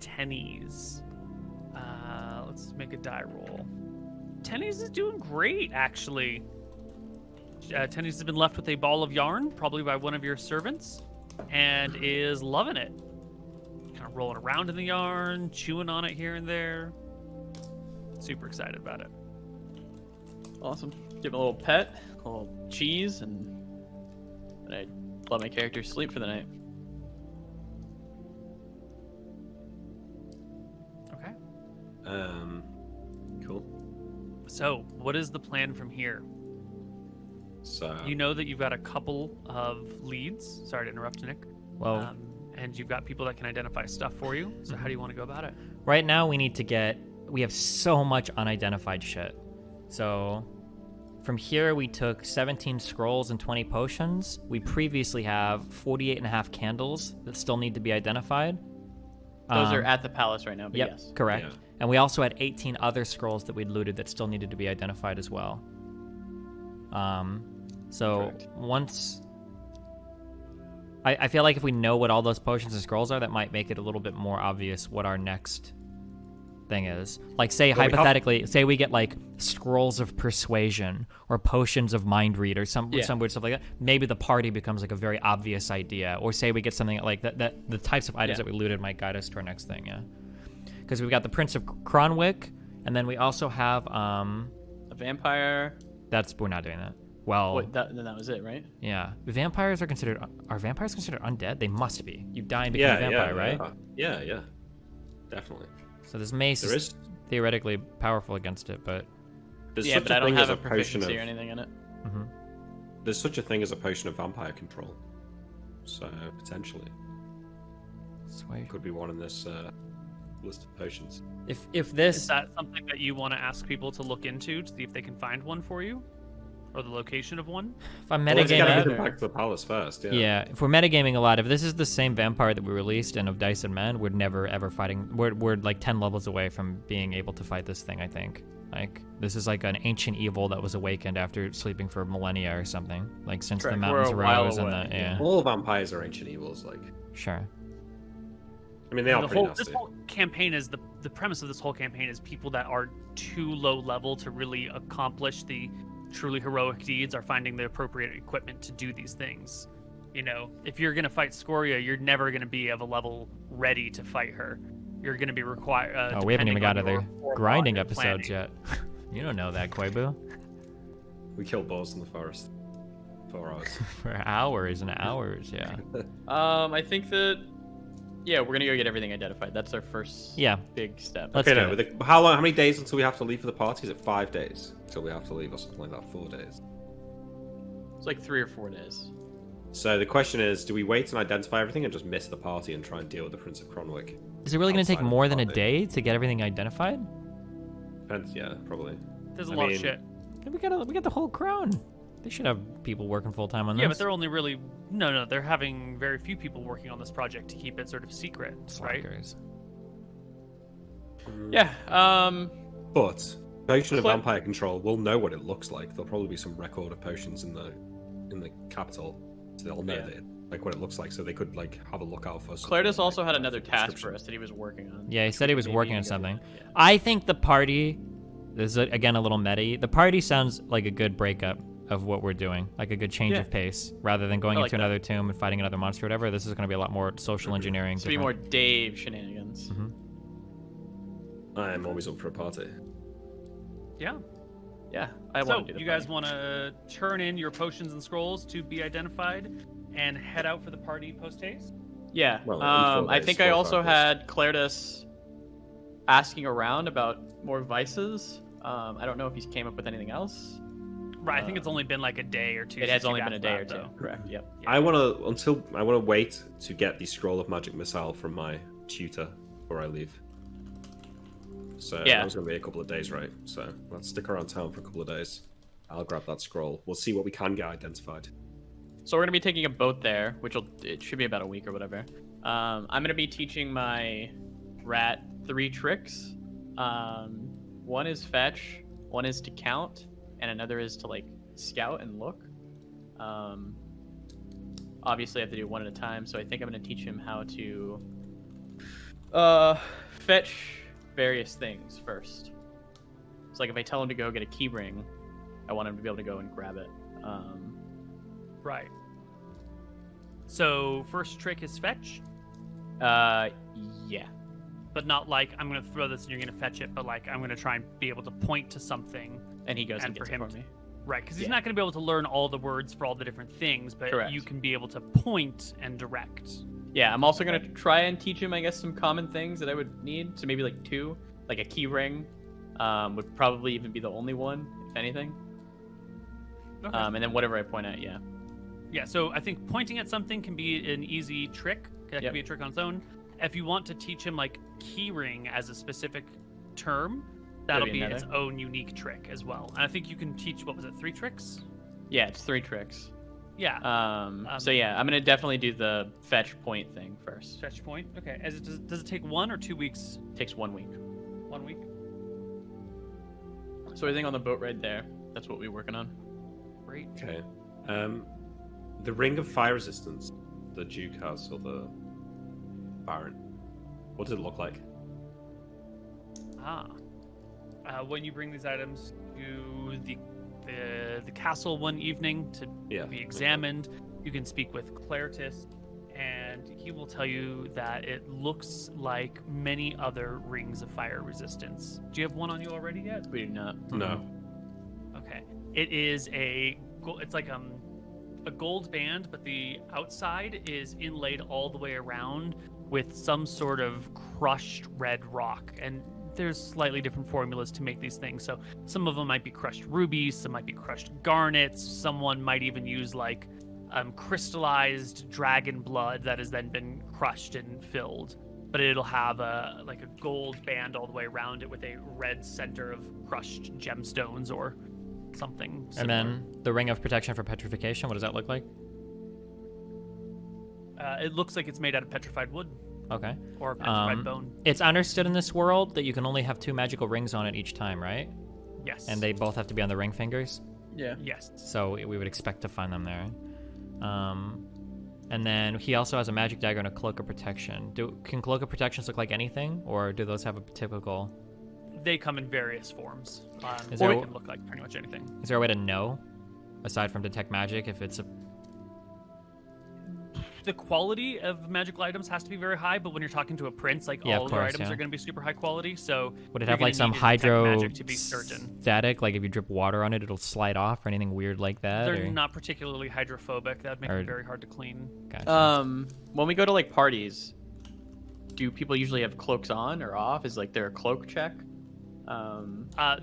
Tennies. Let's make a die roll. Tennies is doing great, actually. Tennies has been left with a ball of yarn, probably by one of your servants, and is loving it. Kind of rolling around in the yarn, chewing on it here and there. Super excited about it. Awesome. Give him a little pet, a little cheese, and I let my character sleep for the night. Okay. Cool. So, what is the plan from here? So. You know that you've got a couple of leads. Sorry to interrupt, Nick. Well, And you've got people that can identify stuff for you. So, how do you want to go about it? right now we need to get. We have so much unidentified shit. So, from here we took 17 scrolls and 20 potions. We previously have 48.5 candles that still need to be identified. Those are at the palace right now, but Yep, yes. correct. Yeah. And we also had 18 other scrolls that we'd looted that still needed to be identified as well. So Correct. once I feel like if we know what all those potions and scrolls are, that might make it a little bit more obvious what our next thing is. Like, say Well, hypothetically, say we get like scrolls of persuasion or potions of mind read or some weird stuff like that. Maybe the party becomes like a very obvious idea. Or say we get something like that the types of items that we looted might guide us to our next thing. Yeah, because we've got the Prince of Cronwick, and then we also have A vampire. we're not doing that. Well, Wait, then that was it, right? yeah, vampires are vampires considered undead? They must be. You die and become a vampire, right? Yeah. Definitely. So this mace There is is. theoretically powerful against it, but There's Yeah, such but a I don't thing have as a potion proficiency of. or anything in it. There's such a thing as a potion of vampire control. So potentially sweet. could be one in this list of potions. If Is this that something that you want to ask people to look into to see if they can find one for you? Or the location of one? if I'm Well, let's get metagaming, everything back to the palace first. yeah, if we're metagaming a lot, if this is the same vampire that we released in of Dice and Men, we're never ever fighting. We're like 10 levels away from being able to fight this thing. I think like this is like an ancient evil that was awakened after sleeping for millennia or something. Like since Correct, the we're mountains a while rose and away, the yeah. All vampires are ancient evils. Like, sure. I mean, they are The pretty whole, nasty. this whole campaign is the premise of this whole campaign is people that are too low level to really accomplish the truly heroic deeds are finding the appropriate equipment to do these things. You know, if you're gonna fight Scoria, you're never gonna be of a level ready to fight her. You're gonna be required. Oh, we haven't even got to the grinding and episodes yet. You don't know that, Koibu. We killed boars in the forest. 4 hours. For hours and hours, yeah. I think that we're gonna go get everything identified. That's our first Yeah. big step. Let's Okay, do no. it. How long? How many days until we have to leave for the party? Is it 5 days until we have to leave, or something like that? 4 days. It's like 3 or 4 days. So the question is, do we wait and identify everything, and just miss the party and try and deal with the Prince of Cronwick? Is it really going to take outside of more the than a party? day to get everything identified? Depends, yeah, probably. There's a I lot of mean, shit. We got the whole crown. They should have people working full time on this. Yeah, but they're only really no. They're having very few people working on this project to keep it sort of secret, right? Slackers. Yeah. But Potion of Cle- Vampire Control will know what it looks like. There'll probably be some record of potions in the capital, so they'll know Yeah. that like what it looks like, so they could like have a look out for. Claridus something, also like, had another task for description. us that he was working on. Yeah, he said he was Maybe working you on guys- something. yeah. I think the party. This is again a little meta. The party sounds like a good breakup of what we're doing, like a good change Yeah. of pace, rather than going I into like that. another tomb and fighting another monster or whatever. This is going to be a lot more social engineering. It's to be more Dave shenanigans. I'm always up for a party. Yeah. Yeah, I So want to do the you guys party. want to turn in your potions and scrolls to be identified, and head out for the party post haste. Yeah. Well, in 4 I days, think 4 I or 5 also days. had Claridus asking around about more vices. I don't know if he came up with anything else. Right. I think it's only been like a day or two. It has since only you've been a asked day or that, two. though. Correct. Yep. I want to wait to get the scroll of magic missile from my tutor before I leave. So Yeah. that was going to be a couple of days, right? So let's stick around town for a couple of days. I'll grab that scroll. We'll see what we can get identified. So we're gonna be taking a boat there, it should be about a week or whatever. I'm gonna be teaching my rat 3 tricks. One is fetch, one is to count, and another is to like scout and look. Obviously I have to do one at a time, so I think I'm gonna teach him how to fetch various things first. So like if I tell him to go get a key ring, I want him to be able to go and grab it. Right. So first trick is fetch, Yeah. but not like I'm gonna throw this and you're gonna fetch it, but like I'm gonna try and be able to point to something. And he goes and And gets for it him for me. Right, because he's Yeah. not gonna be able to learn all the words for all the different things, but Correct. you can be able to point and direct. Yeah, I'm also gonna try and teach him, I guess, some common things that I would need. So maybe like 2, like a key ring, would probably even be the only one, if anything. Okay. And then whatever I point at, yeah. Yeah, so I think pointing at something can be an easy trick. That Yep. can be a trick on its own. If you want to teach him like keyring as a specific term, that'll be be its another. own unique trick as well. And I think you can teach, what was it, 3 tricks? Yeah, it's 3 tricks. Yeah. So yeah, I'm gonna definitely do the fetch point thing first. Fetch point. Okay. Does it take 1 or 2 weeks? Takes 1 week. 1 week. So everything on the boat right there, that's what we're working on. Great. Okay. The ring of fire resistance the Duke has, or the Baron. What does it look like? When you bring these items to the castle one evening to Yeah. be examined, you can speak with Claridus, and he will tell you that it looks like many other rings of fire resistance. Do you have one on you already yet? We do not. No. Okay. It is it's like a gold band, but the outside is inlaid all the way around with some sort of crushed red rock. And there's slightly different formulas to make these things. So some of them might be crushed rubies, some might be crushed garnets, someone might even use like crystallized dragon blood that has then been crushed and filled. But it'll have a gold band all the way around it with a red center of crushed gemstones or something similar. And then the ring of protection for petrification. What does that look like? It looks like it's made out of petrified wood Okay. or petrified bone. It's understood in this world that you can only have 2 magical rings on it each time, right? Yes. And they both have to be on the ring fingers. Yeah. Yes. So we would expect to find them there. And then he also has a magic dagger and a cloak of protection. Can cloak of protections look like anything, or do those have a typical? They come in various forms. Is They there- can look like pretty much anything. Is there a way to know, aside from detect magic, if it's a? The quality of magical items has to be very high, but when you're talking to a prince, like Yeah, all of of their course, items yeah. are going to be super high quality. So Would it you're have gonna like some need to detect hydro magic to be certain? static? Like if you drip water on it, it'll slide off, or anything weird like that? They're or? not particularly hydrophobic. That would make Or- them very hard to clean. Gotcha. When we go to like parties, do people usually have cloaks on or off? Is like there a cloak check?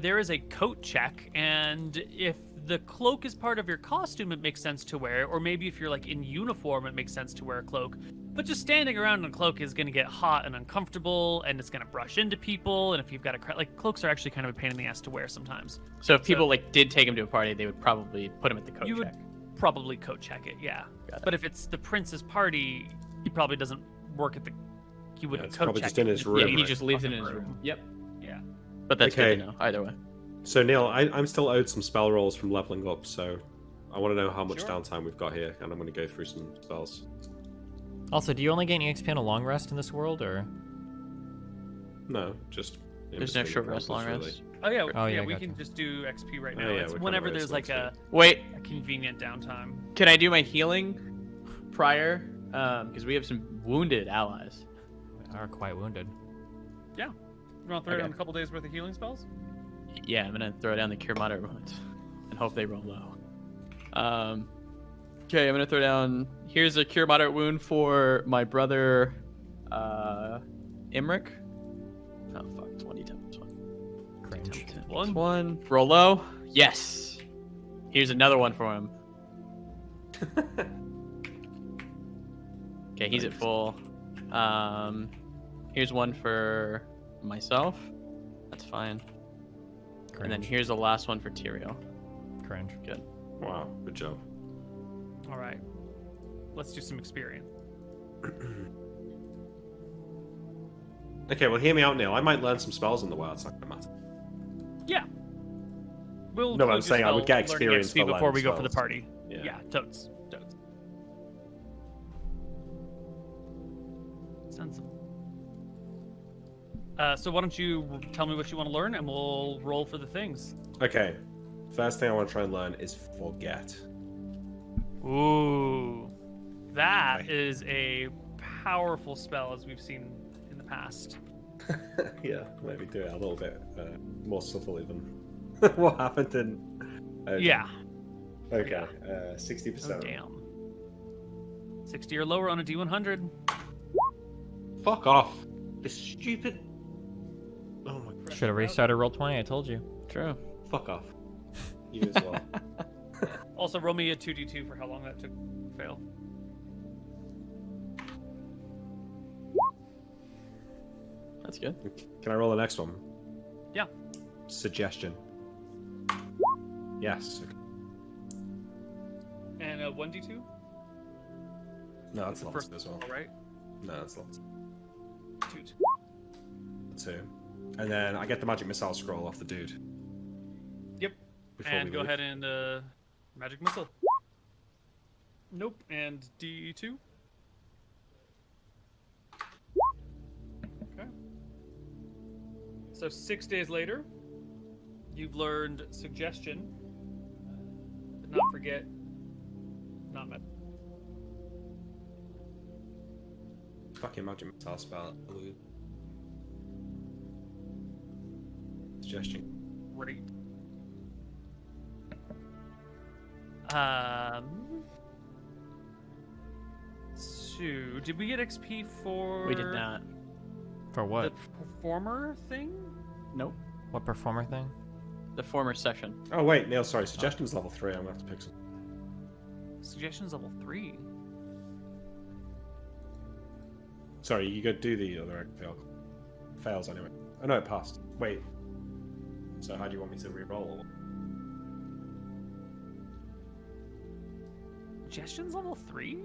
There is a coat check, and if the cloak is part of your costume, it makes sense to wear. Or maybe if you're like in uniform, it makes sense to wear a cloak. But just standing around in a cloak is going to get hot and uncomfortable, and it's going to brush into people. And if you've got like cloaks are actually kind of a pain in the ass to wear sometimes. So if people like did take him to a party, they would probably put him at the coat You check. would probably coat check it, yeah. Got it. But if it's the prince's party, he probably doesn't work at the. He wouldn't it's coat probably check just in it. his Yeah, room. he right? just leaves it in his room. Yep. Yeah. But that's Okay. good to know either way. So Neil, I'm still owed some spell rolls from leveling up, so I want to know how much Sure. downtime we've got here, and I'm going to go through some spells. Also, do you only gain EXP on a long rest in this world, or? No, just in There's no between short rest, long encounters, rest. Oh yeah. Oh, yeah. yeah, We gotcha. can just do XP right Oh, now. yeah, It's we're whenever kinda there's wasting like Wait, a convenient downtime. can I do my healing prior? Because we have some wounded allies. We are quite wounded. Yeah. You want to throw Okay. down a couple days worth of healing spells? Yeah, I'm gonna throw down the cure moderate wounds and hope they roll low. Okay, I'm gonna throw down. Here's a cure moderate wound for my brother, Imric. Oh fuck, 20 times one. Cringe. One. Roll low. Yes. Here's another one for him. Okay, he's at full. Here's one for myself. That's fine. And then Cringe. here's the last one for Tyrael. Cringe. Good. Wow, good job. All right. Let's do some experience. Okay, well, hear me out, Neil. I might learn some spells in the wild. It's not gonna matter. Yeah. We'll No, but I'm include saying I would spell get learning experience XP for before learning we go for the spells. party. Yeah, totes. Sensible. So why don't you tell me what you want to learn, and we'll roll for the things. Okay, first thing I want to try and learn is forget. Ooh, that Okay. is a powerful spell, as we've seen in the past. Yeah, maybe do it a little bit more subtly than what happened in. Okay. Yeah. Okay. Oh 60%. damn. 60 or lower on a D100. Fuck off. This stupid. Oh my. Should have restarted roll 20. I told you. True. Fuck off. You as well. Also, roll me a 2d2 for how long that took to fail. That's good. Can I roll the next one? Yeah. Suggestion. Yes. Okay. And a 1d2? No, that's the lots first as well. All right. No, that's lots. 2. 2. And then I get the magic missile scroll off the dude. Yep. before And we go leave. ahead and magic missile. Nope. And D2. Okay. So 6 days later, you've learned suggestion. But not forget. Not met. Fucking magic missile spell. Suggestion. Great. So, did we get XP for We did not. For the what? performer thing? Nope. What performer thing? The former session. Oh wait, Neil, sorry. Suggestion's level 3. I'm gonna have to pick some. Suggestion's level 3. Sorry, you go do the other fail. Fails anyway. Oh no, it passed. Wait. So how do you want me to re-roll? Suggestion's level 3?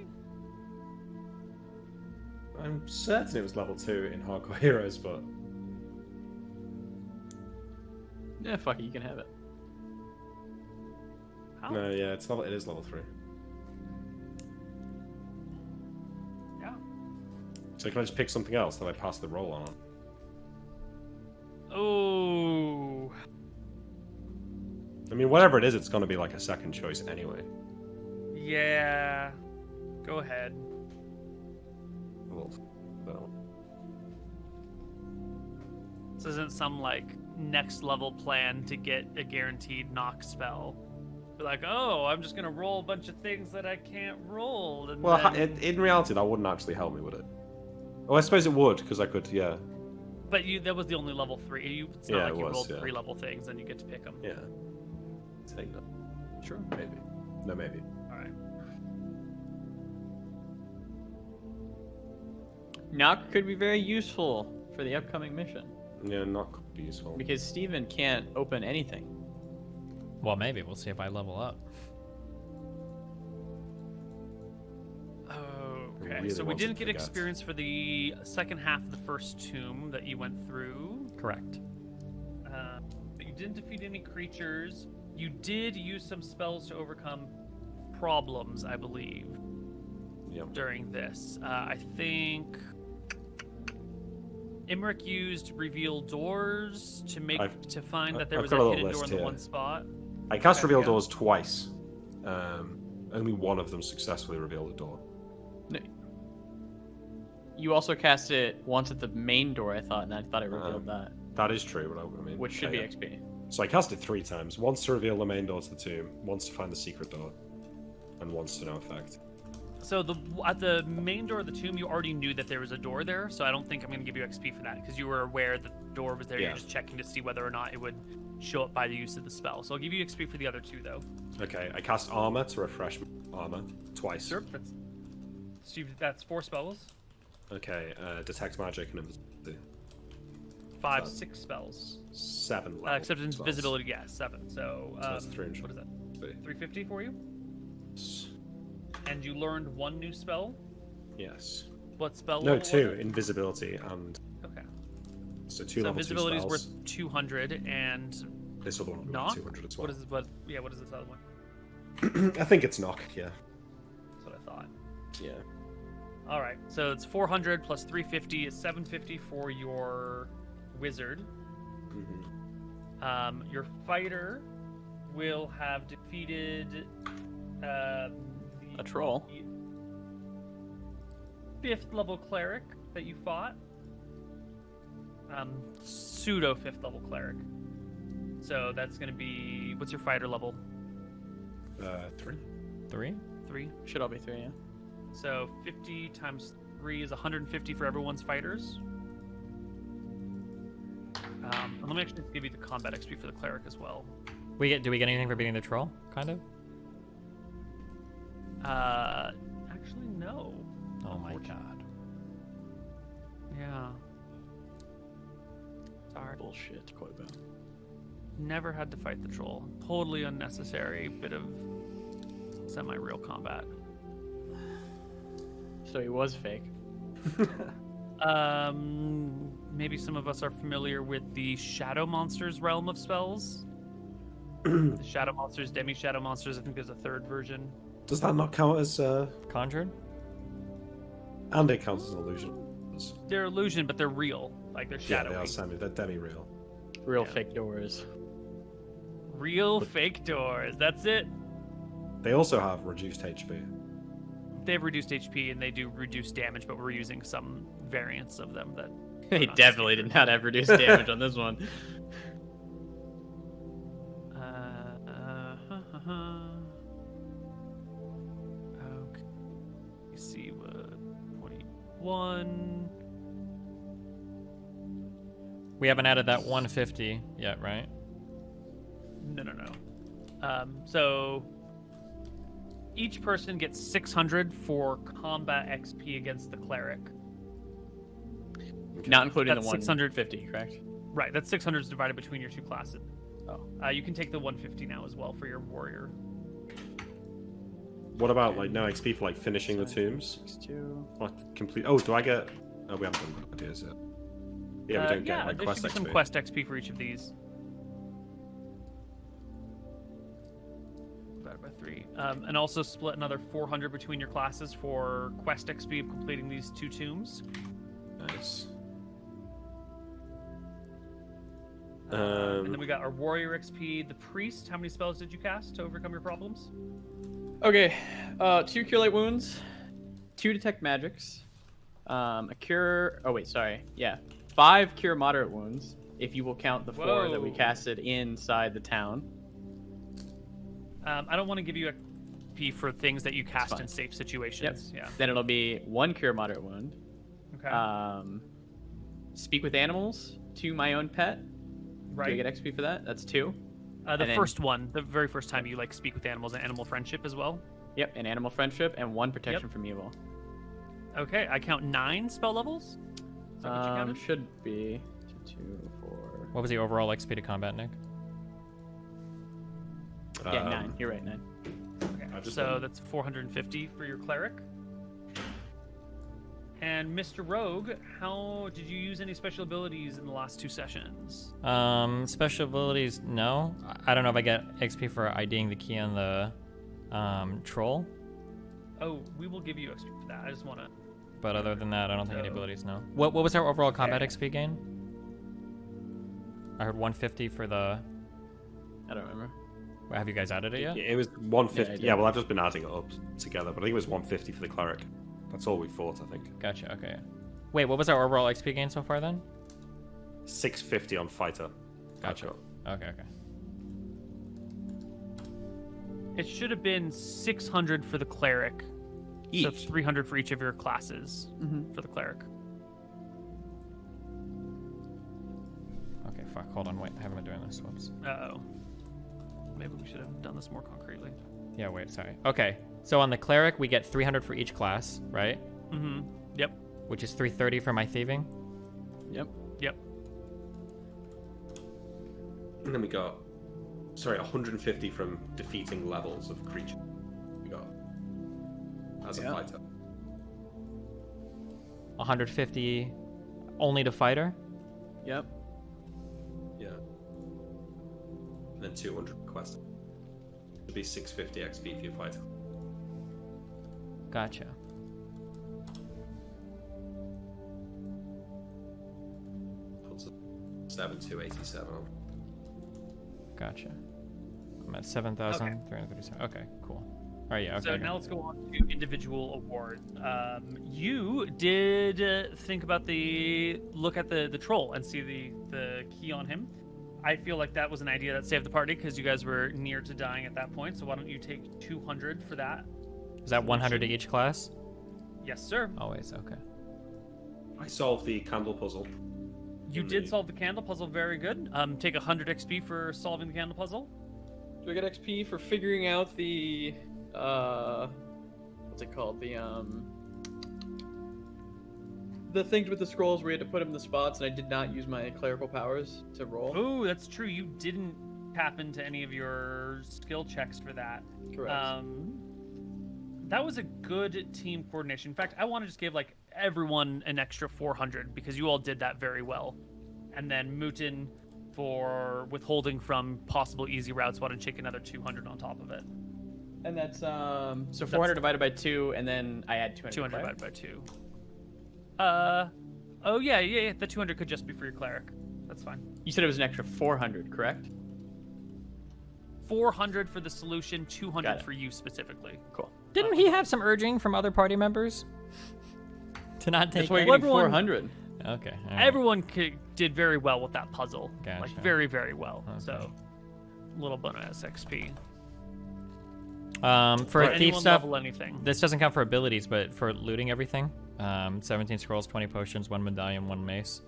I'm certain it was level 2 in Hardcore Heroes, but Yeah, fuck it, you can have it. How? no, yeah, it is level 3. Yeah. So can I just pick something else that I pass the roll on? Oh. I mean, whatever it is, it's gonna be like a second choice anyway. Yeah. Go ahead. Well, This isn't some like next level plan to get a guaranteed knock spell. Be like, oh, I'm just gonna roll a bunch of things that I can't roll. And well, then... in reality, that wouldn't actually help me, would it? Oh, I suppose it would, because I could, yeah. But that was the only level 3. It's not Yeah, like it you was, rolled yeah. 3 level things and you get to pick them. Yeah. Take that. Sure. Maybe. No, maybe. All right. knock could be very useful for the upcoming mission Yeah, not could be useful. because Steven can't open anything. Well, maybe we'll see if I level up. Okay, really so we want to didn't get forget. experience for the second half of the first tomb that you went through. Correct. But you didn't defeat any creatures. You did use some spells to overcome problems, I believe, Yep. during this. I think Imric used reveal doors to find that there I've was got a a little hidden door list in the here. one spot. I cast Okay, reveal yeah. doors twice. Only one of them successfully revealed a door. No. You also cast it once at the main door, I thought, and I thought it revealed that, That is true, but I mean, which should okay, be yeah. XP. So I cast it 3 times. Once to reveal the main door to the tomb, once to find the secret door, and once to no effect. So at the main door of the tomb, you already knew that there was a door there, so I don't think I'm going to give you XP for that, because you were aware that the door was there. Yeah. You're just checking to see whether or not it would show up by the use of the spell. So I'll give you XP for the other 2, though. Okay, I cast armor to refresh armor twice. Sure, that's 4 spells. Okay, detect magic and invisibility. 5, So- 6 spells. 7 level Except spells. invisibility, yeah, 7. So, that's 300. what is that? 3. 350 for you? And you learned 1 new spell? Yes. What spell No, level was 2. it? Invisibility and Okay. so 2 So level 2 invisibility is spells. worth 200, and This other one will be knock? worth 200 as well. What is this other one? I think it's knock, yeah. That's what I thought. Yeah. All right, so it's 400 plus 350 is 750 for your wizard. Mm-hmm. Your fighter will have defeated A troll. 5th level cleric that you fought. Pseudo 5th level cleric. So that's going to be, what's your fighter level? 3. 3? 3. Should all be 3, yeah. So 50 times 3 is 150 for everyone's fighters. And let me actually give you the combat XP for the cleric as well. Do we get anything for beating the troll? Kind of. Actually, no. Oh my god. Yeah. Sorry. Bullshit, Koibu. Never had to fight the troll. Totally unnecessary bit of semi-real combat. So he was fake. Maybe some of us are familiar with the Shadow Monsters realm of spells. The Shadow Monsters, Demi-Shadow Monsters, I think there's a 3rd version. Does that not count as Conjured? and it counts as an illusion? They're illusion, but they're real. Like, they're Yeah, shadowy. they're demi-real. Real Yeah. fake doors. Real fake doors. That's it. They also have reduced HP. They have reduced HP and they do reduce damage, but we're using some variants of them that. He not definitely did not have reduced damage on this one. Okay. Let's see what 21. We haven't added that 150 yet, right? No. So each person gets 600 for combat XP against the cleric. Not including That's the 600. 150, correct? Right, that's 600 is divided between your 2 classes. Oh. You can take the 150 now as well for your warrior. What about like no XP for like finishing the tombs? 62. Like complete. Oh, do I get? Oh, we haven't done ideas yet. Yeah, we don't get like there quest should be some XP. quest XP for each of these. Divided by 3. And also split another 400 between your classes for quest XP of completing these 2 tombs. Nice. And then we got our warrior XP. The priest, how many spells did you cast to overcome your problems? Okay, 2 cure light wounds, 2 detect magics, a cure. Oh wait, sorry. Yeah, 5 cure moderate wounds. If you will count the 4 that we Whoa. casted inside the town. I don't want to give you XP for things that you cast fine. in safe situations. Yeah. Then it'll be 1 cure moderate wound. Okay. Speak with animals to my own pet. Do I Right. get XP for that? That's 2. The and then- first one, the very first time you like speak with animals and animal friendship as well. Yep, an animal friendship and 1 protection from evil. Okay, I count 9 spell levels. Is that what you counted? Should be 2, 4. What was the overall XP to combat, Nick? Yeah, 9. You're right, 9. Okay, so that's 450 for your cleric. And Mr. Rogue, how did you use any special abilities in the last 2 sessions? Special abilities, no. I don't know if I get XP for IDing the key on the troll. Oh, we will give you XP for that. I just want to. But other than that, I don't think any abilities, no. What was our overall combat Okay. XP gain? I heard 150 for the... I don't remember. Have you guys added it yet? Yeah, it was 150. Yeah, Yeah, well, I've just been adding it up together, but I think it was 150 for the cleric. That's all we fought, I think. Gotcha, okay. Wait, what was our overall XP gain so far then? 650 on fighter. Gotcha. Okay. It should have been 600 for the cleric. So Each? 300 for each of your classes for the cleric. Okay, fuck. Hold on, wait. I haven't been doing this. Whoops. Uh-oh. Maybe we should have done this more concretely. Yeah, wait, sorry. Okay, so on the cleric, we get 300 for each class, right? Mm-hmm. Yep. Which is 330 for my thieving. Yep. Yep. And then we got, 150 from defeating levels of creature. We got as a fighter. 150 only to fighter. Yep. Yeah. And then 200 requested. It'd be 650 XP for your fighter. Gotcha. Puts it 7,287 on. Gotcha. I'm at 7,337. Okay, cool. All right, yeah. Okay. So now let's go on to individual awards. You did think about look at the troll and see the key on him. I feel like that was an idea that saved the party because you guys were near to dying at that point. So why don't you take 200 for that? Is that 100 to each class? Yes, sir. Always. Okay. I solved the candle puzzle. You did solve the candle puzzle very good. Take 100 XP for solving the candle puzzle. Do I get XP for figuring out the what's it called? The things with the scrolls where you had to put them in the spots, and I did not use my clerical powers to roll. Oh, that's true. You didn't tap into any of your skill checks for that. Correct. That was a good team coordination. In fact, I want to just give like everyone an extra 400 because you all did that very well. And then Mouton for withholding from possible easy routes. Why don't you take another 200 on top of it? And that's so 400 divided by 2, and then I add 200. 200 right? divided by 2. Oh yeah. The 200 could just be for your cleric. That's fine. You said it was an extra 400, correct? 400 for the solution, Got 200 it. for you specifically. Cool. Didn't he have some urging from other party members to not take? That's why it? you're getting Everyone- 400. Okay. all right. Everyone did very well with that puzzle. Like Gotcha. very, very well. Okay. So, little bonus XP. For Did thief anyone stuff, level anything? this doesn't count for abilities, but for looting everything, 17 scrolls, 20 potions, 1 medallion, 1 mace.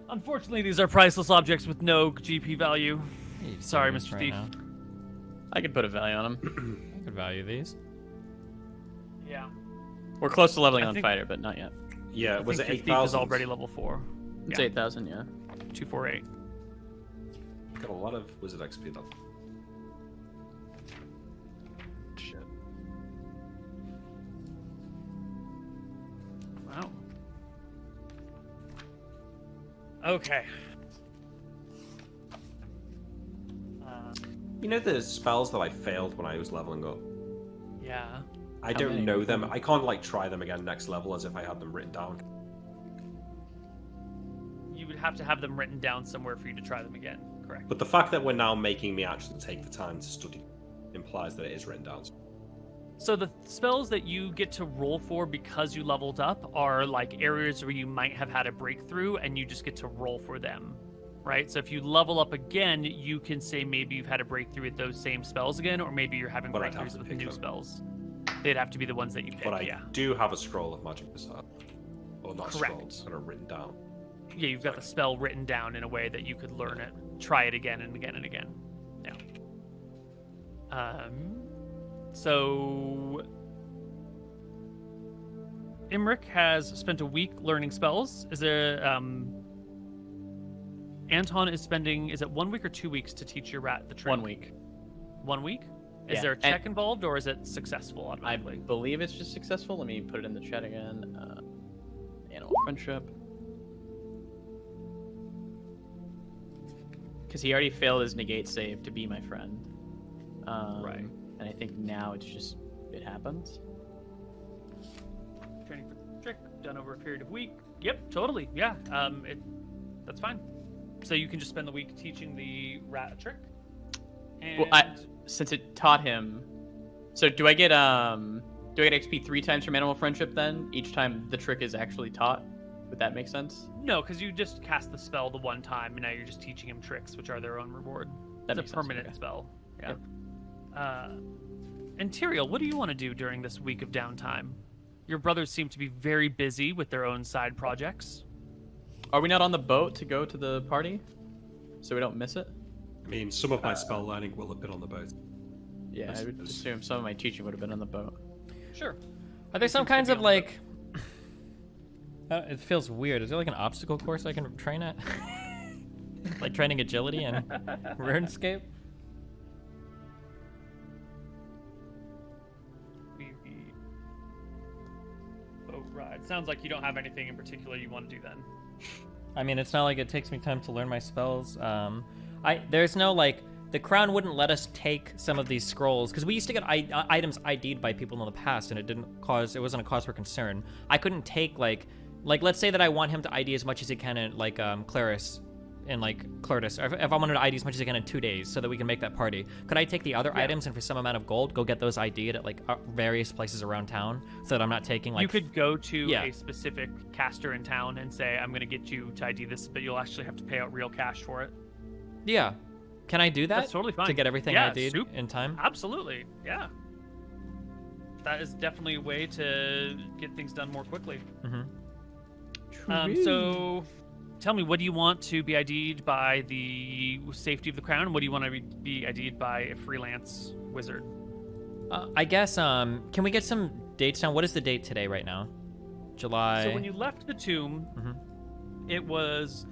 Unfortunately, these are priceless objects with no GP value. You Sorry, serious Mr. right Thief. now? I could put a value on them. I could value these. Yeah. We're close to leveling I on think- fighter, but not yet. Yeah, I was it think your thief 8,000? is already level 4. It's Yeah. 8,000, yeah. 248. Got a lot of wizard XP though. Shit. Wow. Okay. You know the spells that I failed when I was leveling up? Yeah. I How don't many? know them. I can't like try them again next level as if I had them written down. You would have to have them written down somewhere for you to try them again. Correct. But the fact that we're now making me actually take the time to study implies that it is written down. So the spells that you get to roll for because you leveled up are like areas where you might have had a breakthrough and you just get to roll for them, right? So if you level up again, you can say maybe you've had a breakthrough with those same spells again, or maybe you're having But I'd have breakthroughs to with pick new them. spells. They'd have to be the ones that you pick, But I yeah. do have a scroll of magic missile. Or not Correct. scrolls, that are written down. Yeah, you've got the spell written down in a way that you could learn it, try it again and again and again. Yeah. So Imric has spent a week learning spells. Is there Anton is spending, is it 1 week or 2 weeks to teach your rat the trick? 1 week. 1 week? Is Yeah, there a and- check involved, or is it successful I automatically? believe it's just successful. Let me put it in the chat again. Animal friendship. Because he already failed his negate save to be my friend. Right. And I think now it's just, it happens. Training for the trick done over a period of a week. Yep, totally. Yeah. That's fine. So you can just spend the week teaching the rat a trick. And Well, since it taught him, so do I get XP 3 times from animal friendship then? Each time the trick is actually taught? Would that make sense? no, because you just cast the spell the one time, and now you're just teaching him tricks, which are their own reward. That It's makes a sense, permanent okay. spell. Yeah. And Tyrael, what do you want to do during this week of downtime? Your brothers seem to be very busy with their own side projects. Are we not on the boat to go to the party? So we don't miss it? I mean, some of my spell learning will have been on the boat. Yeah, I would That's- assume some of my teaching would have been on the boat. Sure. Are there some seems to kinds be of on the like? It feels weird. Is there like an obstacle course I can train at? Like training agility and RuneScape? Boat ride. Sounds like you don't have anything in particular you want to do then. I mean, it's not like it takes me time to learn my spells. There's no like the crown wouldn't let us take some of these scrolls because we used to get items ID'd by people in the past, and it wasn't a cause for concern. I couldn't take like let's say that I want him to ID as much as he can in like Claris and like Clurtis, or if I wanted to ID as much as he can in 2 days so that we can make that party. Could I take the other items and for some amount of gold go get those ID'd at like various places around town so that I'm not taking like You could go to Yeah. a specific caster in town and say, I'm going to get you to ID this, but you'll actually have to pay out real cash for it. Yeah. Can I do that? That's totally fine. To get everything Yeah, ID'd soup. in time? Absolutely. Yeah. That is definitely a way to get things done more quickly. Mm-hmm. So tell me, what do you want to be ID'd by the safety of the crown? And what do you want to be ID'd by a freelance wizard? I guess, can we get some dates down? What is the date today right now? July... So when you left the tomb, Mhm. it was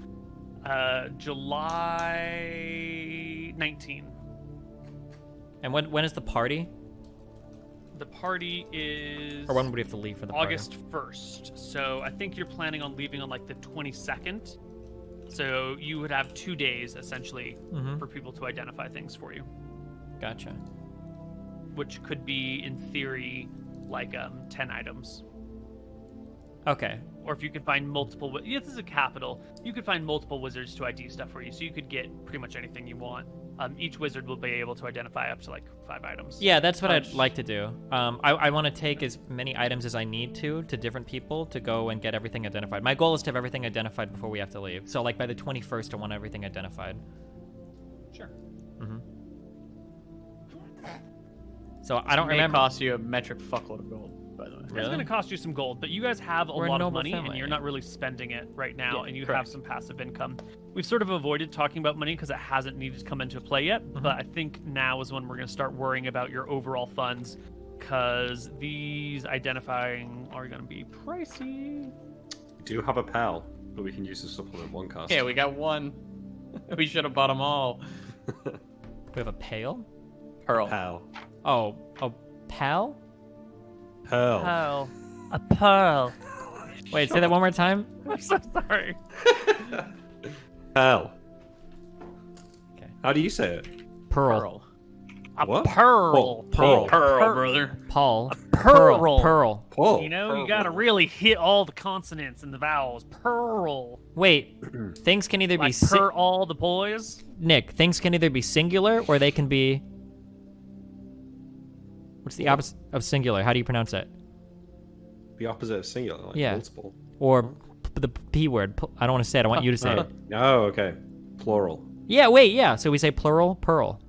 July 19. And when is the party? The party is Or when would we have to leave for the party? August 1st. So I think you're planning on leaving on like the 22nd. So you would have 2 days essentially Mhm. for people to identify things for you, Gotcha. which could be in theory like 10 items. Okay. Or if you could find multiple, yeah, this is a capital. You could find multiple wizards to ID stuff for you, so you could get pretty much anything you want. Each wizard will be able to identify up to like 5 items. Yeah, that's what I'd Which- like to do. I want to take as many items as I need to different people to go and get everything identified. My goal is to have everything identified before we have to leave. So like by the 21st, I want everything identified. Sure. So I don't May remember. cost you a metric fuckload of gold, by the way. It's Really? going to cost you some gold, but you guys have a We're a lot of noble money, and family. you're not really spending it right now, Yeah, and you correct. have some passive income. We've sort of avoided talking about money because it hasn't needed to come into play yet, Mm-hmm. but I think now is when we're going to start worrying about your overall funds, because these identifying are going to be pricey. We do have a pal, but we can use to supplement one cast. Yeah, we got one. We should have bought them all. We have a pail? Pearl. Pal. Oh, a pal? Pearl. Pearl. A pearl. Wait, say that one more time. I'm so sorry. Pal. Okay. How do you say it? Pearl. A What? pearl. Pearl. Pearl, brother. Paul. pearl. Pearl. Paul. You know, you got to really hit all the consonants and the vowels. Pearl. Wait, things can either be Like per all the boys. Nick, things can either be singular or they can be. What's the opposite of singular? How do you pronounce it? The opposite of singular, like Yeah. multiple. Or the P word. I don't want to say it. I want you to say Oh. it. Oh, okay. Plural. Yeah, wait, yeah. So we say plural, pearl.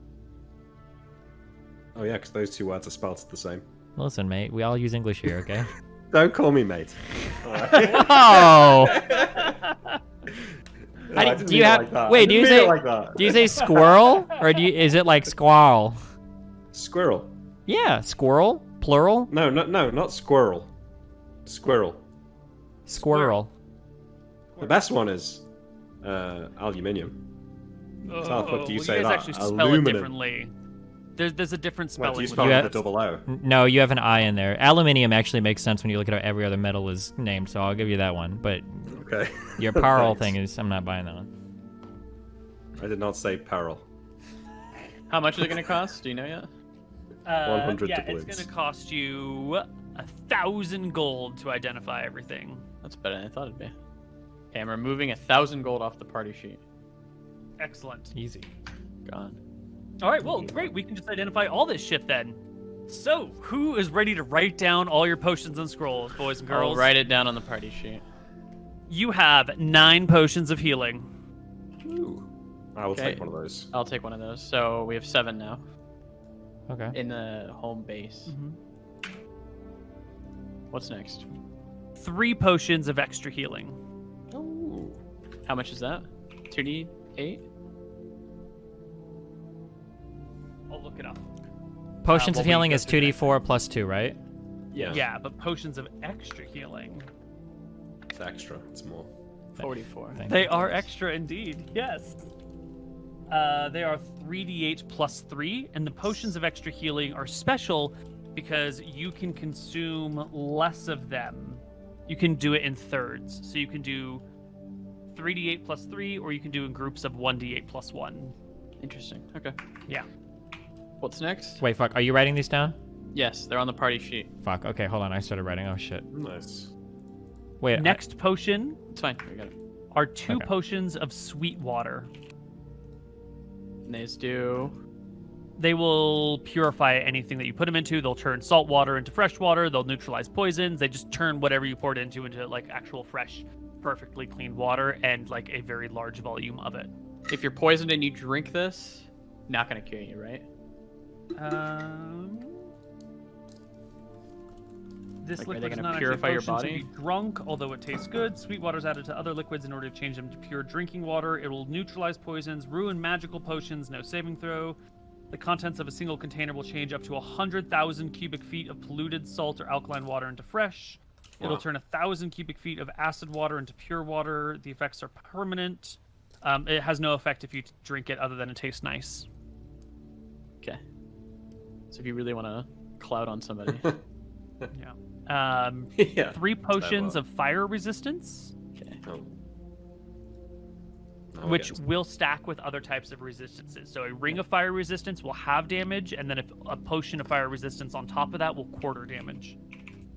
Oh, yeah, because those two words are spelled the same. Listen, mate, we all use English here, okay? Don't call me mate. Oh! No, I didn't do you mean it have? like that. Wait, I do you didn't mean say? it like that. Do you say squirrel or is it like squirrel? Squirrel. Yeah, squirrel, plural. No, not squirrel. Squirrel. Squirrel. The best one is aluminium. Oh, how the fuck do you well, say you guys that? actually spell it Aluminum. differently. There's a different What, spelling. do you with spell it. it Yeah. with a double O? No, you have an I in there. Aluminium actually makes sense when you look at how every other metal is named, so I'll give you that one. But Okay. your parallel Thanks. thing is, I'm not buying that one. I did not say peril. How much is it gonna cost? Do you know yet? 100 yeah, doubloons. it's going to cost you 1,000 gold to identify everything. That's better than I thought it'd be. Okay, I'm removing 1,000 gold off the party sheet. Excellent. Easy. Gone. All right, well, great. We can just identify all this shit then. So, who is ready to write down all your potions and scrolls, boys and girls? I'll write it down on the party sheet. You have 9 potions of healing. Ooh. I will Okay. take one of those. I'll take one of those. So we have 7 now Okay. in the home base. What's next? 3 potions of extra healing. Ooh. How much is that? 2d8? I'll look it up. Potions well, of we healing go is through 2d4 plus 2, right? Yeah. Yeah, but potions of extra healing. It's extra. It's more. 44. Thank They you. are extra indeed. Yes. They are 3d8 plus 3, and the potions of extra healing are special because you can consume less of them. You can do it in thirds. So you can do 3d8 plus 3, or you can do in groups of 1d8 plus 1. Interesting. Okay. Yeah. What's next? Wait, fuck. Are you writing these down? Yes, they're on the party sheet. Fuck. Okay, hold on. I started writing. Oh, shit. Nice. Wait. Next potion It's fine. We got it. are 2 Okay. potions of sweet water. And these do. They will purify anything that you put them into. They'll turn salt water into fresh water. They'll neutralize poisons. They just turn whatever you poured into like actual fresh, perfectly clean water and like a very large volume of it. If you're poisoned and you drink this, not gonna cure you, right? This Like, are liquid they is gonna not purify actually your potion body? to be drunk, although it tastes good. Sweet water is added to other liquids in order to change them to pure drinking water. It will neutralize poisons, ruin magical potions, no saving throw. The contents of a single container will change up to 100,000 cubic feet of polluted salt or alkaline water into fresh. It'll Wow. turn 1,000 cubic feet of acid water into pure water. The effects are permanent. It has no effect if you drink it other than it tastes nice. Okay. So if you really want to cloud on somebody, Yeah. Yeah. 3 potions well. of fire resistance, okay. Oh. Oh, which yes. will stack with other types of resistances. So a ring of fire resistance will have damage, and then if a potion of fire resistance on top of that will quarter damage.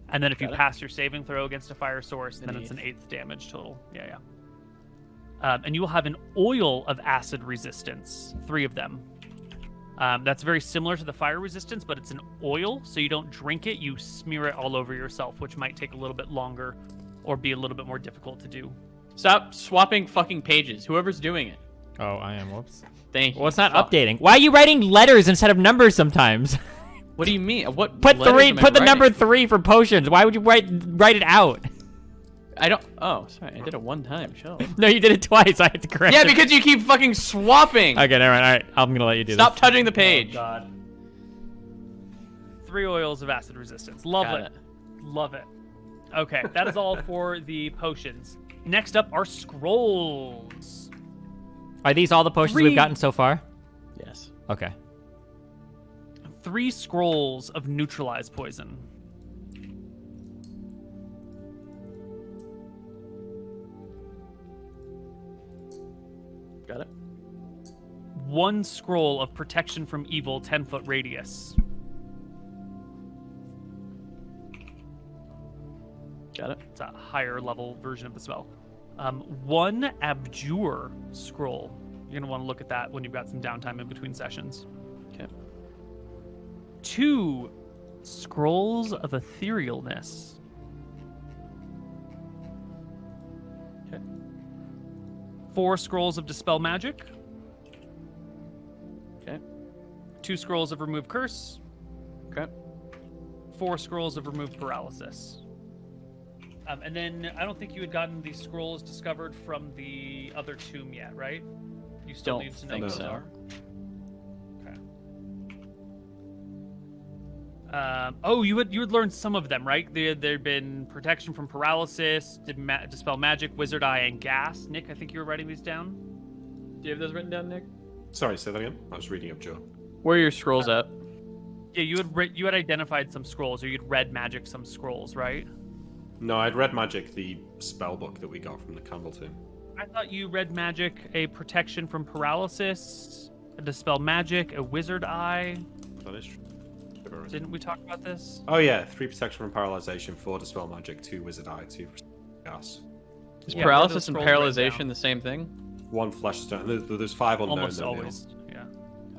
And then if you Got it. pass your saving throw against a fire source, then it's an 8th damage total. Yeah. And you will have an oil of acid resistance, 3 of them. That's very similar to the fire resistance, but it's an oil, so you don't drink it, you smear it all over yourself, which might take a little bit longer or be a little bit more difficult to do. Stop swapping fucking pages. Whoever's doing it. Oh, I am. Whoops. Thank you. Well, it's not Fuck. updating. Why are you writing letters instead of numbers sometimes? What do you mean? What? Put letters 3. am I Put the number writing? 3 for potions. Why would you write it out? I don't. Oh, sorry. I did it one time. Chill. No, you did it twice. I had to correct Yeah, it. because you keep fucking swapping. Okay, never mind. All right, I'm gonna let you do Stop this. touching the page. God. 3 oils of acid resistance. Love Got it. it. Love it. Okay, that is all for the potions. Next up are scrolls. Are these all the potions 3 we've gotten so far? Yes. Okay. 3 scrolls of neutralize poison. Got it. 1 scroll of protection from evil, 10-foot radius. Got it. It's a higher level version of the spell. 1 abjure scroll. You're gonna want to look at that when you've got some downtime in between sessions. Okay. 2 scrolls of etherealness. Okay. 4 scrolls of dispel magic. Okay. 2 scrolls of remove curse. Okay. 4 scrolls of remove paralysis. And then I don't think you had gotten the scrolls discovered from the other tomb yet, right? You still Don't need to know think what those so. are. Okay. Oh, you had learned some of them, right? There'd been protection from paralysis, dispel magic, wizard eye, and gas. Nick, I think you were writing these down. Do you have those written down, Nick? Sorry, say that again. I was reading up Joe. Where are your scrolls at? Yeah, you had identified some scrolls, or you'd read magic some scrolls, right? No, I'd read magic, the spell book that we got from the Candle Tomb. I thought you read magic, a protection from paralysis, a dispel magic, a wizard eye. That is true. Didn't we talk about this? Oh yeah, 3 protection from paralyzation, 4 dispel magic, 2 wizard eye, 2 gas. Is Yeah, paralysis those and scrolls written paralyzation down. the same thing? 1 flesh stone. There's 5 unknown. Almost though, Neil. always. Yeah.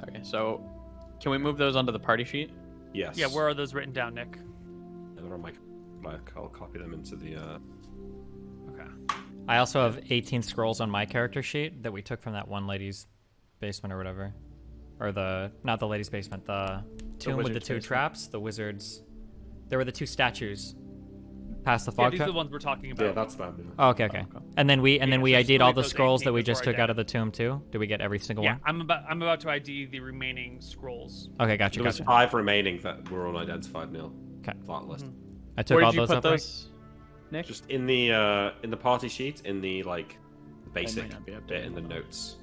Okay, so can we move those onto the party sheet? Yes. Yeah, where are those written down, Nick? They're on my. I'll copy them into the. Okay. I also have 18 scrolls on my character sheet that we took from that one lady's basement or whatever. Or not the lady's basement, the tomb with the wizard's 2 basement. traps, the wizards. There were the 2 statues past the Yeah, fog these are trap. the ones we're talking about. Yeah, that's them. Oh, okay. And then we Yeah, we so ID'd delete all the those scrolls 18 that we just before I took out did. of the tomb too. Did we get every single Yeah, one? I'm about to ID the remaining scrolls. Okay, gotcha, There was gotcha. 5 remaining that were unidentified, Neil. Okay. That list. I took Where all did you those put up. Right? those, Nick? Just in the party sheet, in the basic not be updated. bit in the notes.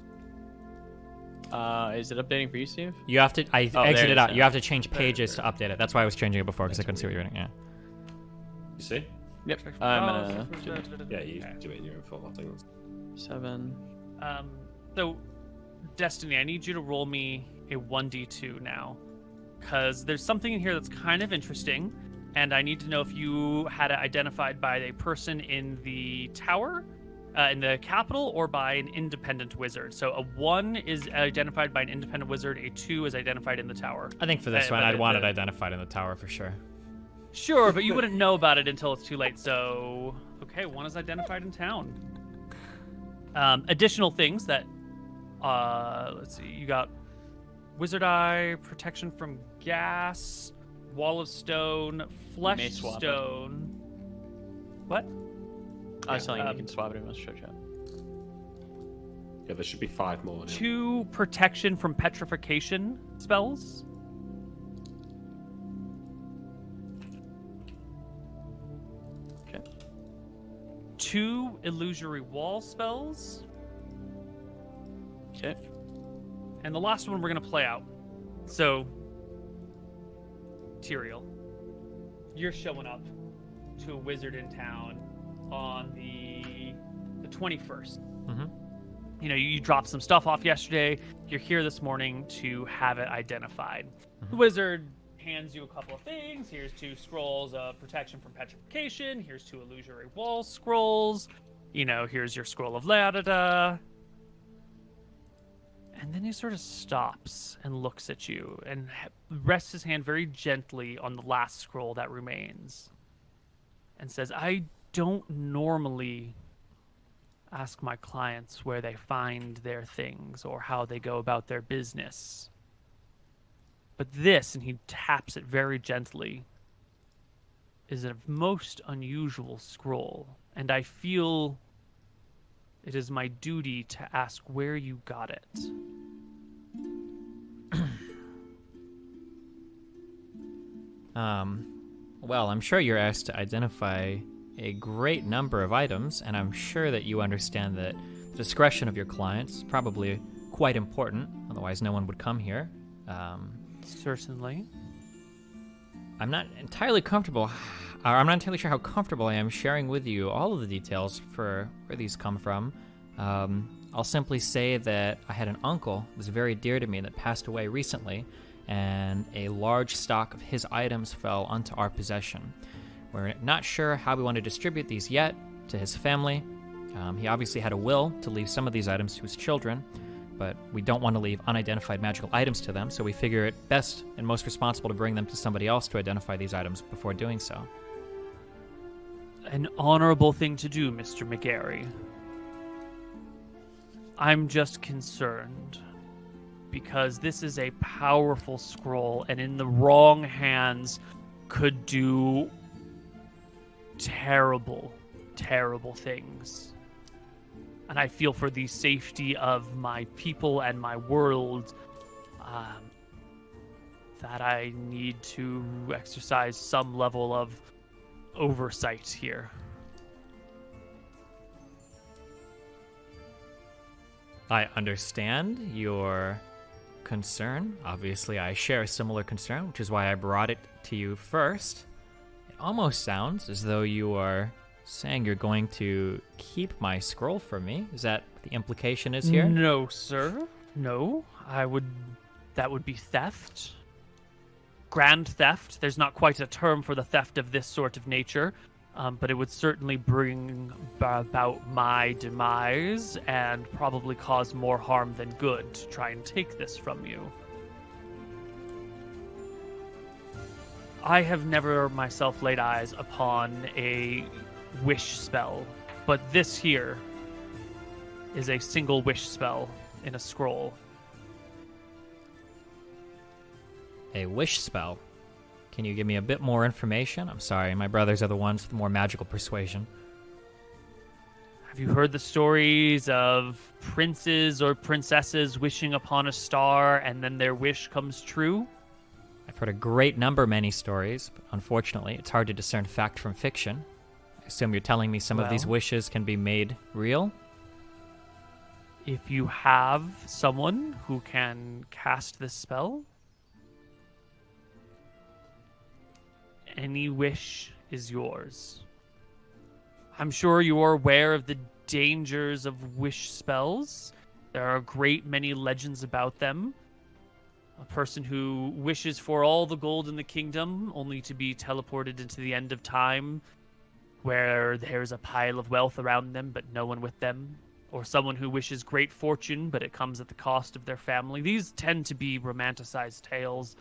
Is it updating for you, Steve? You have to. I Oh, there it exited is out. now. You have to change pages to update it. That's why I was changing it before because I couldn't see what you were doing. Yeah. You see? Yep. Oh, I'm gonna Yeah, you Okay. do it in your own formatting. 7. So, Destiny, I need you to roll me a 1d2 now, because there's something in here that's kind of interesting, and I need to know if you had it identified by a person in the tower, in the capital, or by an independent wizard. So a 1 is identified by an independent wizard, a 2 is identified in the tower. I think for this one, but I'd want it the- identified in the tower for sure. Sure, but you wouldn't know about it until it's too late. So, okay, 1 is identified in town. Additional things that, let's see, you got Wizard Eye, protection from gas, Wall of Stone, may Flesh swap it. Stone. What? I was telling you um, you can swap it in Mr. Chat. Yeah, there should be 5 more. Neil. 2 protection from petrification spells. Okay. 2 illusory wall spells. Okay. And the last one we're gonna play out. So, Tyrael, you're showing up to a wizard in town on the 21st. Mm-hmm. You know, you dropped some stuff off yesterday. You're here this morning to have it identified. The wizard hands you a couple of things. Here's 2 scrolls of protection from petrification. Here's 2 illusory wall scrolls. You know, here's your scroll of la-da-da. And then he sort of stops and looks at you and rests his hand very gently on the last scroll that remains and says, I don't normally ask my clients where they find their things or how they go about their business. But this, and he taps it very gently, is a most unusual scroll, and I feel it is my duty to ask where you got it. Well, I'm sure you're asked to identify a great number of items, and I'm sure that you understand that discretion of your clients is probably quite important, otherwise no one would come here. Certainly. I'm not entirely comfortable, or I'm not entirely sure how comfortable I am sharing with you all of the details for where these come from. I'll simply say that I had an uncle that was very dear to me that passed away recently, and a large stock of his items fell onto our possession. We're not sure how we want to distribute these yet to his family. He obviously had a will to leave some of these items to his children, but we don't want to leave unidentified magical items to them, so we figure it best and most responsible to bring them to somebody else to identify these items before doing so. An honorable thing to do, Mr. McGarry. I'm just concerned because this is a powerful scroll, and in the wrong hands could do terrible, terrible things. And I feel for the safety of my people and my world, that I need to exercise some level of oversight here. I understand your concern. Obviously, I share a similar concern, which is why I brought it to you first. It almost sounds as though you are saying you're going to keep my scroll from me. Is that what the implication is here? No, sir. No. That would be theft. Grand theft. There's not quite a term for the theft of this sort of nature. But it would certainly bring about my demise and probably cause more harm than good to try and take this from you. I have never myself laid eyes upon a wish spell, but this here is a single wish spell in a scroll. A wish spell. Can you give me a bit more information? I'm sorry, my brothers are the ones with more magical persuasion. Have you heard the stories of princes or princesses wishing upon a star and then their wish comes true? I've heard a great number, many stories, but unfortunately, it's hard to discern fact from fiction. I assume you're telling me some of these Well- wishes can be made real? If you have someone who can cast this spell, any wish is yours. I'm sure you're aware of the dangers of wish spells. There are a great many legends about them. A person who wishes for all the gold in the kingdom, only to be teleported into the end of time, where there's a pile of wealth around them, but no one with them. Or someone who wishes great fortune, but it comes at the cost of their family. These tend to be romanticized tales.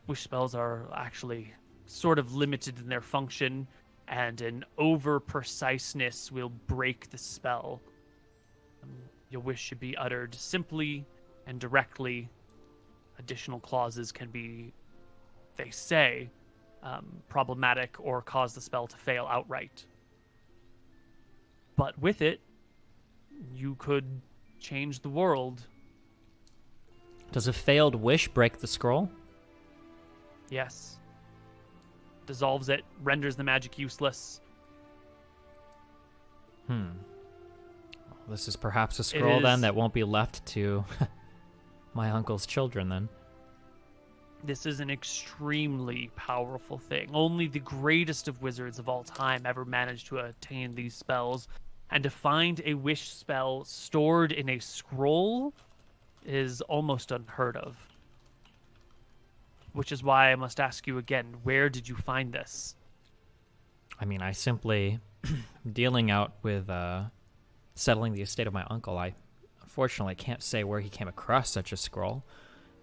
Wish spells are actually sort of limited in their function, and an over-preciseness will break the spell. Your wish should be uttered simply and directly. Additional clauses can be, they say, problematic or cause the spell to fail outright. But with it, you could change the world. Does a failed wish break the scroll? Yes. Dissolves it, renders the magic useless. Well, this is perhaps a scroll then is- that won't be left to my uncle's children then. This is an extremely powerful thing. Only the greatest of wizards of all time ever managed to attain these spells. And to find a wish spell stored in a scroll is almost unheard of. Which is why I must ask you again, where did you find this? I mean, I simply dealing out with settling the estate of my uncle. I unfortunately can't say where he came across such a scroll.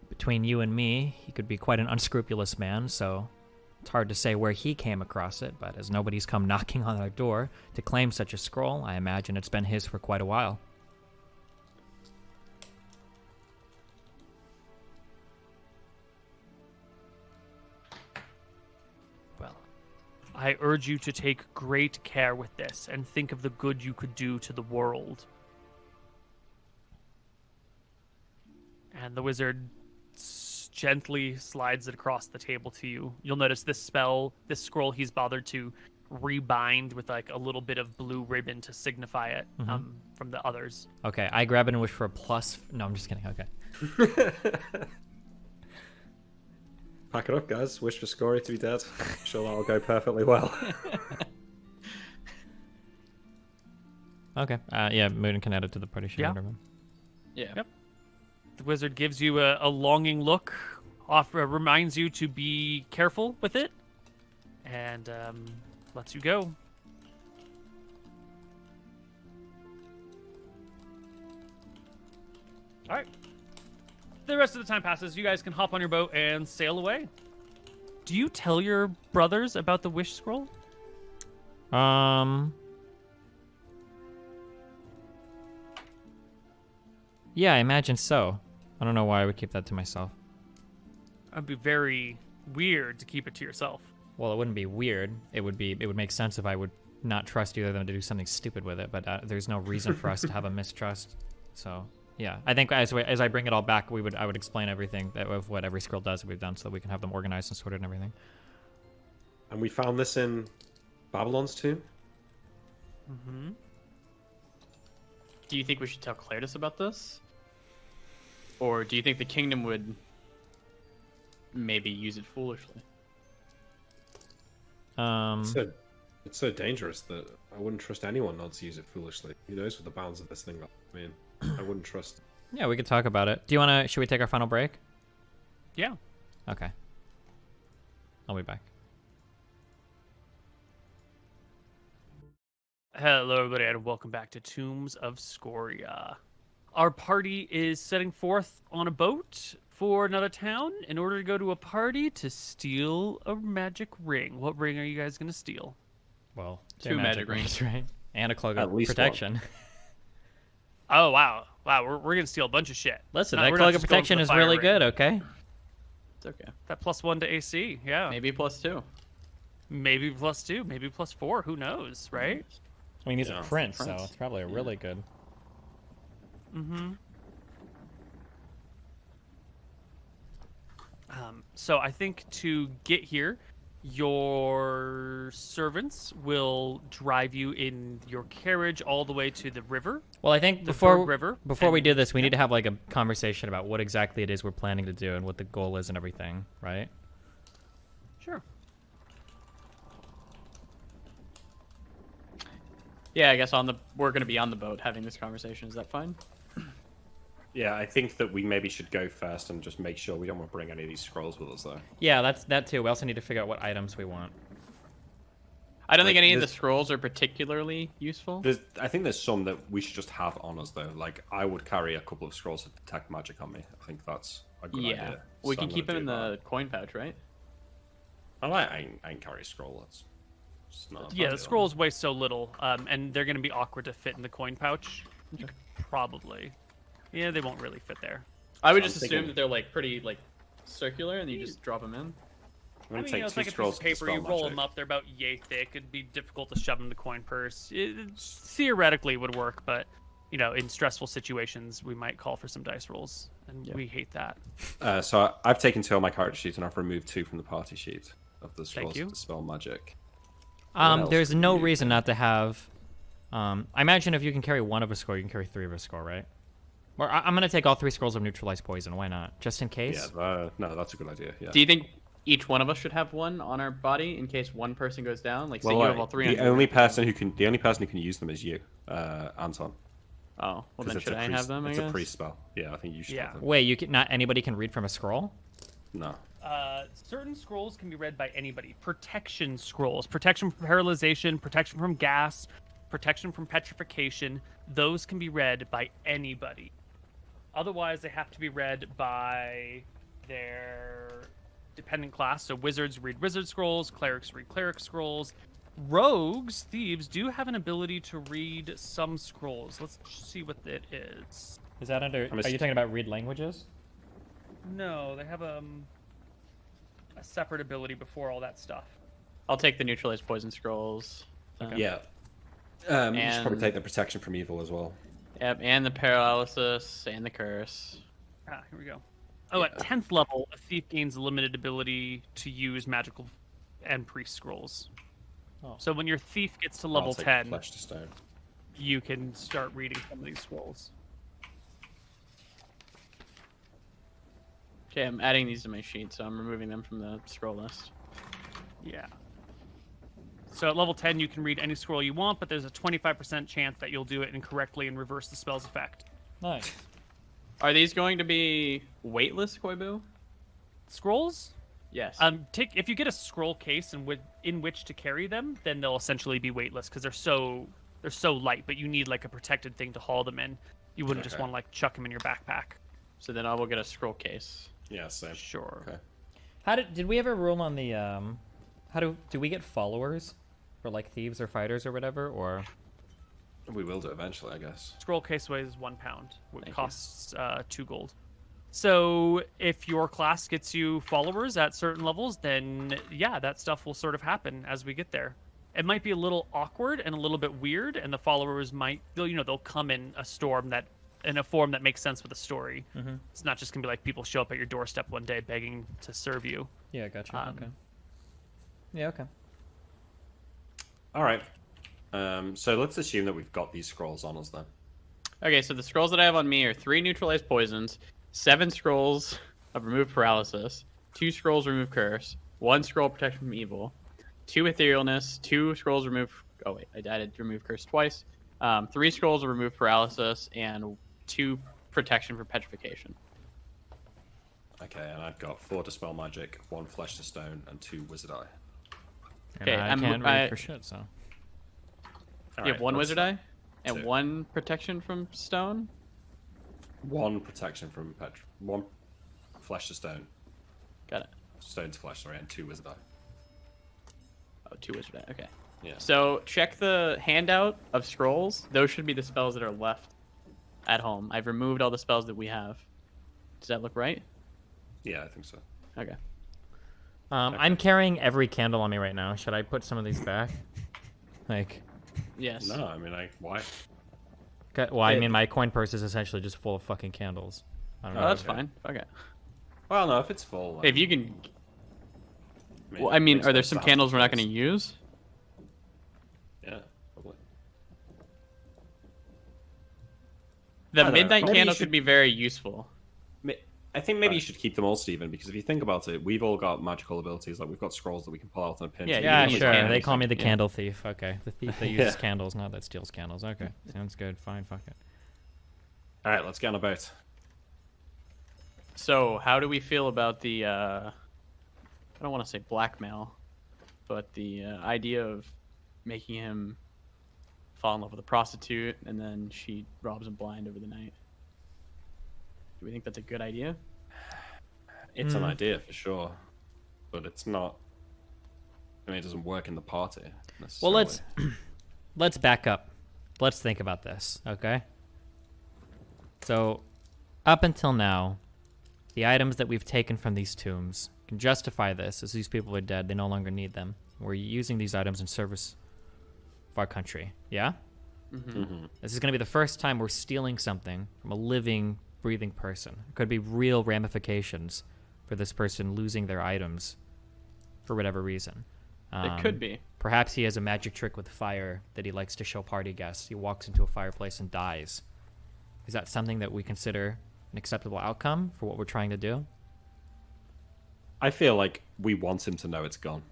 Between you and me, he could be quite an unscrupulous man, so it's hard to say where he came across it, but as nobody's come knocking on our door to claim such a scroll, I imagine it's been his for quite a while. Well, I urge you to take great care with this and think of the good you could do to the world. And the wizard gently slides it across the table to you. You'll notice this scroll, he's bothered to rebind with like a little bit of blue ribbon to signify it from the others. Okay, I grab it and wish for a plus. No, I'm just kidding. Okay. Pack it up, guys. Wish for Scoria to be dead. I'm sure that'll go perfectly well. Okay. Yeah, Mooden can add it to the party sheet. Yeah. Whatever. Yeah. Yep. The wizard gives you a longing look, reminds you to be careful with it, and lets you go. All right. The rest of the time passes. You guys can hop on your boat and sail away. Do you tell your brothers about the wish scroll? Yeah, I imagine so. I don't know why I would keep that to myself. It'd be very weird to keep it to yourself. Well, it wouldn't be weird. It would make sense if I would not trust either of them to do something stupid with it, but there's no reason for us to have a mistrust. So, Yeah, I think as I bring it all back, I would explain everything of what every scroll does that we've done, so that we can have them organized and sorted and everything. And we found this in Babylon's tomb. Mm-hmm. Do you think we should tell Claritas about this? Or do you think the kingdom would maybe use it foolishly? It's so dangerous that I wouldn't trust anyone not to use it foolishly. Who knows what the bounds of this thing are? I mean, I wouldn't trust. Yeah, we could talk about it. Do you want to? Should we take our final break? Yeah. Okay. I'll be back. Hello, everybody, and welcome back to Tombs of Scoria. Our party is setting forth on a boat for another town in order to go to a party to steal a magic ring. What ring are you guys going to steal? Well, 2 magic rings, right? And a cloak At of least protection. Oh, wow. Wow, we're going to steal a bunch of shit. Listen, No, that we're not cloak of just going for protection the is fire really ring. good. Okay. It's okay. That +1 to AC, yeah. Maybe +2. Maybe +2, maybe +4, who knows, right? I mean, these Yeah. are prints, so Prints. it's probably a really good. Mm-hmm. So I think to get here, your servants will drive you in your carriage all the way to the river. Well, I think The before Bird River, we and- do this, we need to have like a conversation about what exactly it is we're planning to do and what the goal is and everything, right? Sure. Yeah, I guess we're going to be on the boat having this conversation. Is that fine? Yeah, I think that we maybe should go first and just make sure we don't want to bring any of these scrolls with us, though. Yeah, that's that too. We also need to figure out what items we want. I don't think Like, any of the this- scrolls are particularly useful. I think there's some that we should just have on us, though. Like, I would carry a couple of scrolls of detect magic on me. I think that's a good Yeah. idea. We So can I'm keep gonna them in do the coin pouch, right? that. I ain't carry a scroll. That's just not a big Yeah, the deal. scrolls weigh so little, and they're going to be awkward to fit in the coin pouch. You could probably. Yeah, they won't really fit there. I would So just I'm assume thinking- that they're like pretty like circular, and you just drop them in. I'm I gonna mean, take it's two like a piece scrolls of to paper. You dispel roll magic. them up. They're about yay thick. It'd be difficult to shove them in the coin purse. It theoretically would work, but in stressful situations, we might call for some dice rolls, and we hate that. So I've taken 2 on my character sheet, and I've removed 2 from the party sheet of the scrolls you. to dispel magic. else There's could no we use reason then? not to have. I imagine if you can carry 1 of a score, you can carry 3 of a score, right? Or I'm gonna take all 3 scrolls of neutralize poison. Why not? Just in case. Yeah, no, that's a good idea. Yeah. Do you think each one of us should have 1 on our body in case one person goes down? Like, say Well, you have all 3 on the your only ring. person who can use them is you, Anton. Oh, well 'Cause then it's should a I priest- have them? I It's a guess. priest spell. Yeah, I think you should. Yeah. Have them. Wait, you can not anybody can read from a scroll? No. Certain scrolls can be read by anybody. Protection scrolls, protection from paralyzation, protection from gas, protection from petrification. Those can be read by anybody. Otherwise, they have to be read by their dependent class. So wizards read wizard scrolls, clerics read cleric scrolls. Rogues, thieves, do have an ability to read some scrolls. Let's see what it is. Is that under? I'm Are you talking about read languages? No, they have a separate ability before all that stuff. I'll take the neutralize poison scrolls. Yeah. You should probably And- take the protection from evil as well. Yep, and the paralysis and the curse. Here we go. Oh, at 10th level, a thief gains a limited ability to use magical and priest scrolls. Oh. So when your thief gets to I'll level take 10, Flesh to stone. you can start reading some of these scrolls. Okay, I'm adding these to my sheet, so I'm removing them from the scroll list. Yeah. So at level 10, you can read any scroll you want, but there's a 25% chance that you'll do it incorrectly and reverse the spell's effect. Nice. Are these going to be weightless, Koibu? Scrolls? Yes. If you get a scroll case in which to carry them, then they'll essentially be weightless because they're so light. But you need like a protected thing to haul them in. You wouldn't just Okay. want to like chuck them in your backpack. So then I will get a scroll case. Yeah, same. Sure. Okay. How did we ever rule on the do we get followers for like thieves or fighters or whatever, or We will do eventually, I guess. Scroll case weighs 1 pound. It Thank you. costs 2 gold. So if your class gets you followers at certain levels, then yeah, that stuff will sort of happen as we get there. It might be a little awkward and a little bit weird, and the followers they'll come in a storm that in a form that makes sense with the story. Mhm. It's not just gonna be like people show up at your doorstep one day begging to serve you. Yeah, gotcha. Okay. Yeah, okay. All right. So let's assume that we've got these scrolls on us then. Okay, so the scrolls that I have on me are 3 neutralized poisons, 7 scrolls of remove paralysis, 2 scrolls remove curse, 1 scroll protection from evil, 2 etherealness, 2 scrolls remove. Oh wait, I added remove curse twice. 3 scrolls of remove paralysis and 2 protection for petrification. Okay, and I've got 4 dispel magic, 1 flesh to stone, and 2 wizard eye. And Okay, I can't read for shit, so. You have 1 wizard eye and 2. 1 protection from stone. 1 protection from 1 flesh to stone. Got it. Stone to flesh, sorry, and 2 wizard eye. Oh, 2 wizard eye. Okay. Yeah. So check the handout of scrolls. Those should be the spells that are left at home. I've removed all the spells that we have. Does that look right? Yeah, I think so. Okay. I'm carrying every candle on me right now. Should I put some of these back? Like, Yes. No, I mean, why? well, I mean, my coin purse is essentially just full of fucking candles. I don't know. Oh, that's okay. fine. Okay. Well, no, if it's full. If you can. I Well, I mean, makes are there sense some to have candles we're not space. going to use? Yeah, probably. The I don't know. midnight Maybe you candle should- could be very useful. I think maybe you should keep them all, Stephen, because if you think about it, we've all got magical abilities. Like, we've got scrolls that we can pull out in a pinch. Yeah, You Yeah, can can use sure. candles. They call me the Yeah. candle thief. Okay. The thief that uses Yeah. candles, not that steals candles. Okay. Sounds good. Fine. Fuck it. All right, let's get on a boat. So, how do we feel about the, I don't want to say blackmail, but the idea of making him fall in love with a prostitute and then she robs him blind over the night? Do we think that's a good idea? It's an idea for sure, but it's not. I mean, it doesn't work in the party. Well, necessarily. let's back up. Let's think about this, okay? So, up until now, the items that we've taken from these tombs can justify this, as these people are dead. They no longer need them. We're using these items in service of our country. Yeah? Mhm. This is going to be the first time we're stealing something from a living, breathing person. It could be real ramifications for this person losing their items for whatever reason. It could be. Perhaps he has a magic trick with fire that he likes to show party guests. He walks into a fireplace and dies. Is that something that we consider an acceptable outcome for what we're trying to do? I feel like we want him to know it's gone,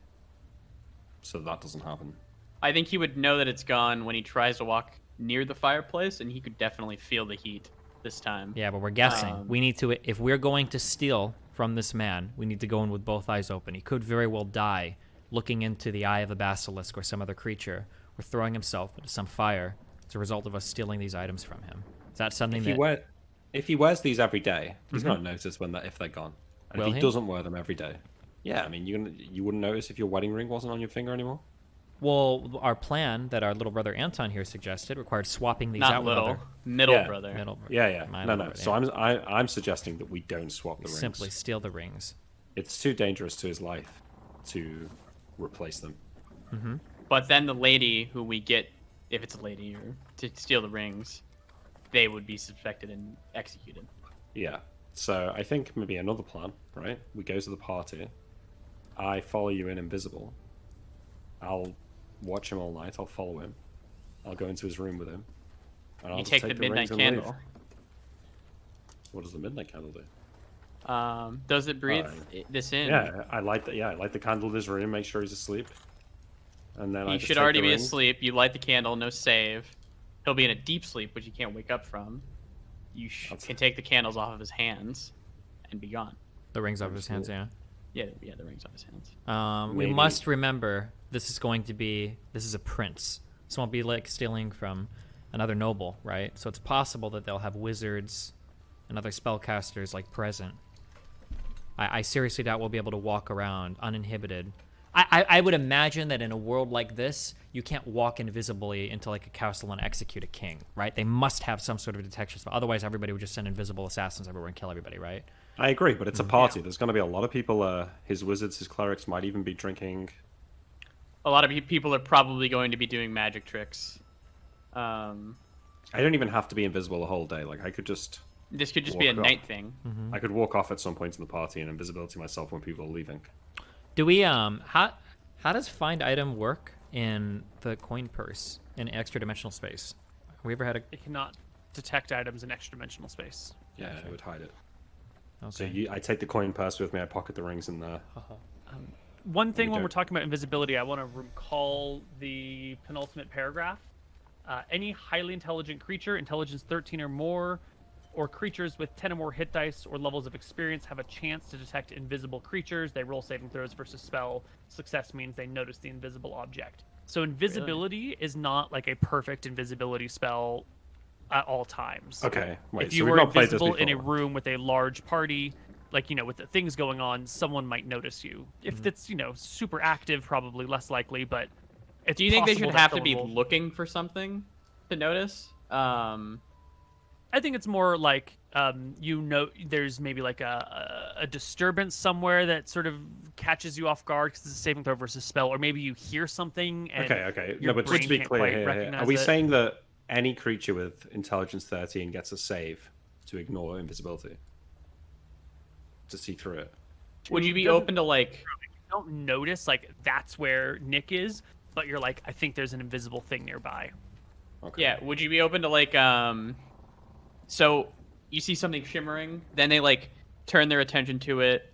so that doesn't happen. I think he would know that it's gone when he tries to walk near the fireplace, and he could definitely feel the heat this time. Yeah, but we're guessing. We need to, if we're going to steal from this man, we need to go in with both eyes open. He could very well die looking into the eye of a basilisk or some other creature, or throwing himself into some fire as a result of us stealing these items from him. Is that something If he wears these every day, he's not notice if they're gone. And Will if he he? doesn't wear them every day, yeah, I mean, you wouldn't notice if your wedding ring wasn't on your finger anymore. Well, our plan that our little brother Anton here suggested required swapping these Not out little, with other middle Yeah. brother. middle. Yeah. My No, little no. brother, So yeah. I'm suggesting that we don't swap the rings. Simply steal the rings. It's too dangerous to his life to replace them. But then the lady who we get, if it's a lady, or to steal the rings, they would be suspected and executed. Yeah. So I think maybe another plan, right? We go to the party. I follow you in invisible. I'll watch him all night. I'll follow him. I'll go into his room with him. And I'll You just take the rings midnight and leave. candle. What does the midnight candle do? Does it breathe Alright. this in? Yeah, I light the I light the candle in his room. Make sure he's asleep. And then I He just should take already the be rings. asleep. You light the candle, no save. He'll be in a deep sleep, which you can't wake up from. You can take the candles off of his hands and be gone. The rings off of his hands, yeah. Yeah, the rings off his hands. We Maybe. must remember this is a prince. This won't be like stealing from another noble, right? So it's possible that they'll have wizards and other spellcasters like present. I seriously doubt we'll be able to walk around uninhibited. I would imagine that in a world like this, you can't walk invisibly into like a castle and execute a king, right? They must have some sort of detection spell. Otherwise, everybody would just send invisible assassins everywhere and kill everybody, right? I agree, but it's a party. There's going to be a lot of people. His wizards, his clerics might even be drinking. A lot of people are probably going to be doing magic tricks. I don't even have to be invisible the whole day. Like I could just This could just be a Walk off. night thing. I could walk off at some point in the party and invisibility myself when people are leaving. Do we how does find item work in the coin purse in extra dimensional space? Have we ever had a It cannot detect items in extra dimensional space. Yeah, it would hide it. okay. So I take the coin purse with me. I pocket the rings in there. One thing We when don't- we're talking about invisibility, I want to recall the penultimate paragraph. Any highly intelligent creature, intelligence 13 or more, or creatures with 10 or more hit dice or levels of experience have a chance to detect invisible creatures. They roll saving throws versus spell. Success means they notice the invisible object. So invisibility is not like a perfect invisibility spell at all times. Okay, wait. If so you we've were not played this invisible in a before. room with a large party, like, with the things going on, someone might notice you. If it's, super active, probably less likely, but it's Do you think they possible should that have to someone be will- looking for something to notice? I think it's more like, there's maybe like a disturbance somewhere that sort of catches you off guard because it's a saving throw versus spell, or maybe you hear something and Okay. your No, but brain just to be can't clear quite here, recognize are we it. saying that any creature with intelligence 13 gets a save to ignore invisibility? To see through it? Would you be doesn't- open to like? You don't notice like that's where Nick is, but you're like, I think there's an invisible thing nearby. Okay. Yeah. Would you be open to like? So you see something shimmering, then they like turn their attention to it.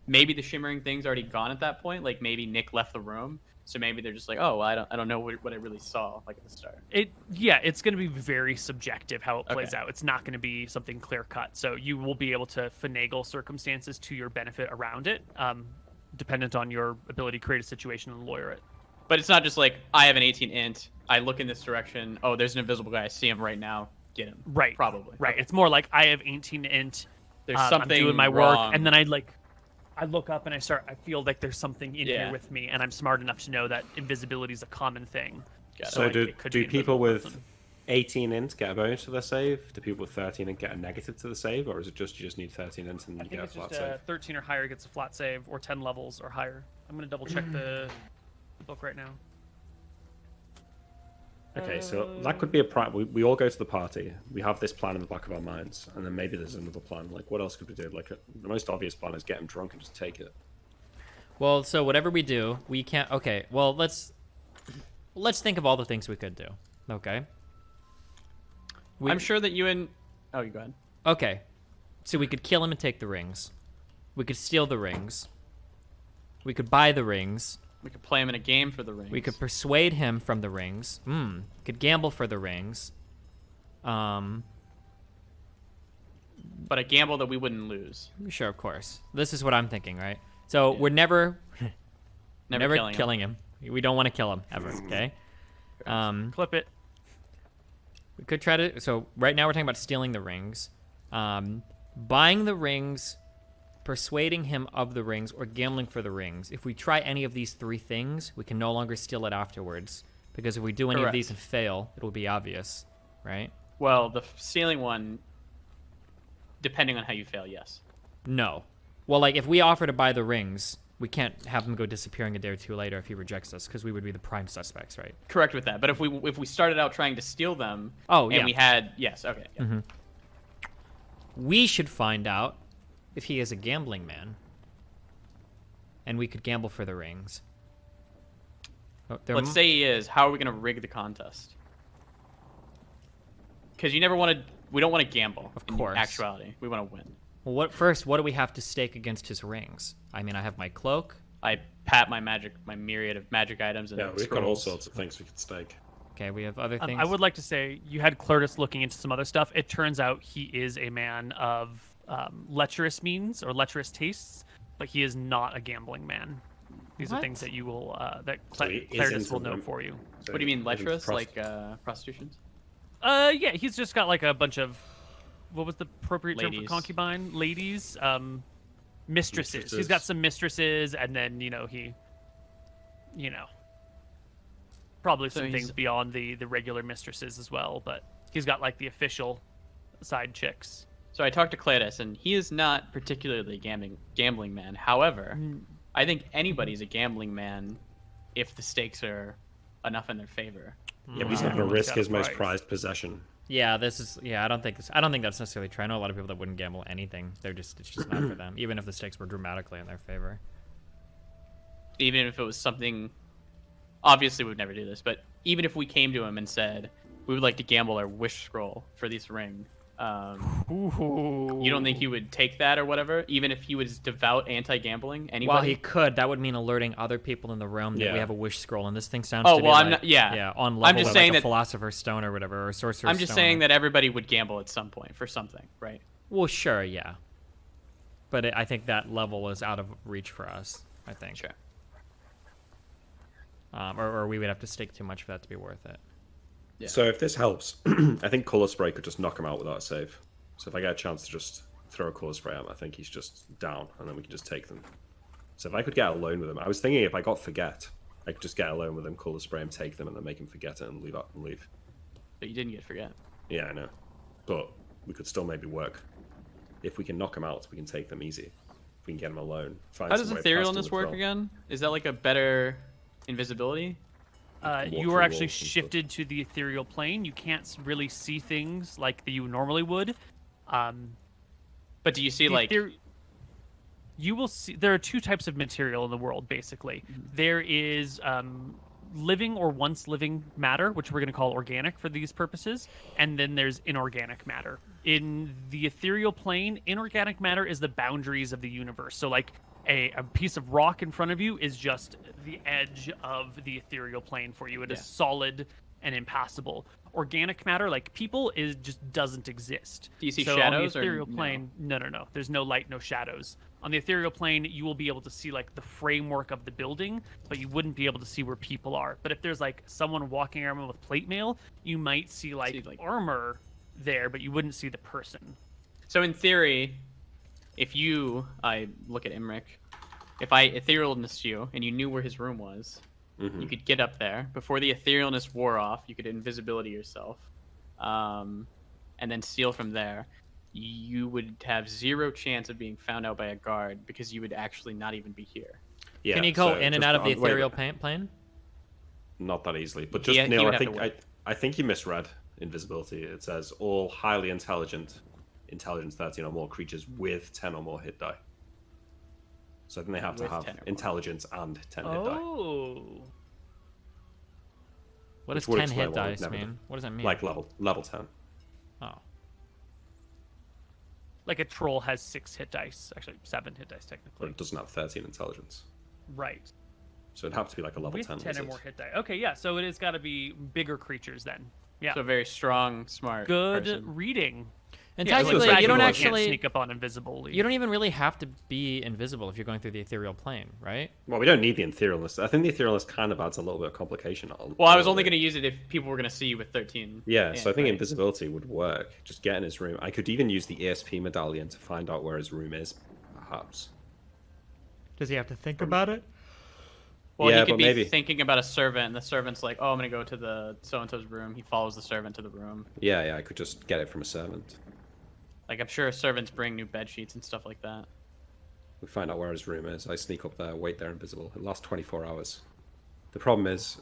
Maybe the shimmering thing's already gone at that point. Like maybe Nick left the room, so maybe they're just like, oh, I don't know what I really saw like at the start. It's going to be very subjective how it plays Okay. out. It's not going to be something clear cut. So you will be able to finagle circumstances to your benefit around it, dependent on your ability to create a situation and lawyer it. But it's not just like I have an 18 int. I look in this direction. Oh, there's an invisible guy. I see him right now. Get him. Right. Probably. Right. Okay. It's more like I have 18 int. There's I'm something doing my wrong. work, and then I look up and I feel like there's something in Yeah. here with me, and I'm smart enough to know that invisibility is a common thing. Got it. So like, do it could be people invisible with person. 18 int get a bonus to their save? Do people with 13 int get a negative to the save, or is it just you just need 13 int and I you think get a it's flat just save? 13 or higher gets a flat save, or 10 levels or higher. I'm gonna double check the book right now. Okay, so that could be a plan. We all go to the party. We have this plan in the back of our minds, and then maybe there's another plan. Like, what else could we do? Like, the most obvious plan is get him drunk and just take it. Well, so whatever we do, we can't. Okay, well let's think of all the things we could do. Okay. I'm sure that you and oh, you go ahead. Okay, so we could kill him and take the rings. We could steal the rings. We could buy the rings. We could play him in a game for the rings. We could persuade him from the rings. Could gamble for the rings. but a gamble that we wouldn't lose. Sure, of course. This is what I'm thinking, right? So we're never Never killing him. We don't want to kill him ever. Okay. Clip it. We could try to. So right now we're talking about stealing the rings, buying the rings, persuading him of the rings, or gambling for the rings. If we try any of these three things, we can no longer steal it afterwards. Because if we do any of Correct. these and fail, it will be obvious, right? Well, the stealing one, depending on how you fail, yes. No. Well, like if we offer to buy the rings, we can't have him go disappearing a day or two later if he rejects us, because we would be the prime suspects, right? Correct with that. But if we started out trying to steal them, Oh, and yeah. we had yes, okay, yeah. We should find out if he is a gambling man, and we could gamble for the rings. Oh, Let's say he is. How are we going to rig the contest? Because we don't want to gamble. Of in course. actuality, we want to win. Well, what do we have to stake against his rings? I mean, I have my cloak. I pat my myriad of magic items and Yeah, we've got all scrolls. sorts of things we could stake. Okay, we have other things. I would like to say you had Clertus looking into some other stuff. It turns out he is a man of lecherous means or lecherous tastes, but he is not a gambling man. These are What? things that you will So he is Clertus into will know them. for you. So What do you mean, he's into lecherous? Like prostitutions? Yeah, he's just got like a bunch of what was the appropriate term for Ladies. concubine? Ladies, mistresses. He's got some mistresses, and then he, probably So some he's- things beyond the regular mistresses as well. But he's got like the official side chicks. So I talked to Cletus, and he is not particularly a gambling man. However, I think anybody's a gambling man if the stakes are enough in their favor. Yeah, but he's not going to Everyone's risk got his a most price. prized possession Yeah, this is. Yeah, I don't think that's necessarily true. I know a lot of people that wouldn't gamble anything. It's just not for them, even if the stakes were dramatically in their favor. Even if it was something, obviously we'd never do this, but even if we came to him and said we would like to gamble our wish scroll for this ring, you don't think he would take that or whatever, even if he was devout anti-gambling? Anybody? Well, he could. That would mean alerting other people in the room that we have a wish scroll, and this thing sounds. Oh to well, be I'm like, not. Yeah, yeah, on level I'm just with saying like a that philosopher's stone or whatever, or sorcerer's I'm just stone saying or... that everybody would gamble at some point for something, right? Well, sure, yeah, but I think that level is out of reach for us. I think. Sure. Or we would have to stake too much for that to be worth it. Yeah. So if this helps, I think Colour Spray could just knock him out without a save. So if I get a chance to just throw a Colour Spray at him, I think he's just down, and then we can just take them. So if I could get alone with him, I was thinking if I got Forget, I could just get alone with him, Colour Spray him, take them, and then make him forget it and leave up and leave. But you didn't get Forget. Yeah, I know. But we could still maybe work. If we can knock him out, we can take them easy. If we can get him alone. How does etherealness work again? Is that like a better invisibility? You are actually shifted to the ethereal plane. You can't really see things like you normally would. But do you see like... You will see... There are two types of material in the world, basically. Mm-hmm. There is living or once living matter, which we're going to call organic for these purposes. And then there's inorganic matter. In the ethereal plane, inorganic matter is the boundaries of the universe. So like a piece of rock in front of you is just the edge of the ethereal plane for you. It is solid and impassable. Organic matter, like people, just doesn't exist. Do you see shadows? shadows? On the ethereal plane, no. There's no light, no shadows. On the ethereal plane, you will be able to see like the framework of the building, but you wouldn't be able to see where people are. But if there's like someone walking around with plate mail, you might see like armor there, but you wouldn't see the person. So in theory, if I look at Imric, if I etherealness you and you knew where his room was, you could get up there before the etherealness wore off. You could invisibility yourself, and then steal from there. You would have zero chance of being found out by a guard because you would actually not even be here. Yeah, can he go in and out of the ethereal plane? Not that easily, but just Neil, I think you misread invisibility. It says all highly intelligence 13 or more creatures with 10 or more hit die. So I think they have to have intelligence and 10 hit die. Oh. What does 10 hit dice mean? What does that mean? Like level 10. Oh. Like a troll has 6 hit dice, actually 7 hit dice technically. But it doesn't have 13 intelligence. Right. So it'd have to be like a level with 10. 10 or more hit die. Okay, yeah, so it has got to be bigger creatures then. Yeah. So very strong, smart Good person. Reading. And Yeah, technically, so you don't can't actually sneak up on invisible. You don't even really have to be invisible if you're going through the ethereal plane, right? Well, we don't need the etherealness. I think the etherealness kind of adds a little bit of complication. Well, I was only going to use it if people were going to see you with 13. Yeah, so I think invisibility would work. Just get in his room. I could even use the ESP medallion to find out where his room is, perhaps. Does he have to think about it? Well, yeah, he could be maybe thinking about a servant, and the servant's like, "Oh, I'm going to go to the so-and-so's room." He follows the servant to the room. Yeah, I could just get it from a servant. Like, I'm sure servants bring new bed sheets and stuff like that. We find out where his room is. I sneak up there, wait there invisible. It lasts 24 hours. The problem is,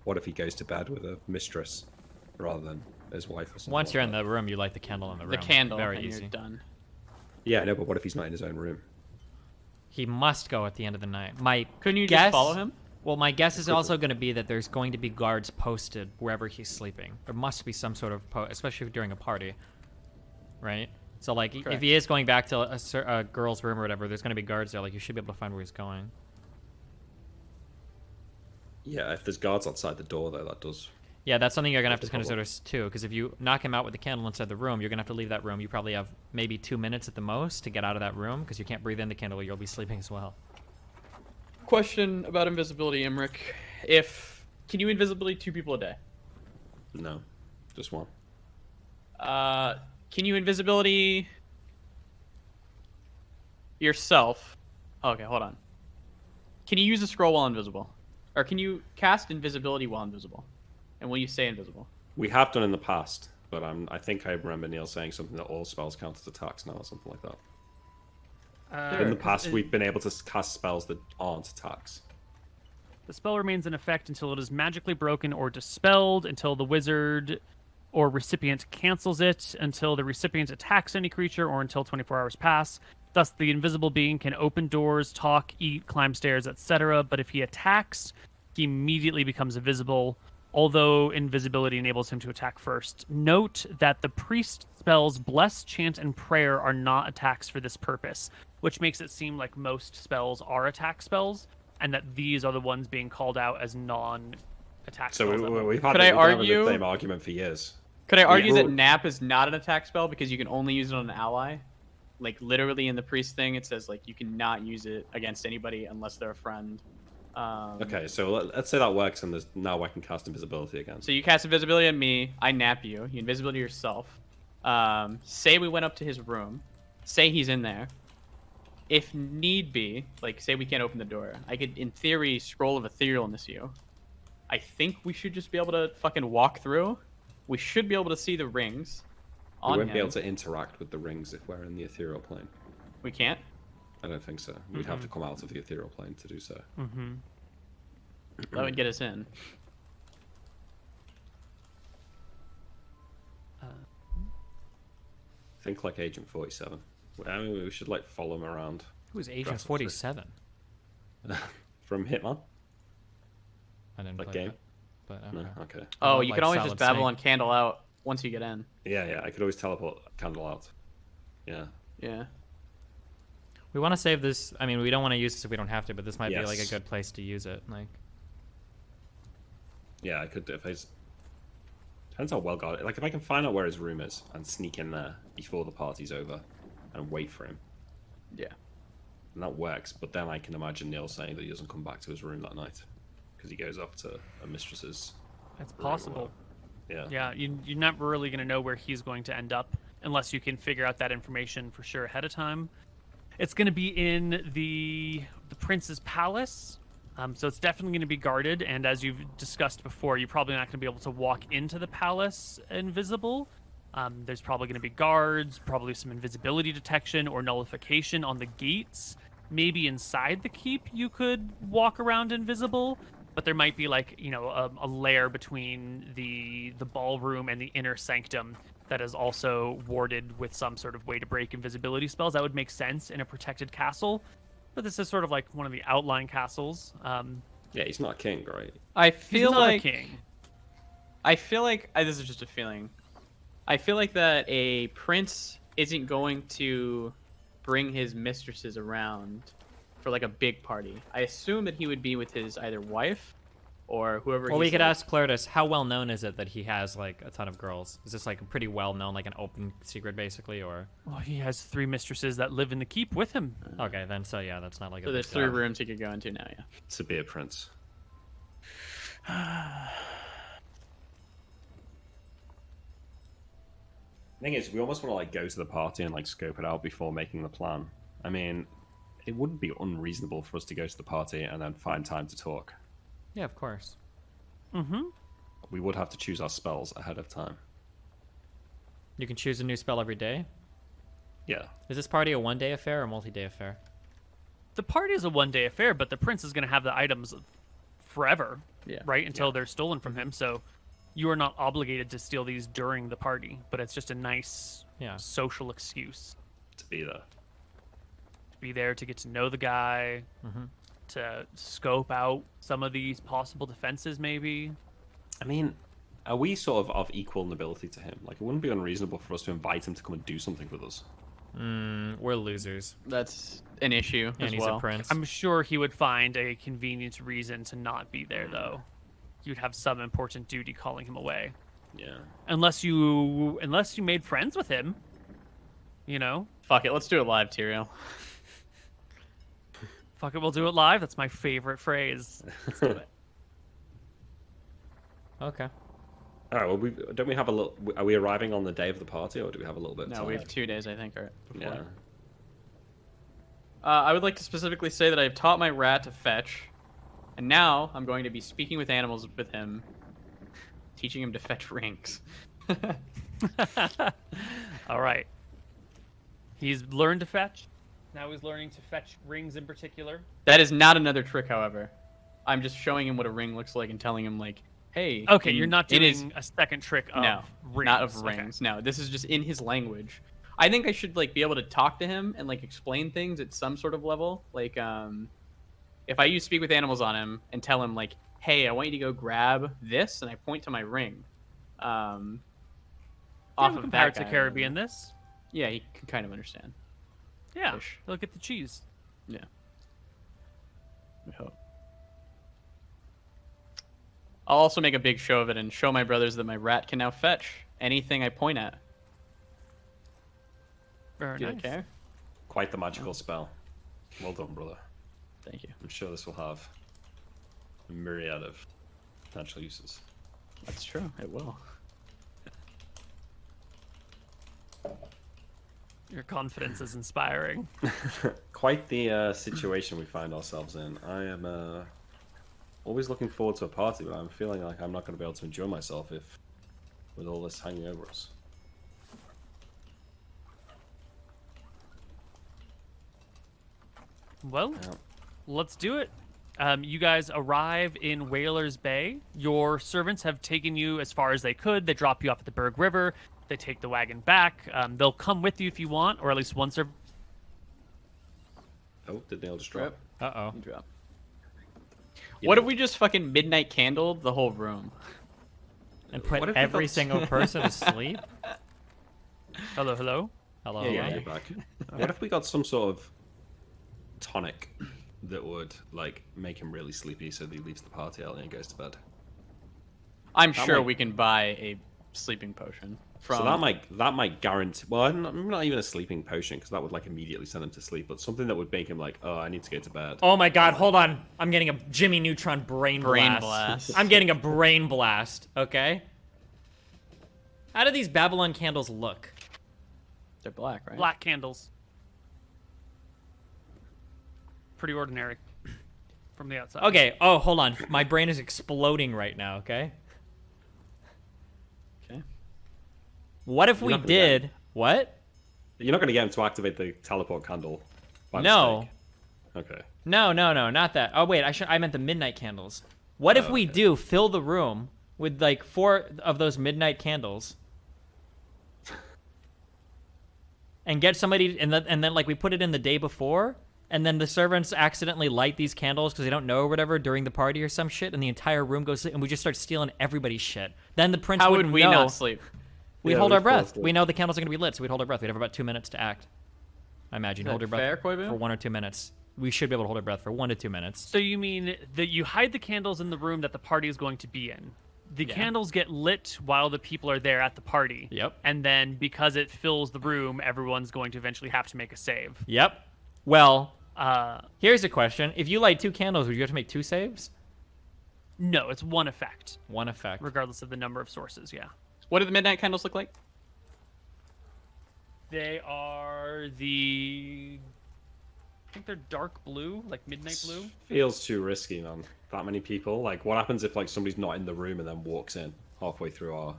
what if he goes to bed with a mistress rather than his wife or something? Once you're in the room, you light the candle in the room. The candle, very and easy. you're done. Yeah, I know, but what if he's not in his own room? He must go at the end of the night. Couldn't you just follow him? Well, my guess is also going to be that there's going to be guards posted wherever he's sleeping. There must be some sort of especially during a party, right? So, like, Correct. if he is going back to a girl's room or whatever, there's going to be guards there. Like, you should be able to find where he's going. Yeah, if there's guards outside the door, though, that does... Yeah, that's something you're going to have to kind of sort of, too, because if you knock him out with the candle inside the room, you're going to have to leave that room. You probably have maybe 2 minutes at the most to get out of that room, because you can't breathe in the candle, you'll be sleeping as well. Question about invisibility, Imric. Can you invisibility 2 people a day? No, just one. Can you invisibility yourself? Okay, hold on. Can you use a scroll while invisible? Or can you cast invisibility while invisible? And will you stay invisible? We have done in the past, but I think I remember Neil saying something that all spells count as attacks now or something like that. In the past, we've been able to cast spells that aren't attacks. The spell remains in effect until it is magically broken or dispelled, until the wizard or recipient cancels it until the recipient attacks any creature or until 24 hours pass. Thus, the invisible being can open doors, talk, eat, climb stairs, etc. But if he attacks, he immediately becomes invisible, although invisibility enables him to attack first. Note that the priest spells Bless, Chant, and Prayer are not attacks for this purpose, which makes it seem like most spells are attack spells, and that these are the ones being called out as non-attack So spells. we've had Could I we've been having argue- the same argument for years. Could I argue Yeah. that Nap is not an attack spell because you can only use it on an ally? Like literally in the priest thing, it says like you cannot use it against anybody unless they're a friend. Okay, so let's say that works, and now I can cast invisibility again. So you cast invisibility on me, I nap you. You invisibility yourself. Say we went up to his room. Say he's in there. If need be, like say we can't open the door, I could in theory scroll of etherealness you. I think we should just be able to fucking walk through. We should be able to see the rings. We On won't him. be able to interact with the rings if we're in the ethereal plane. We can't. I don't think so. We'd have to come out of the ethereal plane to do so. Mm-hmm. That would get us in. Think like Agent 47. I mean, we should like follow him around. Who's Agent Dress up 47? From Hitman. I didn't That play game? that. But okay. No, okay. Oh, don't you like can always Solid just babble Snake. on Candle out once you get in. Yeah, I could always teleport Candle out. Yeah. Yeah. We want to save this. I mean, we don't want to use this if we don't have to, but this might be like a Yes. good place to use it. Like, Yeah, I could do if I. Depends how well guarded. Like if I can find out where his room is and sneak in there before the party's over, and wait for him, Yeah. and that works. But then I can imagine Neil saying that he doesn't come back to his room that night because he goes off to a mistress's. That's room or possible. whatever. Yeah. Yeah, you're not really going to know where he's going to end up unless you can figure out that information for sure ahead of time. It's going to be in the prince's palace, so it's definitely going to be guarded. And as you've discussed before, you're probably not going to be able to walk into the palace invisible. There's probably going to be guards, probably some invisibility detection or nullification on the gates. Maybe inside the keep you could walk around invisible. But there might be like, you know, a layer between the ballroom and the inner sanctum that is also warded with some sort of way to break invisibility spells. That would make sense in a protected castle. But this is sort of like one of the outlying castles. Yeah, he's not a king, right? I He's feel not like a king. This is just a feeling. I feel like that a prince isn't going to bring his mistresses around for like a big party. I assume that he would be with his either wife or whoever. well, we he's could like- ask Claritas, how well known is it that he has like a ton of girls? Is this like a pretty well known, like an open secret, basically, or? Well, he has 3 mistresses that live in the keep with him. Okay, then so yeah, that's not like So a. there's big 3 deal. rooms he could go into now. Yeah. To be a prince. Thing is, we almost want to like go to the party and like scope it out before making the plan. I mean, it wouldn't be unreasonable for us to go to the party and then find time to talk. Yeah, of course. Mm-hmm. We would have to choose our spells ahead of time. You can choose a new spell every day. Yeah. Is this party a one-day affair or a multi-day affair? The party is a one-day affair, but the prince is going to have the items forever, Yeah. right? Until they're stolen from him. So you are not obligated to steal these during the party, but it's just a nice Yeah. social excuse To be there. to be there to get to know the guy, Mm-hmm. to scope out some of these possible defenses, maybe. I mean, are we sort of equal nobility to him? Like, it wouldn't be unreasonable for us to invite him to come and do something with us. We're losers, That's an issue and as he's well. a prince. I'm sure he would find a convenient reason to not be there, though. You'd have some important duty calling him away, Yeah. unless you made friends with him. You know, Fuck it, let's do it live, Tyrael. fuck it, we'll do it live. That's my favorite phrase. Let's do it. Okay. All right. Well, don't we have a little? Are we arriving on the day of the party, or do we have a little bit of No, time? we have 2 days, I think, or before. Yeah. I would like to specifically say that I have taught my rat to fetch, and now I'm going to be speaking with animals with him, teaching him to fetch rings. All right. He's learned to fetch. Now he's learning to fetch rings in particular. That is not another trick, however. I'm just showing him what a ring looks like and telling him, like, hey. Okay, you're not it doing is- a second trick of No, rings. not of Okay. rings. No, this is just in his language. I think I should like be able to talk to him and like explain things at some sort of level. Like, if I use speak with animals on him and tell him like, "Hey, I want you to go grab this," and I point to my ring. Yeah, Off we of can that Pirates of guy, the Caribbean this. Yeah, he can kind of understand. Yeah, Ish. they'll get the cheese. Yeah. We hope. I'll also make a big show of it and show my brothers that my rat can now fetch anything I point at. Very Do nice. they care? Quite the magical spell. Well done, brother. Thank you. I'm sure this will have a myriad of potential uses. That's true. It will. Your confidence is inspiring. Quite the situation we find ourselves in. I am always looking forward to a party, but I'm feeling like I'm not going to be able to enjoy myself if with all this hanging over us. Well, Yeah. let's do it. You guys arrive in Whalers Bay. Your servants have taken you as far as they could. They drop you off at the Berg River. They take the wagon back. They'll come with you if you want, or at least one servant. Oh, did Neil just drop? Uh-oh. You drop. You What know, if we just fucking midnight candled the whole room? And put What if we every got- single person to sleep? Hello, hello. Hello, Yeah, hello? yeah. you're back. What if we got some sort of tonic that would like make him really sleepy so that he leaves the party early and goes to bed? I'm That sure might- we can buy a sleeping potion from. So that might guarantee. Well, not even a sleeping potion because that would like immediately send him to sleep, but something that would make him like, oh, I need to go to bed. Oh my god, hold on. I'm getting a Jimmy Neutron brain Brain blast. blast. I'm getting a brain blast, okay? How do these Babylon candles look? They're black, right? Black candles. Pretty ordinary from the outside. Okay, oh, hold on. My brain is exploding right now, okay? Okay. What if You're we not gonna get did... What? You're not going to get him to activate the teleport candle. By No. mistake. Okay. No, not that. Oh, wait, I meant the midnight candles. What if Oh, we okay. do fill the room with, like, 4 of those midnight candles? And get somebody, and then like, we put it in the day before, and then the servants accidentally light these candles because they don't know or whatever during the party or some shit, and the entire room goes, and we just start stealing everybody's shit. Then the prince How wouldn't would we know. not sleep? We'd Yeah, hold we'd our fall breath. asleep. We know the candles are going to be lit, so we'd hold our breath. We'd have about 2 minutes to act. I imagine. Is Hold that your breath fair, Koibu? for 1 or 2 minutes. We should be able to hold our breath for 1 to 2 minutes. So you mean that you hide the candles in the room that the party is going to be in? The Yeah. candles get lit while the people are there at the party. Yep. And then because it fills the room, everyone's going to eventually have to make a save. Yep. Well, Uh, here's a question. If you light 2 candles, would you have to make 2 saves? no, it's one effect, 1 effect. regardless of the number of sources. Yeah. What do the midnight candles look like? They are the. I think they're dark blue, like midnight blue. Feels too risky, man. That many people. Like, what happens if like somebody's not in the room and then walks in halfway through our?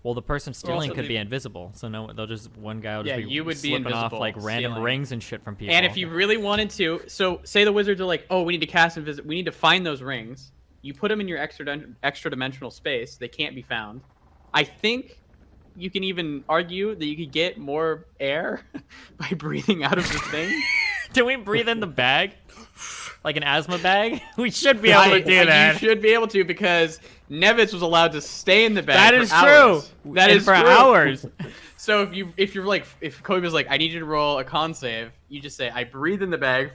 Well, the person stealing also could they- be invisible, so no, they'll just one guy will just Yeah, be you would be slipping off invisible, like random stealing. rings and shit from people. And if you really wanted to, so say the wizards are like, oh, we need to cast and visit. We need to find those rings. You put them in your extra dimensional space. They can't be found. I think you can even argue that you could get more air by breathing out of the thing. do we breathe in the bag, like an asthma bag? We should be able to do that. You should be able to because Nevitz was allowed to stay in the bag. That for is hours. true. That And is for true. hours. So if Koibu's like, I need you to roll a con save, you just say, I breathe in the bag.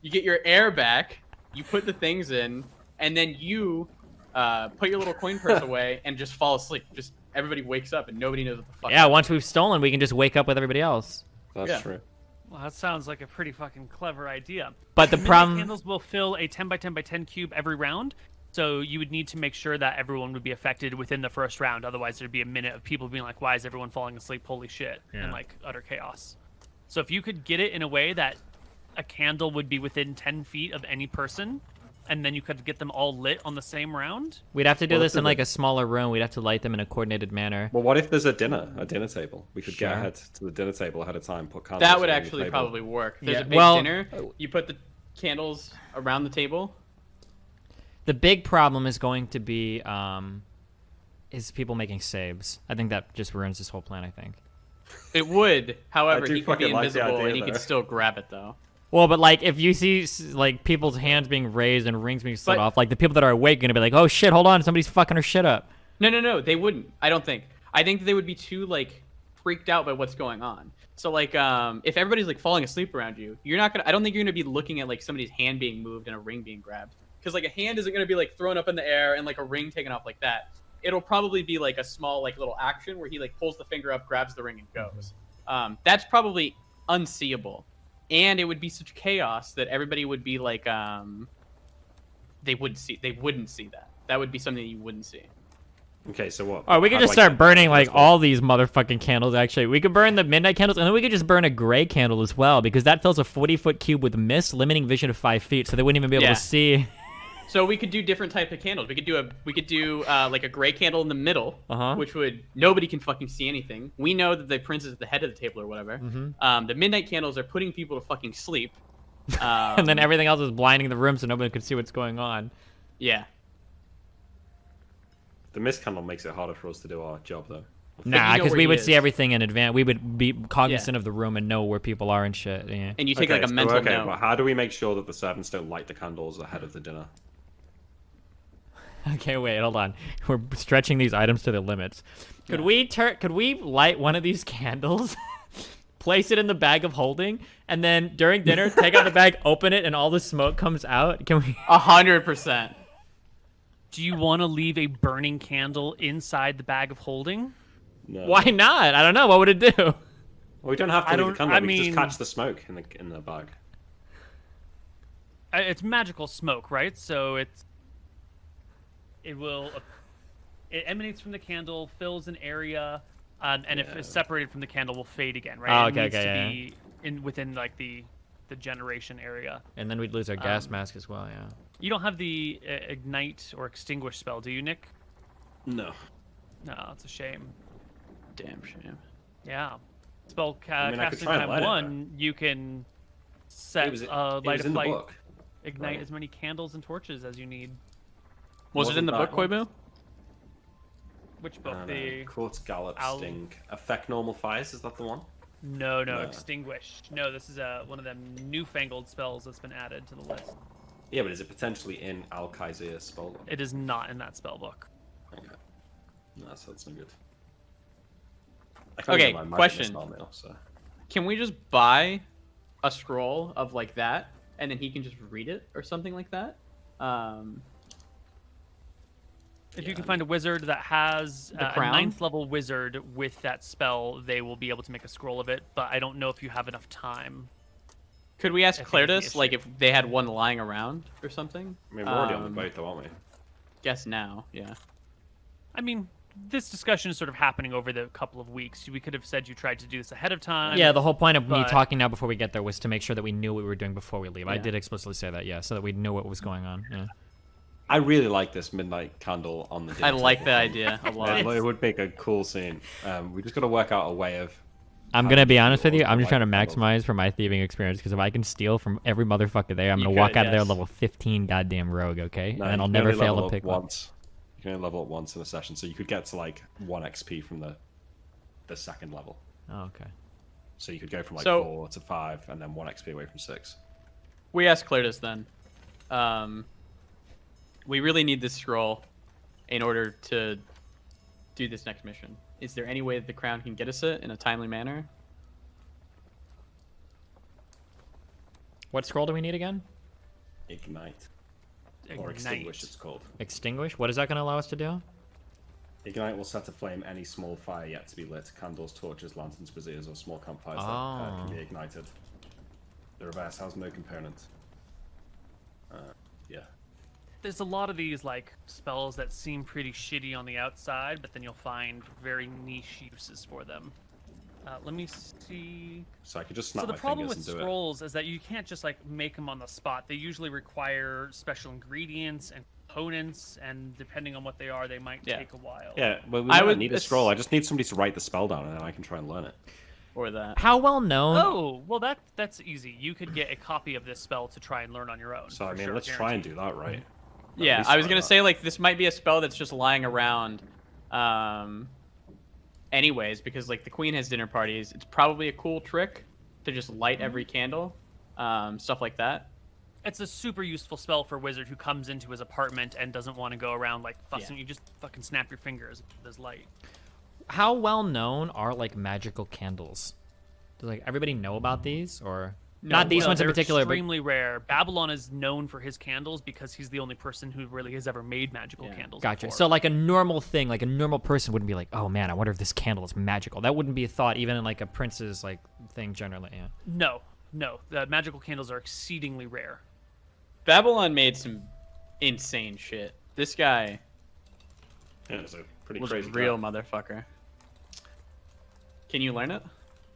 You get your air back. You put the things in, and then you put your little coin purse away and just fall asleep. Just everybody wakes up and nobody knows what the fuck. Yeah, once we've stolen, we can just wake up with everybody else. That's Yeah. true. Well, that sounds like a pretty fucking clever idea. But the Midnight problem, candles will fill a 10 by 10 by 10 cube every round. So you would need to make sure that everyone would be affected within the first round. Otherwise, there'd be a minute of people being like, why is everyone falling asleep? Holy shit. Yeah. And like utter chaos. So if you could get it in a way that a candle would be within 10 feet of any person, and then you could get them all lit on the same round. we'd have to do Well, this in that's like a smaller room. We'd have to light them in a coordinated manner. Well, what if there's a dinner table? We could Sure. get ahead to the dinner table ahead of time. Put candles That would on the actually table. probably work. There's Yeah, a big well- dinner. You put the candles around the table. The big problem is going to be is people making saves. I think that just ruins this whole plan. I think. It would. However, do he could be fucking like the invisible idea, and he could though. still grab it though. Well, but like if you see like people's hands being raised and rings being set But- off, like the people that are awake are gonna be like, "Oh shit, hold on, somebody's fucking her shit up." No, they wouldn't. I don't think. I think they would be too like freaked out by what's going on. So like, if everybody's like falling asleep around you, you're not gonna. I don't think you're gonna be looking at like somebody's hand being moved and a ring being grabbed. Because like a hand isn't gonna be like thrown up in the air and like a ring taken off like that. It'll probably be like a small like little action where he like pulls the finger up, grabs the ring, and goes. That's probably unseeable, and it would be such chaos that everybody would be like, they wouldn't see that. That would be something that you wouldn't see. Okay, so what? All right, we could How just do I start get burning that like first of all? all these motherfucking candles. Actually, we could burn the midnight candles, and then we could just burn a gray candle as well because that fills a 40-foot cube with mist, limiting vision to 5 feet, so they wouldn't even be able Yeah. to see. So we could do different type of candles. We could do like a gray candle in the middle, which would nobody can fucking see anything. We know that the prince is at the head of the table or whatever. The midnight candles are putting people to fucking sleep. And then everything else is blinding the room so nobody could see what's going on. Yeah. The mist candle makes it harder for us to do our job, though. Nah, you know because where we he would see is. everything in advance. We would be cognizant of the room and know where people are and shit. Yeah. And you take like a so, mental okay, note. but how do we make sure that the servants don't light the candles ahead of the dinner? Okay, wait, hold on. We're stretching these items to the limits. Could we light one of these candles, place it in the bag of holding, and then during dinner take out the bag, open it, and all the smoke comes out? Can we? 100%. Do you want to leave a burning candle inside the bag of holding? No. Why not? I don't know. What would it do? Well, we don't have to I leave the don't- candle. I we can mean- just catch the smoke in the bag. It's magical smoke, right? So it emanates from the candle, fills an area, and if it's separated from the candle, will fade again, right? Oh, It okay, needs okay, to yeah. be within like the generation area. And then we'd lose our gas mask as well. Yeah. You don't have the ignite or extinguish spell, do you, Nick? No. No, it's a shame. Damn shame. Yeah. Spell I mean, I could casting try and time light it, 1, you can set It was, light it was a in the flight, book. ignite Right. as many candles and torches as you need. Was it in the book, Wasn't that Koibu? Which book? The Quartz Gallop Owl- Sting. Affect normal fires, is that the one? no, No. extinguish. No, this is one of them newfangled spells that's been added to the list. Yeah, but is it potentially in Al Qaizir's spellbook? It is not in that spell book. Okay. No, so that's no good. I can't Okay, get my magic question. spell now, so. Can we just buy a scroll of like that, and then he can just read it or something like that? If you can find a wizard that has The a crown? 9th level wizard with that spell, they will be able to make a scroll of it, but I don't know if you have enough time. Could we ask I think it's the Clairtus, like, issue. if they had one lying around or something? I mean, we're already on the boat, though, aren't we? Guess now, yeah. I mean, this discussion is sort of happening over the couple of weeks. We could have said you tried to do this ahead of time. Yeah, the whole point of me but- talking now before we get there was to make sure that we knew what we were doing before we leave. I Yeah. did explicitly say that, yeah, so that we knew what was going on. Yeah. I really like this midnight candle on the dinner I like table the thing. idea a lot. It would make a cool scene. We just got to work out a way of. I'm gonna be honest with you. Candles, I'm just trying to light candles. maximize for my thieving experience because if I can steal from every motherfucker there, I'm You gonna walk could, out of there yes. level 15 goddamn rogue, okay? No, and you I'll can never only fail level to up pick one. once. You can only level up once in a session, so you could get to like 1 XP from the second level. Oh, okay. So you could go from like So- 4 to 5, and then 1 XP away from 6. We asked Clairtus then. We really need this scroll in order to do this next mission. Is there any way that the crown can get us it in a timely manner? What scroll do we need again? Ignite. Or Ignite. extinguish, it's called. Extinguish. What is that gonna allow us to do? Ignite will set aflame any small fire yet to be lit. Candles, torches, lanterns, braziers, or small campfires that Oh. can be ignited. The reverse has no component. Yeah. There's a lot of these like spells that seem pretty shitty on the outside, but then you'll find very niche uses for them. Let me see. So I could just snap So the my problem fingers with and do scrolls is that you can't just like make them on the spot. They usually require special ingredients and components, and depending on what they are, they might Yeah. take a while. it. Yeah, but we I don't would- need a it's- scroll. I just need somebody to write the spell down, and then I can try and learn it. Or that? How well known? Oh, well that's easy. You could get a copy of this spell to try and learn on your own. So I for mean, sure, let's try and guaranteed. do that, right? Yeah, least I was try gonna that. say like this might be a spell that's just lying around, anyways, because like the queen has dinner parties. It's probably a cool trick to just light every candle, stuff like that. It's a super useful spell for a wizard who comes into his apartment and doesn't want to go around like fussing. Yeah. You just fucking snap your fingers. There's light. How well known are like magical candles? Does like everybody know about these, or not these No, ones in they're particular? But extremely rare. Babylon is known for his candles because he's the only person who really has ever made magical candles. gotcha. Before. So like a normal thing, like a normal person wouldn't be like, oh man, I wonder if this candle is magical. That wouldn't be a thought even in like a prince's like thing generally. Yeah. No, the magical candles are exceedingly rare. Babylon made some insane shit. This guy Yeah, it's a pretty was crazy a real guy. motherfucker. Can you learn it?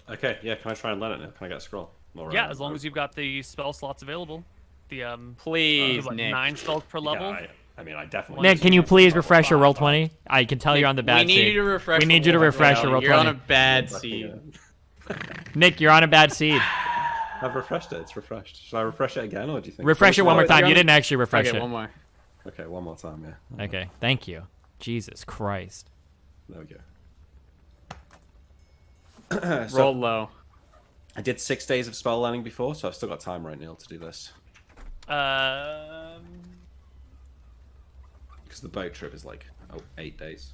Okay, yeah, can I try and learn it now? Can I get a scroll? Or, Yeah, as long as you've got the spell slots available. The Please, what, Nick. 9 spells per level. I mean, I definitely. Nick, can you please refresh your roll 20? I can tell you're on the bad We need seed. you to refresh. We need the you to roll. refresh your roll You're on 20. a bad seed. Nick, you're on a bad seed. I've refreshed it. It's refreshed. Should I refresh it again, or do you think? Refresh it one more You're time. on- You didn't actually refresh Okay, it. one more. Okay, one more time. Yeah. Okay, thank you. Jesus Christ. There we go. Roll low. I did 6 days of spell learning before, so I've still got time right now to do this. Um, Because the boat trip is like 8 days.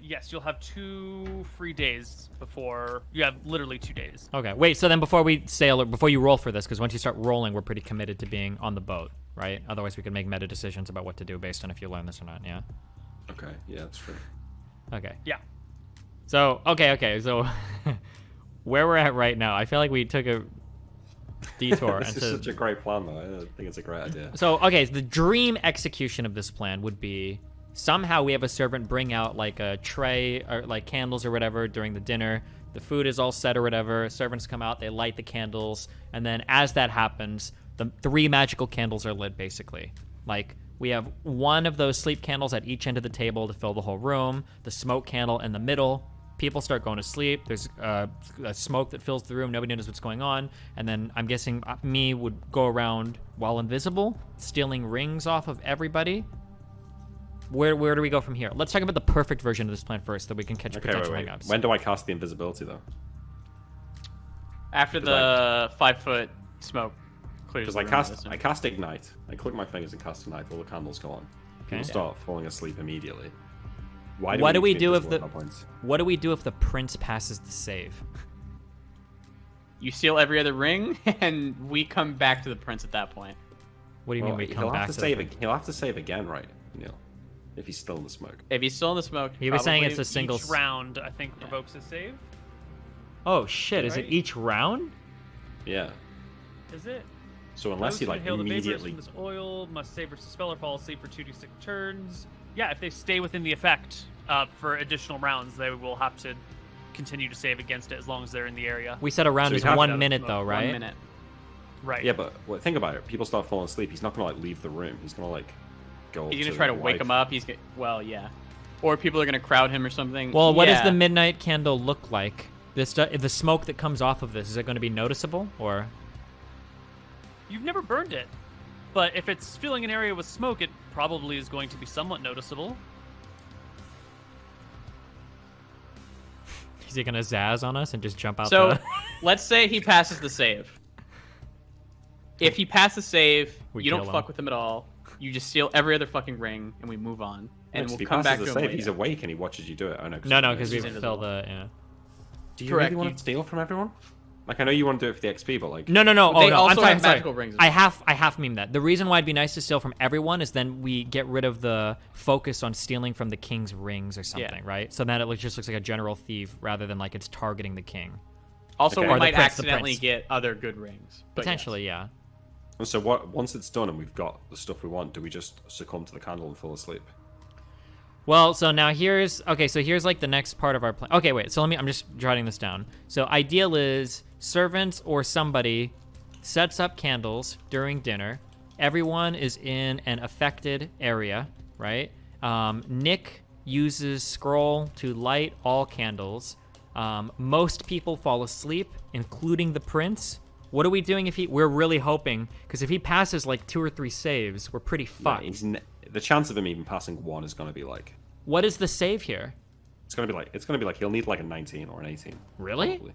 yes, you'll have 2 free days before. You have literally 2 days. Okay, wait, so then before we sail, or before you roll for this, because once you start rolling, we're pretty committed to being on the boat, right? Otherwise, we could make meta decisions about what to do based on if you learn this or not, yeah? Okay, yeah, that's true. Okay. Yeah. So, okay, so where we're at right now, I feel like we took a detour. This is such a great plan, though. I think it's a great idea. So, okay, the dream execution of this plan would be somehow we have a servant bring out like a tray or like candles or whatever during the dinner. The food is all set or whatever. Servants come out, they light the candles, and then as that happens, the 3 magical candles are lit basically. Like we have one of those sleep candles at each end of the table to fill the whole room, the smoke candle in the middle. People start going to sleep. There's a smoke that fills the room. Nobody knows what's going on. And then I'm guessing me would go around while invisible, stealing rings off of everybody. Where do we go from here? Let's talk about the perfect version of this plan first, so that we can catch potential wait. hangups. When do I cast the invisibility, though? After the 5-foot smoke clears Because the I room, cast, assume. I cast ignite. I click my fingers and cast ignite. All the candles go on. People start falling asleep immediately. Why What do we need to be do if invisible at that point? What do we do if the prince passes the save? You steal every other ring, and we come back to the prince at that point. What do you Well, mean we come he'll back have to to save. He'll have to save again, right, Neil? If he's still in the smoke. If he's still in the smoke, He was saying probably- it's a single. Each round, I think, provokes a save. Oh shit! Is it Right? each round? Yeah. Is it? So unless Those he who like inhale the vapors immediately. from this oil must save versus spell or fall asleep for 2d6 turns. Yeah, if they stay within the effect for additional rounds, they will have to continue to save against it as long as they're in the area. We said a round So is he'd have 1 to- minute though, right? 1 minute. Right. Yeah, but well, think about it. People start falling asleep. He's not gonna like leave the room. He's gonna like go. up He's gonna to try the to wake wife. him up. He's gonna, well, yeah. Or people are gonna crowd him or something. Well, what does Yeah. the midnight candle look like? The smoke that comes off of this, is it going to be noticeable or? You've never burned it, but if it's filling an area with smoke, it probably is going to be somewhat noticeable. Is he gonna zazz on us and just jump out So, the... let's say he passes the save. If he passes save, We you don't kill him. fuck with him at all. You just steal every other fucking ring, and we move on. And If we'll he come passes back the to him save, later. he's awake and he watches you do it. Oh no. No, because we He's fill invisible. the... Yeah. Do you Correct, really want you- to steal from everyone? Like I know you want to do it for the XP, but like. No. But Oh they no, also I'm sorry. have magical rings as I half mean that. The reason why it'd be nice to steal from everyone is then we get rid of the focus on stealing from the king's rings or something, right? So then it just looks like a general thief rather than like it's targeting the king. Also, Okay. we Or the might prince, the accidentally prince. get other good rings. But Potentially, yeah. And so what? Once it's done and we've got the stuff we want, do we just succumb to the candle and fall asleep? Well, so now here's like the next part of our plan. Okay, wait. So I'm just jotting this down. So ideal is servants or somebody sets up candles during dinner. Everyone is in an affected area, right? Nick uses scroll to light all candles. Most people fall asleep, including the prince. What are we doing if he? We're really hoping, because if he passes like 2 or 3 saves, we're pretty No, fucked. the chance of him even passing 1 is going to be like. What is the save here? It's going to be like he'll need like a 19 or an 18. Really? Probably.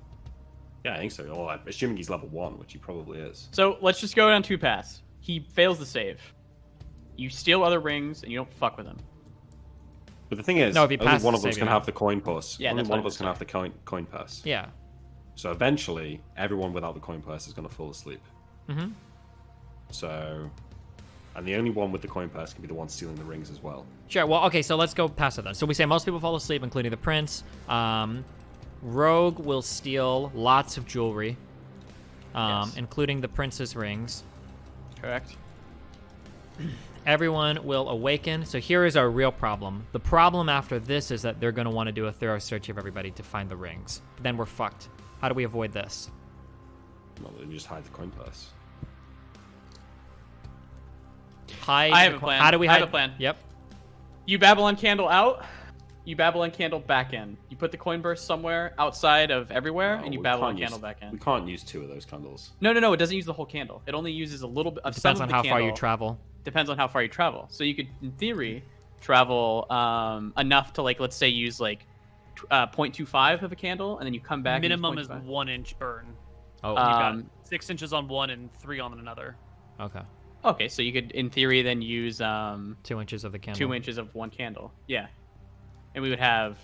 Yeah, I think so. Well, assuming he's level 1, which he probably is. So let's just go down 2 paths. He fails the save. You steal other rings and you don't fuck with him. But the thing is, No, if he only passes one the of us save, can yeah. have the coin pass. Yeah, only that's one what of us can I'm have the coin pass. Yeah. So eventually, everyone without the coin purse is going to fall asleep. Mm-hmm. So, and the only one with the coin purse can be the one stealing the rings as well. Sure. Well, okay. So let's go past it then. So we say most people fall asleep, including the prince. Rogue will steal lots of jewelry, Yes. including the prince's rings. Correct. Everyone will awaken. So here is our real problem. The problem after this is that they're going to want to do a thorough search of everybody to find the rings. Then we're fucked. How do we avoid this? Well, then you just hide the coin purse. Hide. I have the a co- plan. How do we I hide? have a plan. Yep. You Babylon candle out. You Babylon candle back in. You put the coin burst somewhere outside of everywhere, No, and you we Babylon can't candle use- back We in. can't use 2 of those candles. No. It doesn't use the whole candle. It only uses a little bit of some Depends of on the how far you candle. travel. Depends on how far you travel. So you could, in theory, travel enough to, like, let's say use like 0.25 of a candle, and then you come back. and use Minimum is 0.25. 1 inch burn. Oh. You got Um, 6 inches on one and 3 on another. Okay. Okay, so you could, in theory, then use 2 inches of the candle. 2 inches of one candle. Yeah, and we would have,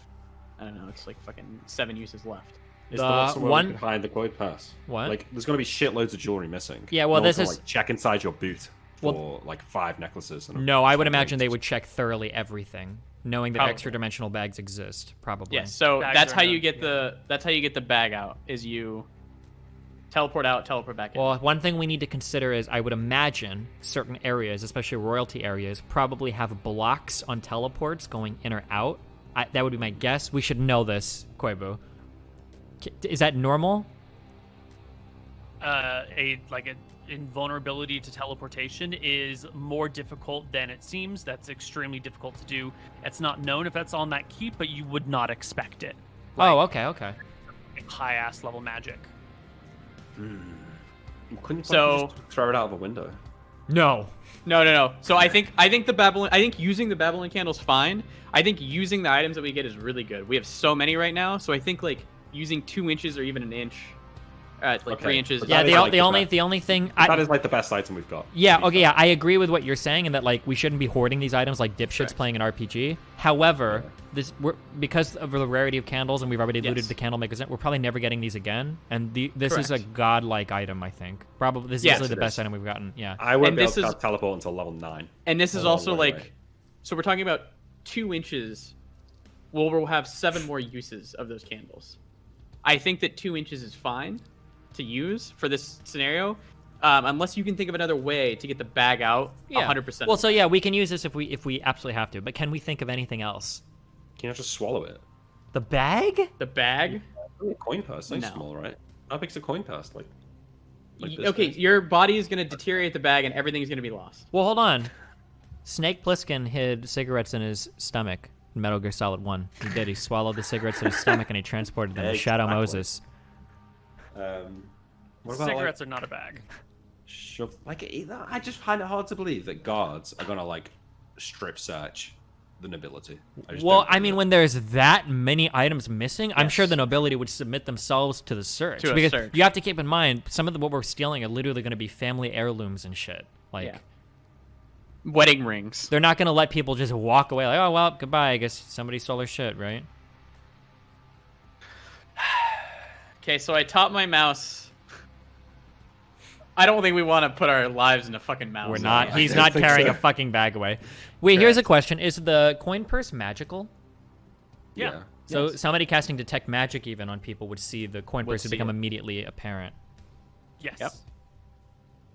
I don't know, it's like fucking 7 uses left. Is The there not somewhere one- we can hide the coin purse? What? Like, there's going to be shitloads of jewelry missing. Yeah, well, No one's this gonna, is- like, check inside your boot for Well- like 5 necklaces. And No, I would 5 imagine they rings. would check thoroughly everything, knowing that Probably. extra dimensional bags exist. Probably. Yes, so Bags that's are how done, you get the bag out. Is you teleport out, teleport back in. Well, one thing we need to consider is I would imagine certain areas, especially royalty areas, probably have blocks on teleports going in or out. That would be my guess. We should know this, Koibu. Is that normal? A invulnerability to teleportation is more difficult than it seems. That's extremely difficult to do. It's not known if that's on that keep, but you would not expect it. Oh, okay, okay. High ass level magic. Couldn't you So- just throw it out of the window? No. No. So I think using the Babylon candle's fine. I think using the items that we get is really good. We have so many right now, so I think like using 2 inches or even an inch, like Okay, 3 inches. but Yeah, that is the like the only best. the only thing That is like the best item we've got. Yeah, to be okay, fair. yeah, I agree with what you're saying in that like we shouldn't be hoarding these items like dipshits Correct. playing an RPG. However, because of the rarity of candles and we've already looted Yes. the candle makers, we're probably never getting these again. And this is a Correct. godlike item, I think. Probably this is Yes, easily the it best is. item we've gotten. Yeah. I won't And be able this to is- teleport until level 9. And this is A long also way like, away. so we're talking about 2 inches. Well, we'll have 7 more uses of those candles. I think that 2 inches is fine to use for this scenario, unless you can think of another way to get the bag out 100%. Well, so yeah, we can use this if we absolutely have to. But can we think of anything else? Can you not just swallow it? The bag? the bag. A coin purse, so No. small, right? How big's a coin purse? Like this Okay, big? your body is going to deteriorate the bag and everything's going to be lost. Well, hold on. Snake Plissken hid cigarettes in his stomach in Metal Gear Solid 1. He did. He swallowed the cigarettes in his stomach and he transported them to Shadow Exactly. Moses. What about Cigarettes are not a bag. I just find it hard to believe that guards are gonna like strip search the nobility. Well, I mean, when there's that many items missing, I'm sure Yes. the nobility would submit themselves to the search. To a because search. you have to keep in mind, some of what we're stealing are literally going to be family heirlooms and shit. Like, Yeah. Wedding rings. they're not going to let people just walk away like, oh, well, goodbye. I guess somebody stole their shit, right? Okay, so I taught my mouse. I don't think we want to put our lives in a fucking mouse. We're not. I He's don't not think carrying so. a fucking bag away. Wait, here's a question. Is the coin purse magical? Yeah. So somebody casting detect magic even on people would see the coin Would purse would see become it. immediately apparent. Yes. Yep.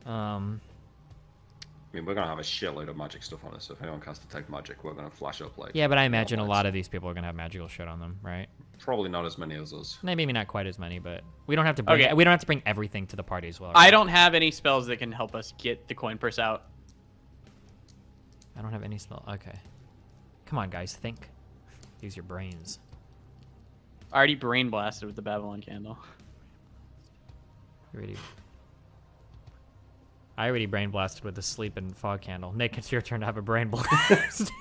I mean, we're gonna have a shitload of magic stuff on us. So if anyone casts detect magic, we're gonna flash up like. Yeah, but I imagine a lights. lot of these people are gonna have magical shit on them, right? Probably not as many as us. Maybe not quite as many, but we don't have to bring Okay. we don't have to bring everything to the party as well. I right? don't have any spells that can help us get the coin purse out. I don't have any spell. Okay. Come on, guys, think. Use your brains. I already brain blasted with the Babylon candle. You ready? I already brain blasted with the sleep and fog candle. Nick, it's your turn to have a brain blast.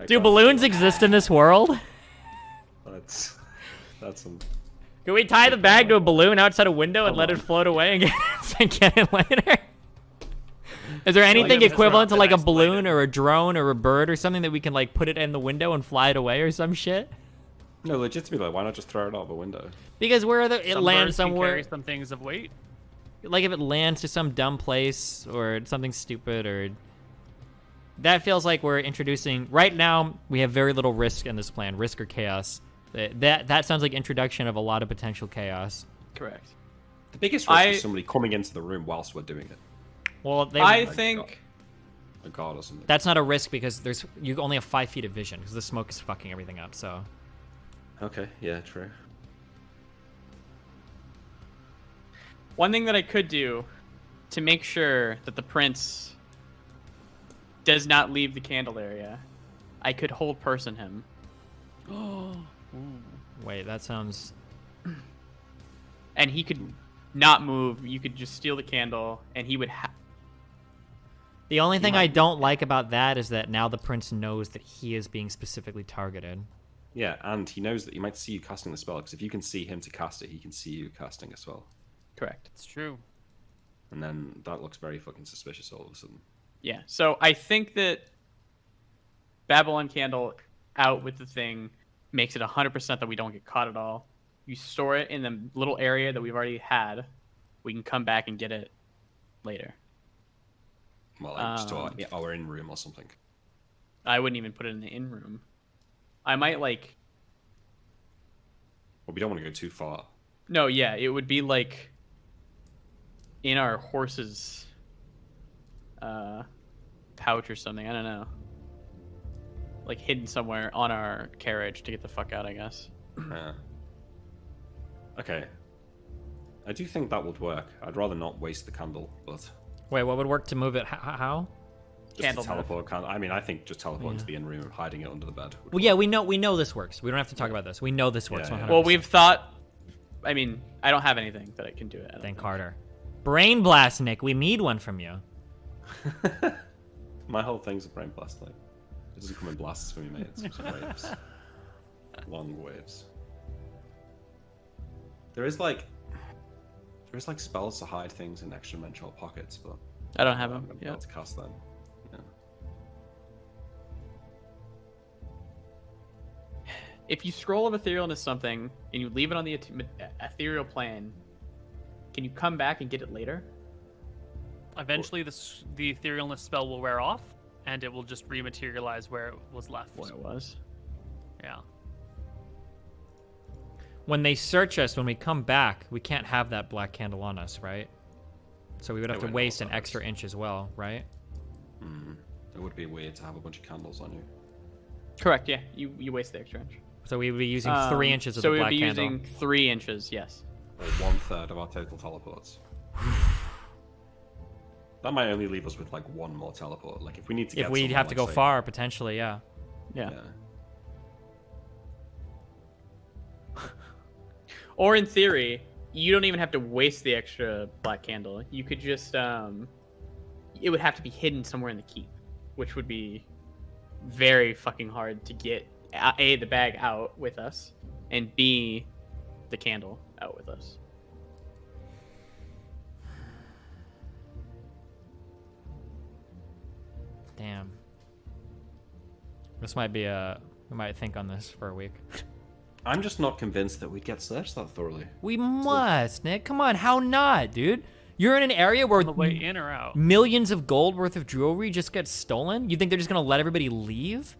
Do balloons exist in this world? That's some. Can we tie the bag to a balloon outside a window and let it float away and get it later? Is there anything equivalent to like a balloon or a drone or a bird or something that we can like put it in the window and fly it away or some shit? No, legitimately, like, why not just throw it out the window? Because it Some lands birds can somewhere. carry some things of weight. Like if it lands to some dumb place or something stupid or that feels like we're introducing right now we have very little risk in this plan, risk or chaos. That sounds like introduction of a lot of potential chaos. Correct. The biggest risk is somebody coming into the room whilst we're doing it. Well, I think A guard or something. that's not a risk because you only have 5 feet of vision because the smoke is fucking everything up. So Okay, yeah, true. one thing that I could do to make sure that the prince does not leave the candle area, I could hold person him. wait, that sounds. And he could not move. You could just steal the candle, and he would The only thing I don't like about that is that now the prince knows that he is being specifically targeted. Yeah, and he knows that he might see you casting the spell, because if you can see him to cast it, he can see you casting a spell. Correct. It's true. And then that looks very fucking suspicious all of a sudden. Yeah, so I think that Babylon Candle out with the thing makes it 100% that we don't get caught at all. You store it in the little area that we've already had. We can come back and get it later. Well, like, just to our in room or something. I wouldn't even put it in the in room. I might like... Well, we don't want to go too far. No, yeah, it would be like in our horse's pouch or something. I don't know. Like hidden somewhere on our carriage to get the fuck out, I guess. Yeah. Okay. I do think that would work. I'd rather not waste the candle, but... Wait, what would work to move it? How? Just Candle to teleport. I mean, I think just teleport to the in room and hiding it under the bed. Well, yeah, we know this works. We don't have to talk about this. We know this works. Yeah, yeah. 100%. Well, we've thought... I mean, I don't have anything that I can do it. I don't Thank think. Carter. Brain blast, Nick. We need one from you. My whole thing's a brain blast, like. It doesn't come in blasts for me, mate. It's just waves. Long waves. There is like spells to hide things in extra dimensional pockets, but I don't have I'm them. gonna be Yeah. able to cast them. Yeah. If you scroll of ethereal into something and you leave it on the ethereal plane, can you come back and get it later? Eventually, the etherealness spell will wear off, and it will just rematerialize where it was left. What it was. Yeah. When they search us, when we come back, we can't have that black candle on us, right? So we would have It to wouldn't waste help an us. extra inch as well, right? It would be weird to have a bunch of candles on you. Correct, yeah. You waste the extra inch. So we would be using 3 inches of so the we would black be candle. using 3 inches, yes. Or 1/3 of our total teleports. That might only leave us with like one more teleport. Like if we need to get If we somewhere, have to like, go say- far, potentially, yeah. Yeah. Yeah. Or in theory, you don't even have to waste the extra black candle. You could just it would have to be hidden somewhere in the keep, which would be very fucking hard to get A, the bag out with us, and B, the candle out with us. Damn. This might be we might think on this for a week. I'm just not convinced that we'd get searched that thoroughly. We must, Nick. Come on, how not, dude? You're in an area where On the way in or out? millions of gold worth of jewelry just gets stolen? You think they're just gonna let everybody leave?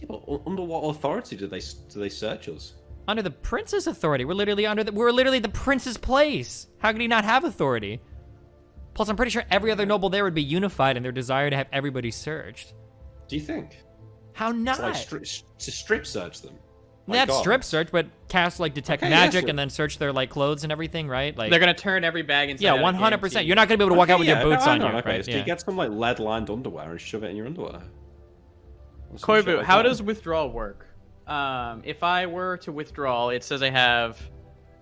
Yeah, but under what authority do they search us? Under the prince's authority. We're literally the prince's place. How could he not have authority? Plus, I'm pretty sure every other noble there would be unified in their desire to have everybody searched. Do you think? How not? It's like to strip search them. Not God. strip search, but cast like detect Okay, yeah, magic sure. and then search their like clothes and everything, right? Like They're gonna turn every bag inside. yeah, out, 100%. guaranteed. You're not gonna be able to walk out with your boots on you, okay. right? So Yeah. you get some like lead-lined underwear and shove it in your underwear. Or some shit Koibu, like how that. does withdrawal work? If I were to withdraw, it says I have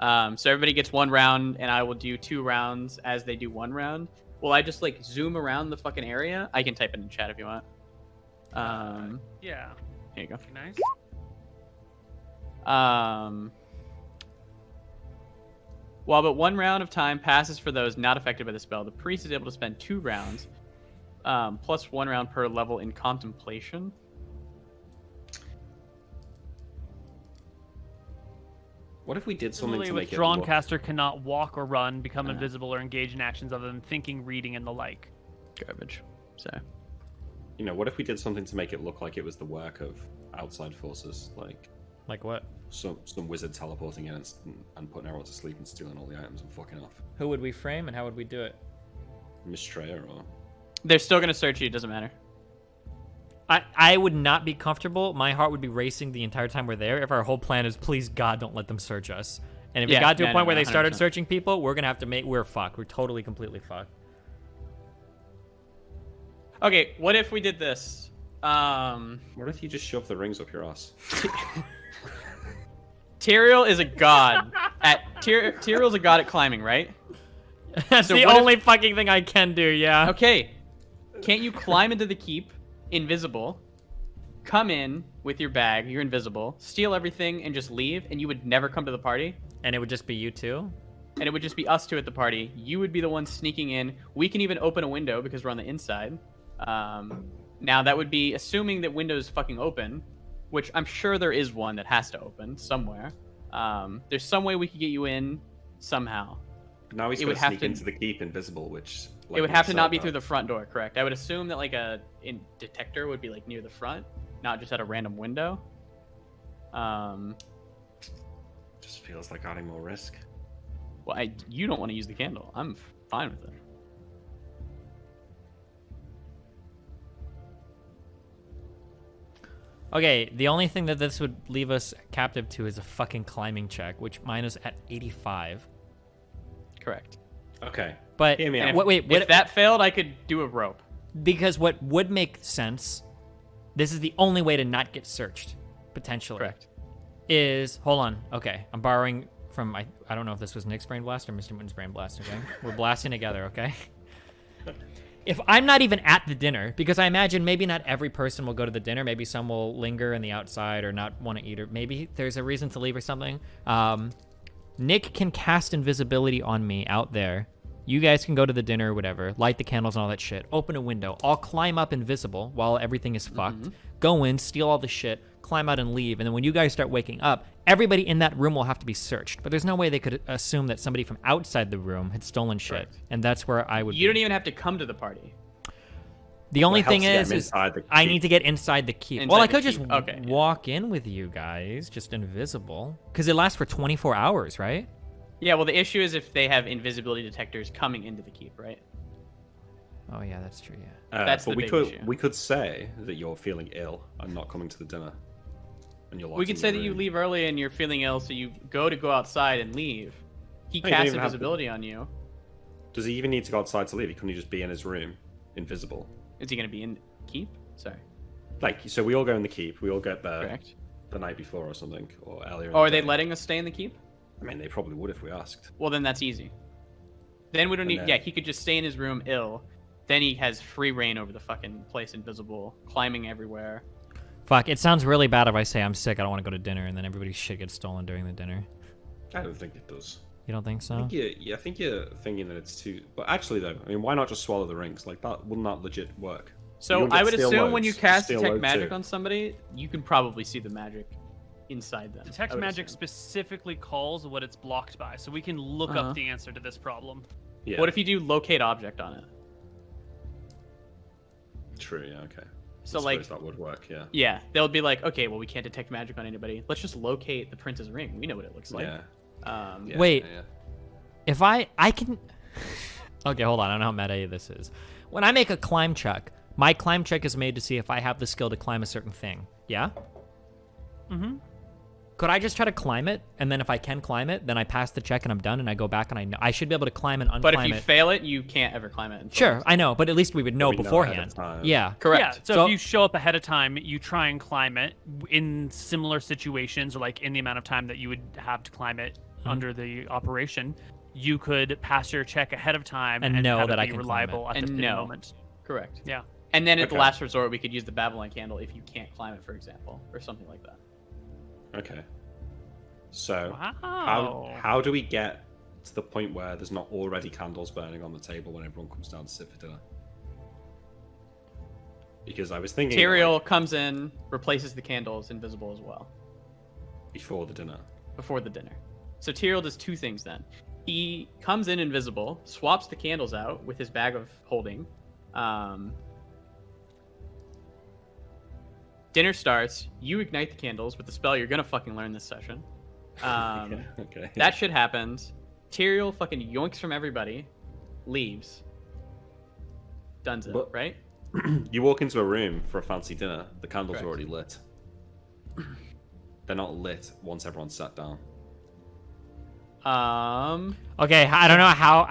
So everybody gets 1 round, and I will do 2 rounds as they do 1 round. Will I just like zoom around the fucking area? I can type it in chat if you want. Yeah. Here you go. Nice. While but 1 round of time passes for those not affected by the spell, the priest is able to spend 2 rounds, plus 1 round per level in contemplation. What if we did something Similarly, to with make it drawn look... caster cannot walk or run, become invisible, or engage in actions other than thinking, reading, and the like. Garbage. So. You know, what if we did something to make it look like it was the work of outside forces, Like what? some wizard teleporting in and putting everyone to sleep and stealing all the items and fucking off? Who would we frame and how would we do it? Mistreya or... They're still going to search you. It doesn't matter. I would not be comfortable. My heart would be racing the entire time we're there if our whole plan is, please God, don't let them search us. And if it got to a point where they started 100%. searching people, we're going to have to we're fucked. We're totally, completely fucked. Okay, what if we did this? What if you just shove the rings up your ass? Tyrael is a god Tyrael's a god at climbing, right? That's So the what if- only fucking thing I can do, yeah. Okay. Can't you climb into the keep, invisible, come in with your bag, you're invisible, steal everything, and just leave, and you would never come to the party? And it would just be you two? And it would just be us two at the party. You would be the one sneaking in. We can even open a window because we're on the inside. Now, that would be assuming that window's fucking open, which I'm sure there is one that has to open somewhere. There's some way we could get you in somehow. Now he's It going would to have sneak to- into the keep invisible, which... It would have to not be through the front door, correct? I would assume that like a detector would be like near the front, not just at a random window. Just feels like adding more risk. Well, you don't want to use the candle. I'm fine with it. Okay, the only thing that this would leave us captive to is a fucking climbing check, which mine is at 85. Correct. Okay. But Hear me out. wait, If that failed, I could do a rope. because what would make sense, this is the only way to not get searched, potentially. Correct. Is, hold on, okay, I'm borrowing from, I don't know if this was Nick's Brain Blast or MrMouton's Brain Blast, okay? We're blasting together, okay? If I'm not even at the dinner, because I imagine maybe not every person will go to the dinner, maybe some will linger in the outside or not want to eat, or maybe there's a reason to leave or something. Nick can cast invisibility on me out there. You guys can go to the dinner or whatever, light the candles and all that shit, open a window. I'll climb up invisible while everything is fucked, go in, steal all the shit, climb out and leave. And then when you guys start waking up, everybody in that room will have to be searched. But there's no way they could assume that somebody from outside the room had stolen shit. Correct. And that's where I would You be. don't even have to come to the party. The only Well, it thing helps to get is him inside the I keep. need to get inside the keep. Inside Well, I the could just keep. Okay, yeah. walk in with you guys, just invisible. Because it lasts for 24 hours, right? Yeah, well, the issue is if they have invisibility detectors coming into the keep, right? Oh, yeah, that's true, yeah. That's but the we big could issue. we could say that you're feeling ill and not coming to the dinner, and you're. We locked could in say your that you room. leave early and you're feeling ill, so you go outside and leave. He No, you don't casts even have to. invisibility on you. Does he even need to go outside to leave? He couldn't he just be in his room, invisible? Is he going to be in keep? Sorry. Like, so we all go in the keep. We all get there Correct. the night before or something, or earlier. in Oh, the are they day. letting us stay in the keep? I mean, they probably would if we asked. Well, then that's easy. Then we don't And need. then- Yeah, he could just stay in his room ill. Then he has free reign over the fucking place, invisible, climbing everywhere. Fuck, it sounds really bad if I say I'm sick, I don't want to go to dinner, and then everybody's shit gets stolen during the dinner. I don't think it does. You don't think so? I think you're thinking that it's too. But actually, though, I mean, why not just swallow the rings? Like that wouldn't that legit work? So You'll I get would steel assume when loads, you cast steel detect load magic too. on somebody, you can probably see the magic inside them. Detect I would magic assume. specifically calls what it's blocked by, so we can look Uh-huh. up the answer to this problem. Yeah. What if you do locate object on it? True. Yeah. Okay. So I like, suppose that would work. Yeah. yeah, they'll be like, okay, well, we can't detect magic on anybody. Let's just locate the prince's ring. We know what it looks like. Yeah. Yeah, Wait. yeah. If I can... Okay, hold on, I don't know how meta this is. When I make a climb check, my climb check is made to see if I have the skill to climb a certain thing. Yeah? Mm-hmm. Could I just try to climb it, and then if I can climb it, then I pass the check and I'm done, and I go back and I know I should be able to climb and unclimb But if you it. fail it, you can't ever climb it. until Sure, it's- I know, but at least we would know We know ahead of beforehand. time. Yeah. Correct. Yeah, so, So- if you show up ahead of time, you try and climb it in similar situations, or like in the amount of time that you would have to climb it, under the operation, you could pass your check ahead of time And know have that it I be can climb reliable it. at the And fitting know. moment. Correct. Yeah. And then at the Okay. last resort, we could use the Babylon candle if you can't climb it, for example, or something like that. Okay. So Wow. how do we get to the point where there's not already candles burning on the table when everyone comes down to sit for dinner? Because I was thinking Tyrael like, comes in, replaces the candles, invisible as well, before the dinner. before the dinner. So Tyrael does two things then. He comes in invisible, swaps the candles out with his bag of holding. Dinner starts. You ignite the candles with the spell you're gonna fucking learn this session. Okay. That shit happens. Tyrael fucking yoinks from everybody, leaves. Donezo, But- right? You walk into a room for a fancy dinner. The candles Correct. are already lit. They're not lit once everyone's sat down. Okay, I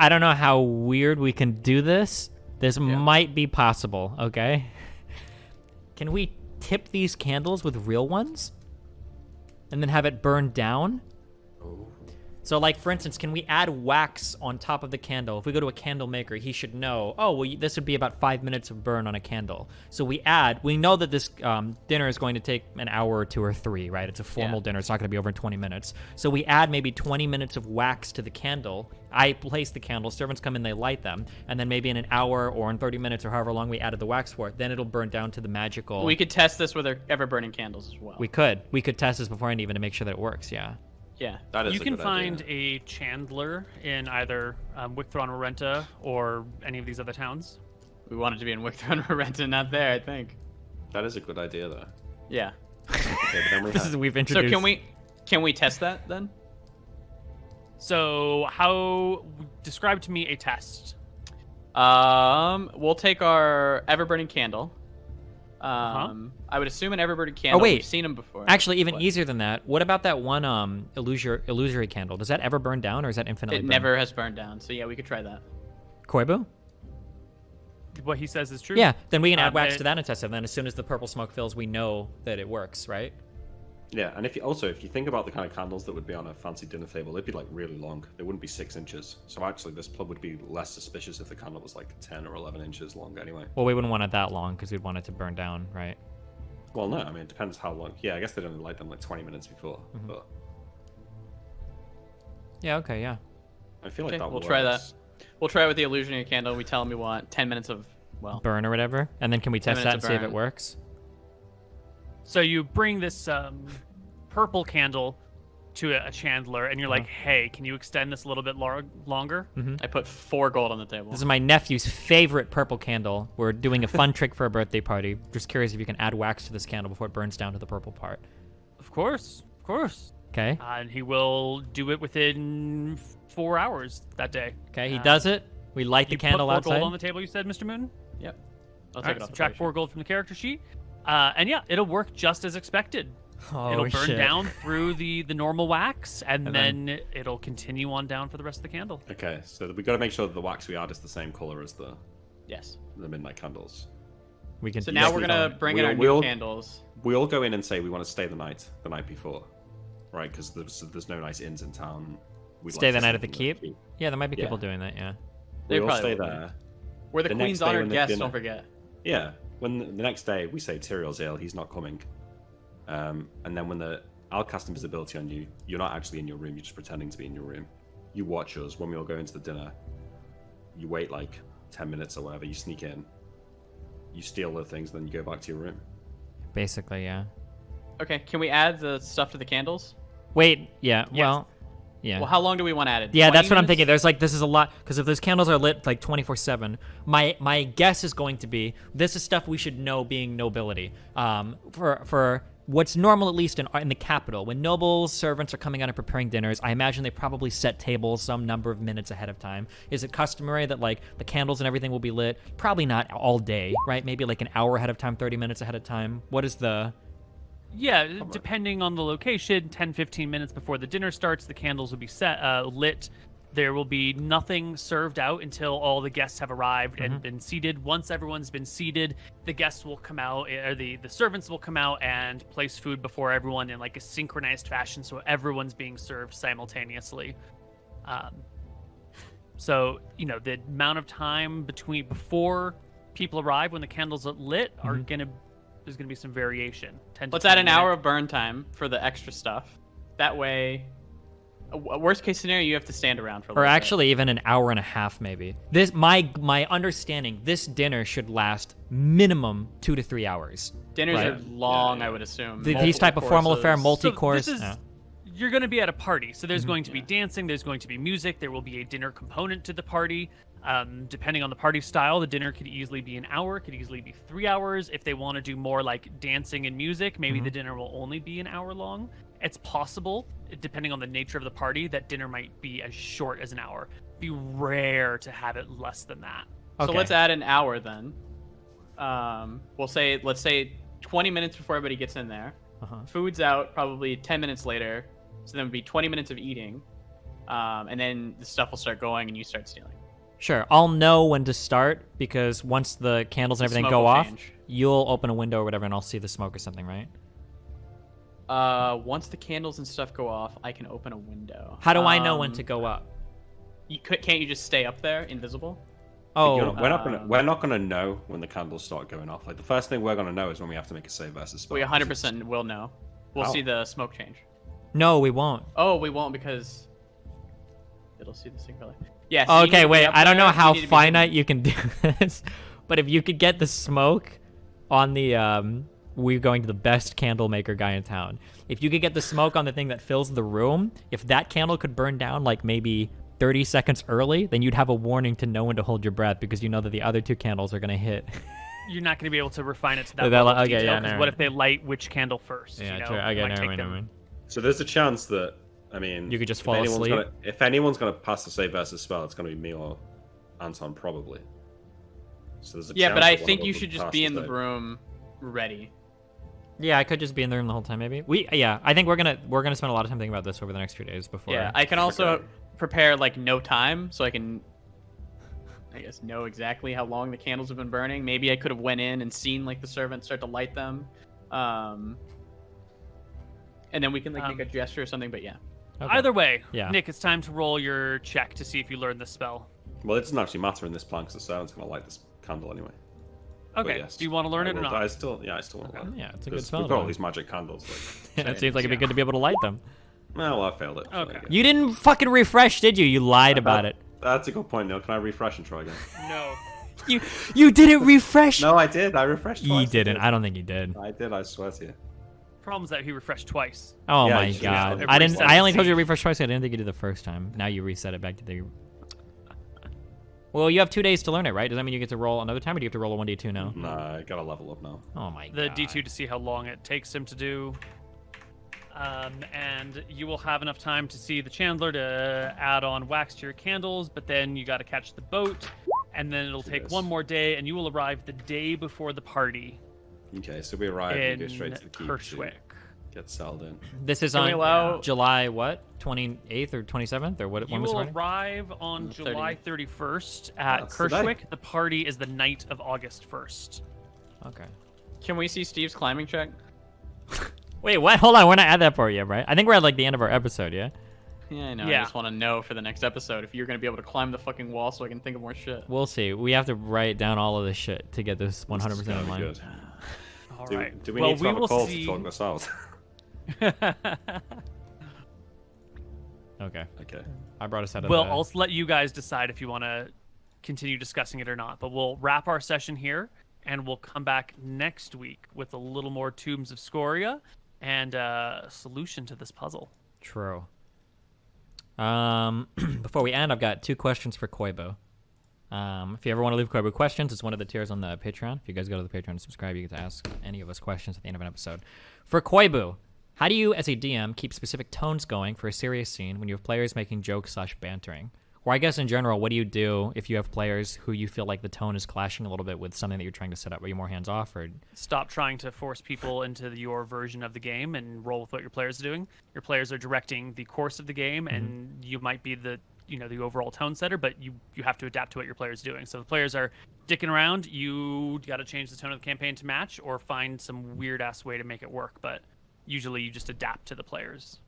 don't know how weird we can do this. This might be possible, okay? Can we tip these candles with real ones? And then have it burn down? Oh. So, like, for instance, can we add wax on top of the candle? If we go to a candle maker, he should know, oh, well, this would be about 5 minutes of burn on a candle. So we know that this dinner is going to take an hour or 2 or 3, right? It's a formal dinner. It's not going to be over 20 minutes. So we add maybe 20 minutes of wax to the candle. I place the candles. Servants come in, they light them. And then maybe in an hour or in 30 minutes or however long we added the wax for it, then it'll burn down to the magical... We could test this with our ever-burning candles as well. We could test this beforehand even to make sure that it works, yeah. Yeah. That is You a can good find idea. a chandler in either Wickthron or Renta or any of these other towns. We wanted to be in Wickthron or Renton, not there, I think. That is a good idea, though. Yeah. Okay, but then we This have- is we've So introduced... can we test that then? So, describe to me a test. We'll take our ever-burning candle. I would assume an ever-burning candle. wait. We've seen them before. Actually, even What? easier than that. What about that one illusory candle? Does that ever burn down, or is that infinitely? It burn? never has burned down. So yeah, we could try that. Koibu? What he says is true. Yeah. Then we can add wax it- to that and test it. And then as soon as the purple smoke fills, we know that it works, right? Yeah, and if you think about the kind of candles that would be on a fancy dinner table, they'd be like really long. They wouldn't be 6 inches. So actually, this pub would be less suspicious if the candle was like 10 or 11 inches long. Anyway. Well, we wouldn't want it that long because we'd want it to burn down, right? Well, no, I mean it depends how long. Yeah, I guess they'd only light them like 20 minutes before. But Yeah. Okay. Yeah. I feel like Okay, that we'll works. try that. We'll try it with the illusionary candle. We tell them we want 10 minutes of Burn or whatever, and then can we 10 test that and minutes of see if it burn. works? So you bring this purple candle to a chandler, and you're like, "Hey, can you extend this a little bit longer?" I put 4 gold on the table. This is my nephew's favorite purple candle. We're doing a fun trick for a birthday party. Just curious if you can add wax to this candle before it burns down to the purple part. Of course, of course. Okay. And he will do it within 4 hours that day. Okay. He does it. We light the You candle put 4 outside. gold on the table. You said, Mr. Moon. Yep. I'll All take right, it off the subtract price 4 gold from the character sheet, and yeah, it'll work just as expected. Oh, It'll burn shit. down through the normal wax, and, And then it'll continue on down for the rest of the candle. Okay, so we got to make sure that the wax we add is the same color as the Yes. midnight candles. We can. So now we're gonna bring in our new candles. We all go in and say we want to stay the night before, right? Because there's no nice inns in town. We'd Stay like the to night stay at the from keep. Yeah, there might be Yeah. people doing that. Yeah. They We all probably stay will be. there. We're the The next queen's day honored when the guests. dinner- Don't forget. Yeah, when the next day we say Tyrion's ill, he's not coming. And then when I'll cast invisibility on you, you're not actually in your room, you're just pretending to be in your room. You watch us when we all go into the dinner. You wait like 10 minutes or whatever, you sneak in, you steal the things, then you go back to your room. Basically, yeah. Okay. Can we add the stuff to the candles? Wait. Yeah. Yes. Well. Yeah. Well, how long do we want added? Yeah, 20 that's what I'm minutes? thinking. There's like this is a lot because if those candles are lit like 24/7, my guess is going to be this is stuff we should know being nobility. For what's normal at least in the capital, when nobles servants are coming out and preparing dinners, I imagine they probably set tables some number of minutes ahead of time. Is it customary that like the candles and everything will be lit? Probably not all day, right? Maybe like an hour ahead of time, 30 minutes ahead of time. What is the? Yeah, depending on the location, 10, 15 minutes before the dinner starts, the candles will be lit. There will be nothing served out until all the guests have arrived and been seated. Once everyone's been seated, the guests will come out, or the servants will come out and place food before everyone in like a synchronized fashion, so everyone's being served simultaneously. So, you know, the amount of time before people arrive when the candles are lit there's gonna be some variation. Let's add an hour of burn time for the extra stuff. That way, worst case scenario, you have to stand around for a Or little actually even an hour and a half maybe. This my understanding, this dinner should last minimum 2 to 3 hours. bit. Dinners Right. are long, I would assume. These type of formal affair, Multiple multi-course. So this is, yeah. You're going to be at a party, so there's going to be dancing, there's going to be music, there will be a dinner component to the party. Depending on the party style, the dinner could easily be an hour, could easily be 3 hours. If they want to do more like dancing and music, maybe the dinner will only be an hour long. It's possible, depending on the nature of the party, that dinner might be as short as an hour. It'd be rare to have it less than that. So Okay. let's add an hour then. Let's say 20 minutes before everybody gets in there. Food's out probably 10 minutes later, so then it would be 20 minutes of eating, and then the stuff will start going and you start stealing. Sure, I'll know when to start because once the candles and The everything smoke go will off, change. you'll open a window or whatever and I'll see the smoke or something, right? Once the candles and stuff go off, I can open a window. How do I know when to go up? Can't you just stay up there invisible? Oh, We're not gonna know when the candles start going off. Like the first thing we're gonna know is when we have to make a save versus spell. We 100% will know. We'll How? see the smoke change. no, we won't. Oh, we won't because it'll see the sync color. Yeah. so you need Okay, to be wait. up I don't know there, you how need to be finite hidden. you can do this, but if you could get the smoke on the we're going to the best candle maker guy in town. If you could get the smoke on the thing that fills the room, if that candle could burn down like maybe 30 seconds early, then you'd have a warning to know when to hold your breath because you know that the other two candles are gonna hit. You're not going to be able to refine it to that That- level of okay, detail, yeah, 'cause never what mind. if they light which candle first? Yeah, you know? true. It Okay, might never take mind, them- never mind. So there's a chance that You could just if fall anyone's asleep. if anyone's gonna pass the save versus spell, it's gonna be me or Anton probably. So there's a Yeah, chance but I that one think of you us should would just pass be in the save. room ready. Yeah, I could just be in the room the whole time, maybe. I think we're gonna spend a lot of time thinking about this over the next 2 days before. Yeah, I can also prepare like no time, so I can, I guess, know exactly how long the candles have been burning. Maybe I could have went in and seen like the servants start to light them, and then we can like make a gesture or something. But yeah, Okay. Either way, Yeah. Nick, it's time to roll your check to see if you learned the spell. Well, it doesn't actually matter in this plan because the servant's gonna light this candle anyway. But Okay, yes, do you want to learn I it or will- not? I still want to learn. Yeah, it's a good Because spell. we've got all though. these magic candles. Like, Yeah, it seems like it'd be good to be able to light them. well, I failed it. so Okay. there you go. You didn't fucking refresh, did you? You lied about it. That's a good point, Neil. Can I refresh and try again? No. You didn't refresh. No, I did. I refreshed twice. You didn't. I I don't think you did. did. I did. I swear to you. Problem is that he refreshed twice. Oh Yeah, my you should god. have I didn't. reset I only the told you to siege. refresh twice. I didn't think you did the first time. Now you reset it back to the. Well, you have 2 days to learn it, right? Does that mean you get to roll another time, or do you have to roll a 1d2 now? Nah, I gotta level up now. Oh my The god. D2 to see how long it takes him to do. And you will have enough time to see the Chandler to add on wax to your candles, but then you got to catch the boat, and then it'll take Yes. one more day, and you will arrive the day before the party Okay, so we arrive and in go straight to the keep. Kershwick. to Get settled in. This is Can on we allow- July what? 28th or 27th or what? You When was the will party? arrive on The July 31st at That's today. Kershwick. The party is the night of August 1st. Okay. can we see Steve's climbing check? Wait, what? Hold on. We're not at that part yet, right? I think we're at like the end of our episode, yeah? Yeah, I know. Yeah. I just want to know for the next episode if you're gonna be able to climb the fucking wall, so I can think of more shit. We'll see. We have to write down all of this shit to get this 100% This is gonna in be line. good. All Do, right. do we well, need to have will a call see... to talk this out? Okay. Okay. I brought us out of Well, the... I'll let you guys decide if you want to continue discussing it or not. But we'll wrap our session here, and we'll come back next week with a little more Tombs of Scoria and a solution to this puzzle. True. Before we end, I've got 2 questions for Koibu. If you ever want to leave Koibu questions, it's one of the tiers on the Patreon. If you guys go to the Patreon and subscribe, you get to ask any of us questions at the end of an episode. For Koibu, how do you, as a DM, keep specific tones going for a serious scene when you have players making jokes/bantering? Or I guess in general, what do you do if you have players who you feel like the tone is clashing a little bit with something that you're trying to set up? Are you more hands-off or... Stop trying to force people into your version of the game and roll with what your players are doing. Your players are directing the course of the game, and you might be the the overall tone setter, but you have to adapt to what your player's doing. So the players are dicking around, you got to change the tone of the campaign to match or find some weird ass way to make it work, but usually you just adapt to the players.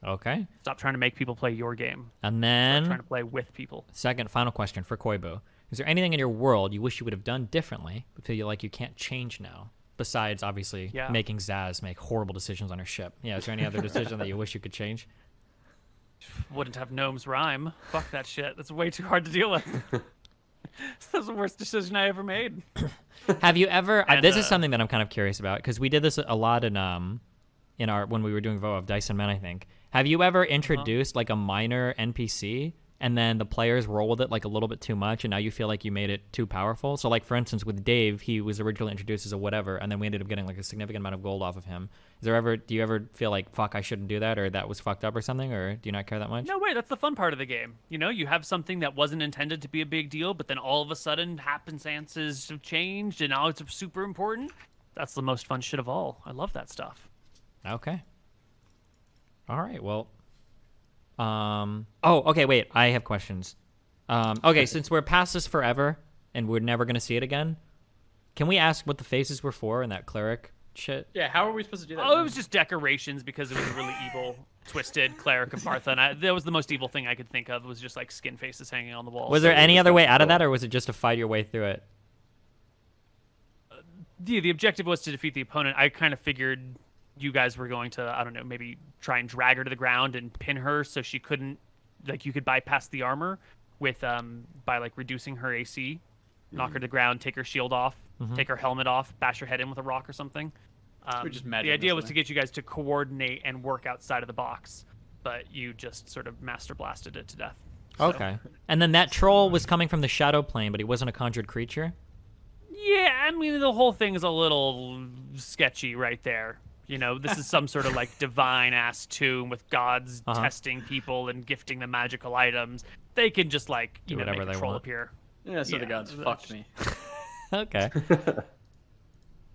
Okay. Stop trying to make people play your game. And Start then trying to play with people. second final question for Koibu. Is there anything in your world you wish you would have done differently, but feel like you can't change now? Besides, obviously, Yeah. making Zaz make horrible decisions on her ship. Yeah, is there any other decision that you wish you could change? Wouldn't have gnomes rhyme. Fuck that shit. That's way too hard to deal with. That's the worst decision I ever made. Have you ever? And, This is something that I'm kind of curious about because we did this a lot in our when we were doing Voe of Dice and Men, I think. Have you ever introduced like a minor NPC and then the players roll with it like a little bit too much, and now you feel like you made it too powerful? So, like for instance, with Dave, he was originally introduced as a whatever, and then we ended up getting like a significant amount of gold off of him. Do you ever feel like fuck, I shouldn't do that, or that was fucked up or something, or do you not care that much? No way, that's the fun part of the game. You have something that wasn't intended to be a big deal, but then all of a sudden happenstances have changed, and now it's super important. That's the most fun shit of all. I love that stuff. Okay. All right. Well. Oh, okay. Wait. I have questions. Okay. Since we're past this forever and we're never gonna see it again, can we ask what the faces were for in that cleric shit? Yeah, how are we supposed to do that? Oh, it was just decorations because it was a really evil, twisted cleric of Partha, and that was the most evil thing I could think of. Was just like skin faces hanging on the wall. Was there any other way out of that, or was it just to fight your way through it? The objective was to defeat the opponent. I kind of figured you guys were going to, I don't know, maybe try and drag her to the ground and pin her so she couldn't, like, you could bypass the armor with by like reducing her AC, knock her to the ground, take her shield off, take her helmet off, bash her head in with a rock or something. We just The magic idea this was way. to get you guys to coordinate and work outside of the box, but you just sort of master blasted it to death. So- Okay. And then that troll was coming from the shadow plane, but he wasn't a conjured creature. Yeah, I mean, the whole thing is a little sketchy right there. This is some sort of like divine ass tomb with gods testing people and gifting them magical items. They can just like, Do make whatever a they troll want. appear. Yeah, so the Yeah, gods that's fucked just- me. Okay.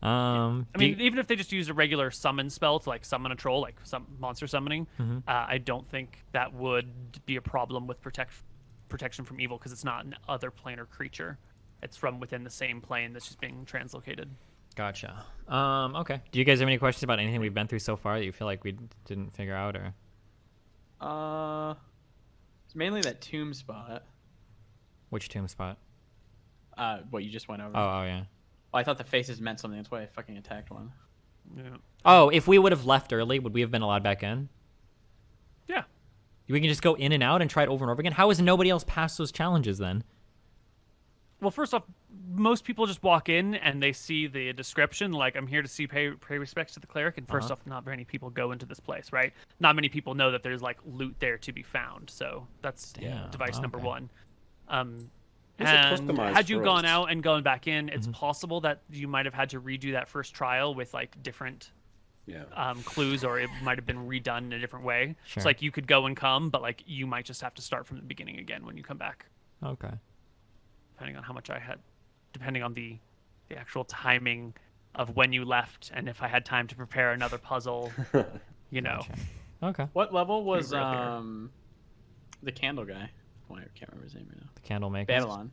I mean, even if they just used a regular summon spell to like summon a troll, like some monster summoning, I don't think that would be a problem with protection from evil because it's not an other planar creature. It's from within the same plane that's just being translocated. Gotcha. Okay. Do you guys have any questions about anything we've been through so far that you feel like we didn't figure out, or? It's mainly that tomb spot. Which tomb spot? What you just went over. Oh, yeah. Oh, I thought the faces meant something. That's why I fucking attacked one. Yeah. Oh, if we would have left early, would we have been allowed back in? Yeah. We can just go in and out and try it over and over again? How has nobody else passed those challenges then? Well, first off, most people just walk in and they see the description, like, I'm here to pay respects to the cleric. And first off, not very many people go into this place, right? Not many people know that there's, like, loot there to be found. So that's device number okay. one. Was it And customized had you for gone us? out and gone back in, it's possible that you might have had to redo that first trial with, like, different Yeah. clues, or it might have been redone in a different way. Sure. So, like, you could go and come, but, like, you might just have to start from the beginning again when you come back. Okay. Depending on how much I had, depending on the actual timing of when you left, and if I had time to prepare another puzzle, Gotcha. Okay. What level was Pretty rough the candle guy? Oh, I can't remember his name right now. The candle maker. Babylon.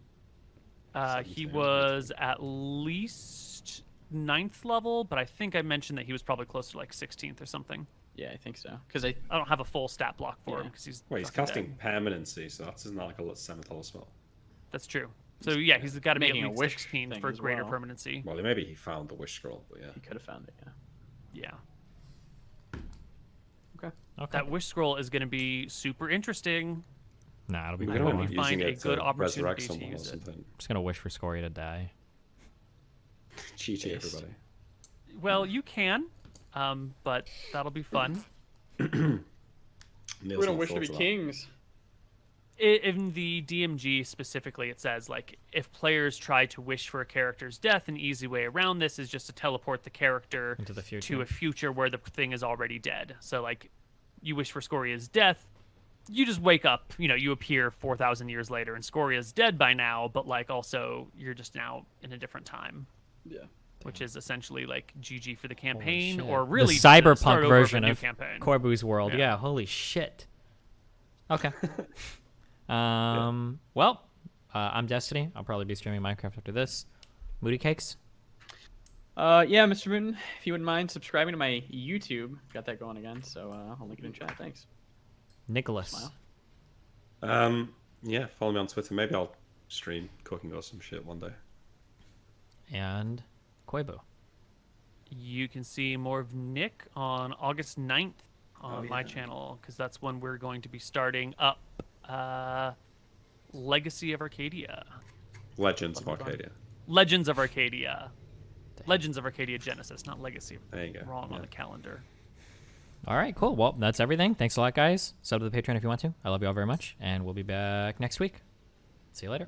He was at least 9th level, but I think I mentioned that he was probably close to like 16th or something. Yeah, I think so. Because I I don't have a full stat block for him Yeah. because he's Wait, he's fucking casting dead. permanency, so that's not like a 7th level spell. That's true. So yeah, he's got to be at Making a least wish 16 thing for as greater well. permanency. Well, maybe he found the wish scroll, but yeah. he could have found it. Yeah. Yeah, Okay. Okay. that wish scroll is going to be super interesting. Nah, it'll be We're cool. gonna when be we find using a it good to opportunity resurrect to someone or use it. something. I'm just gonna wish for Scoria to die. Cheating Yes. everybody. Well, you can, but that'll be fun. Neil's We not don't wish to thought be of that. kings. In the DMG specifically, it says, like, if players try to wish for a character's death, an easy way around this is just to teleport the character Into the future. to a future where the thing is already dead. So, like, you wish for Scoria's death, you just wake up, you appear 4,000 years later, and Scoria's dead by now, but, like, also, you're just now in a different time, Yeah. which is essentially, like, GG for the campaign, shit. or really the start cyberpunk over version for a new of campaign. Koibu's world. Yeah. Yeah. Holy shit. Okay. Well, I'm Destiny. I'll probably be streaming Minecraft after this. Moody Cakes. Yeah, MrMouton, if you wouldn't mind subscribing to my YouTube, got that going again. So I'll link it in chat. Thanks. Nicholas. Smile. Yeah, follow me on Twitter. Maybe I'll stream cooking or some shit one day. And Koibu. You can see more of Nick on August 9th on my channel, because that's when we're going to be starting up Legacy of Arcadia. Legends of Arcadia. Legends of Arcadia. Legends of Arcadia Genesis, not Legacy. There you go. Wrong Yeah. on the calendar. All right, cool. Well, that's everything. Thanks a lot, guys. Sub to the Patreon if you want to. I love you all very much, and we'll be back next week. See you later.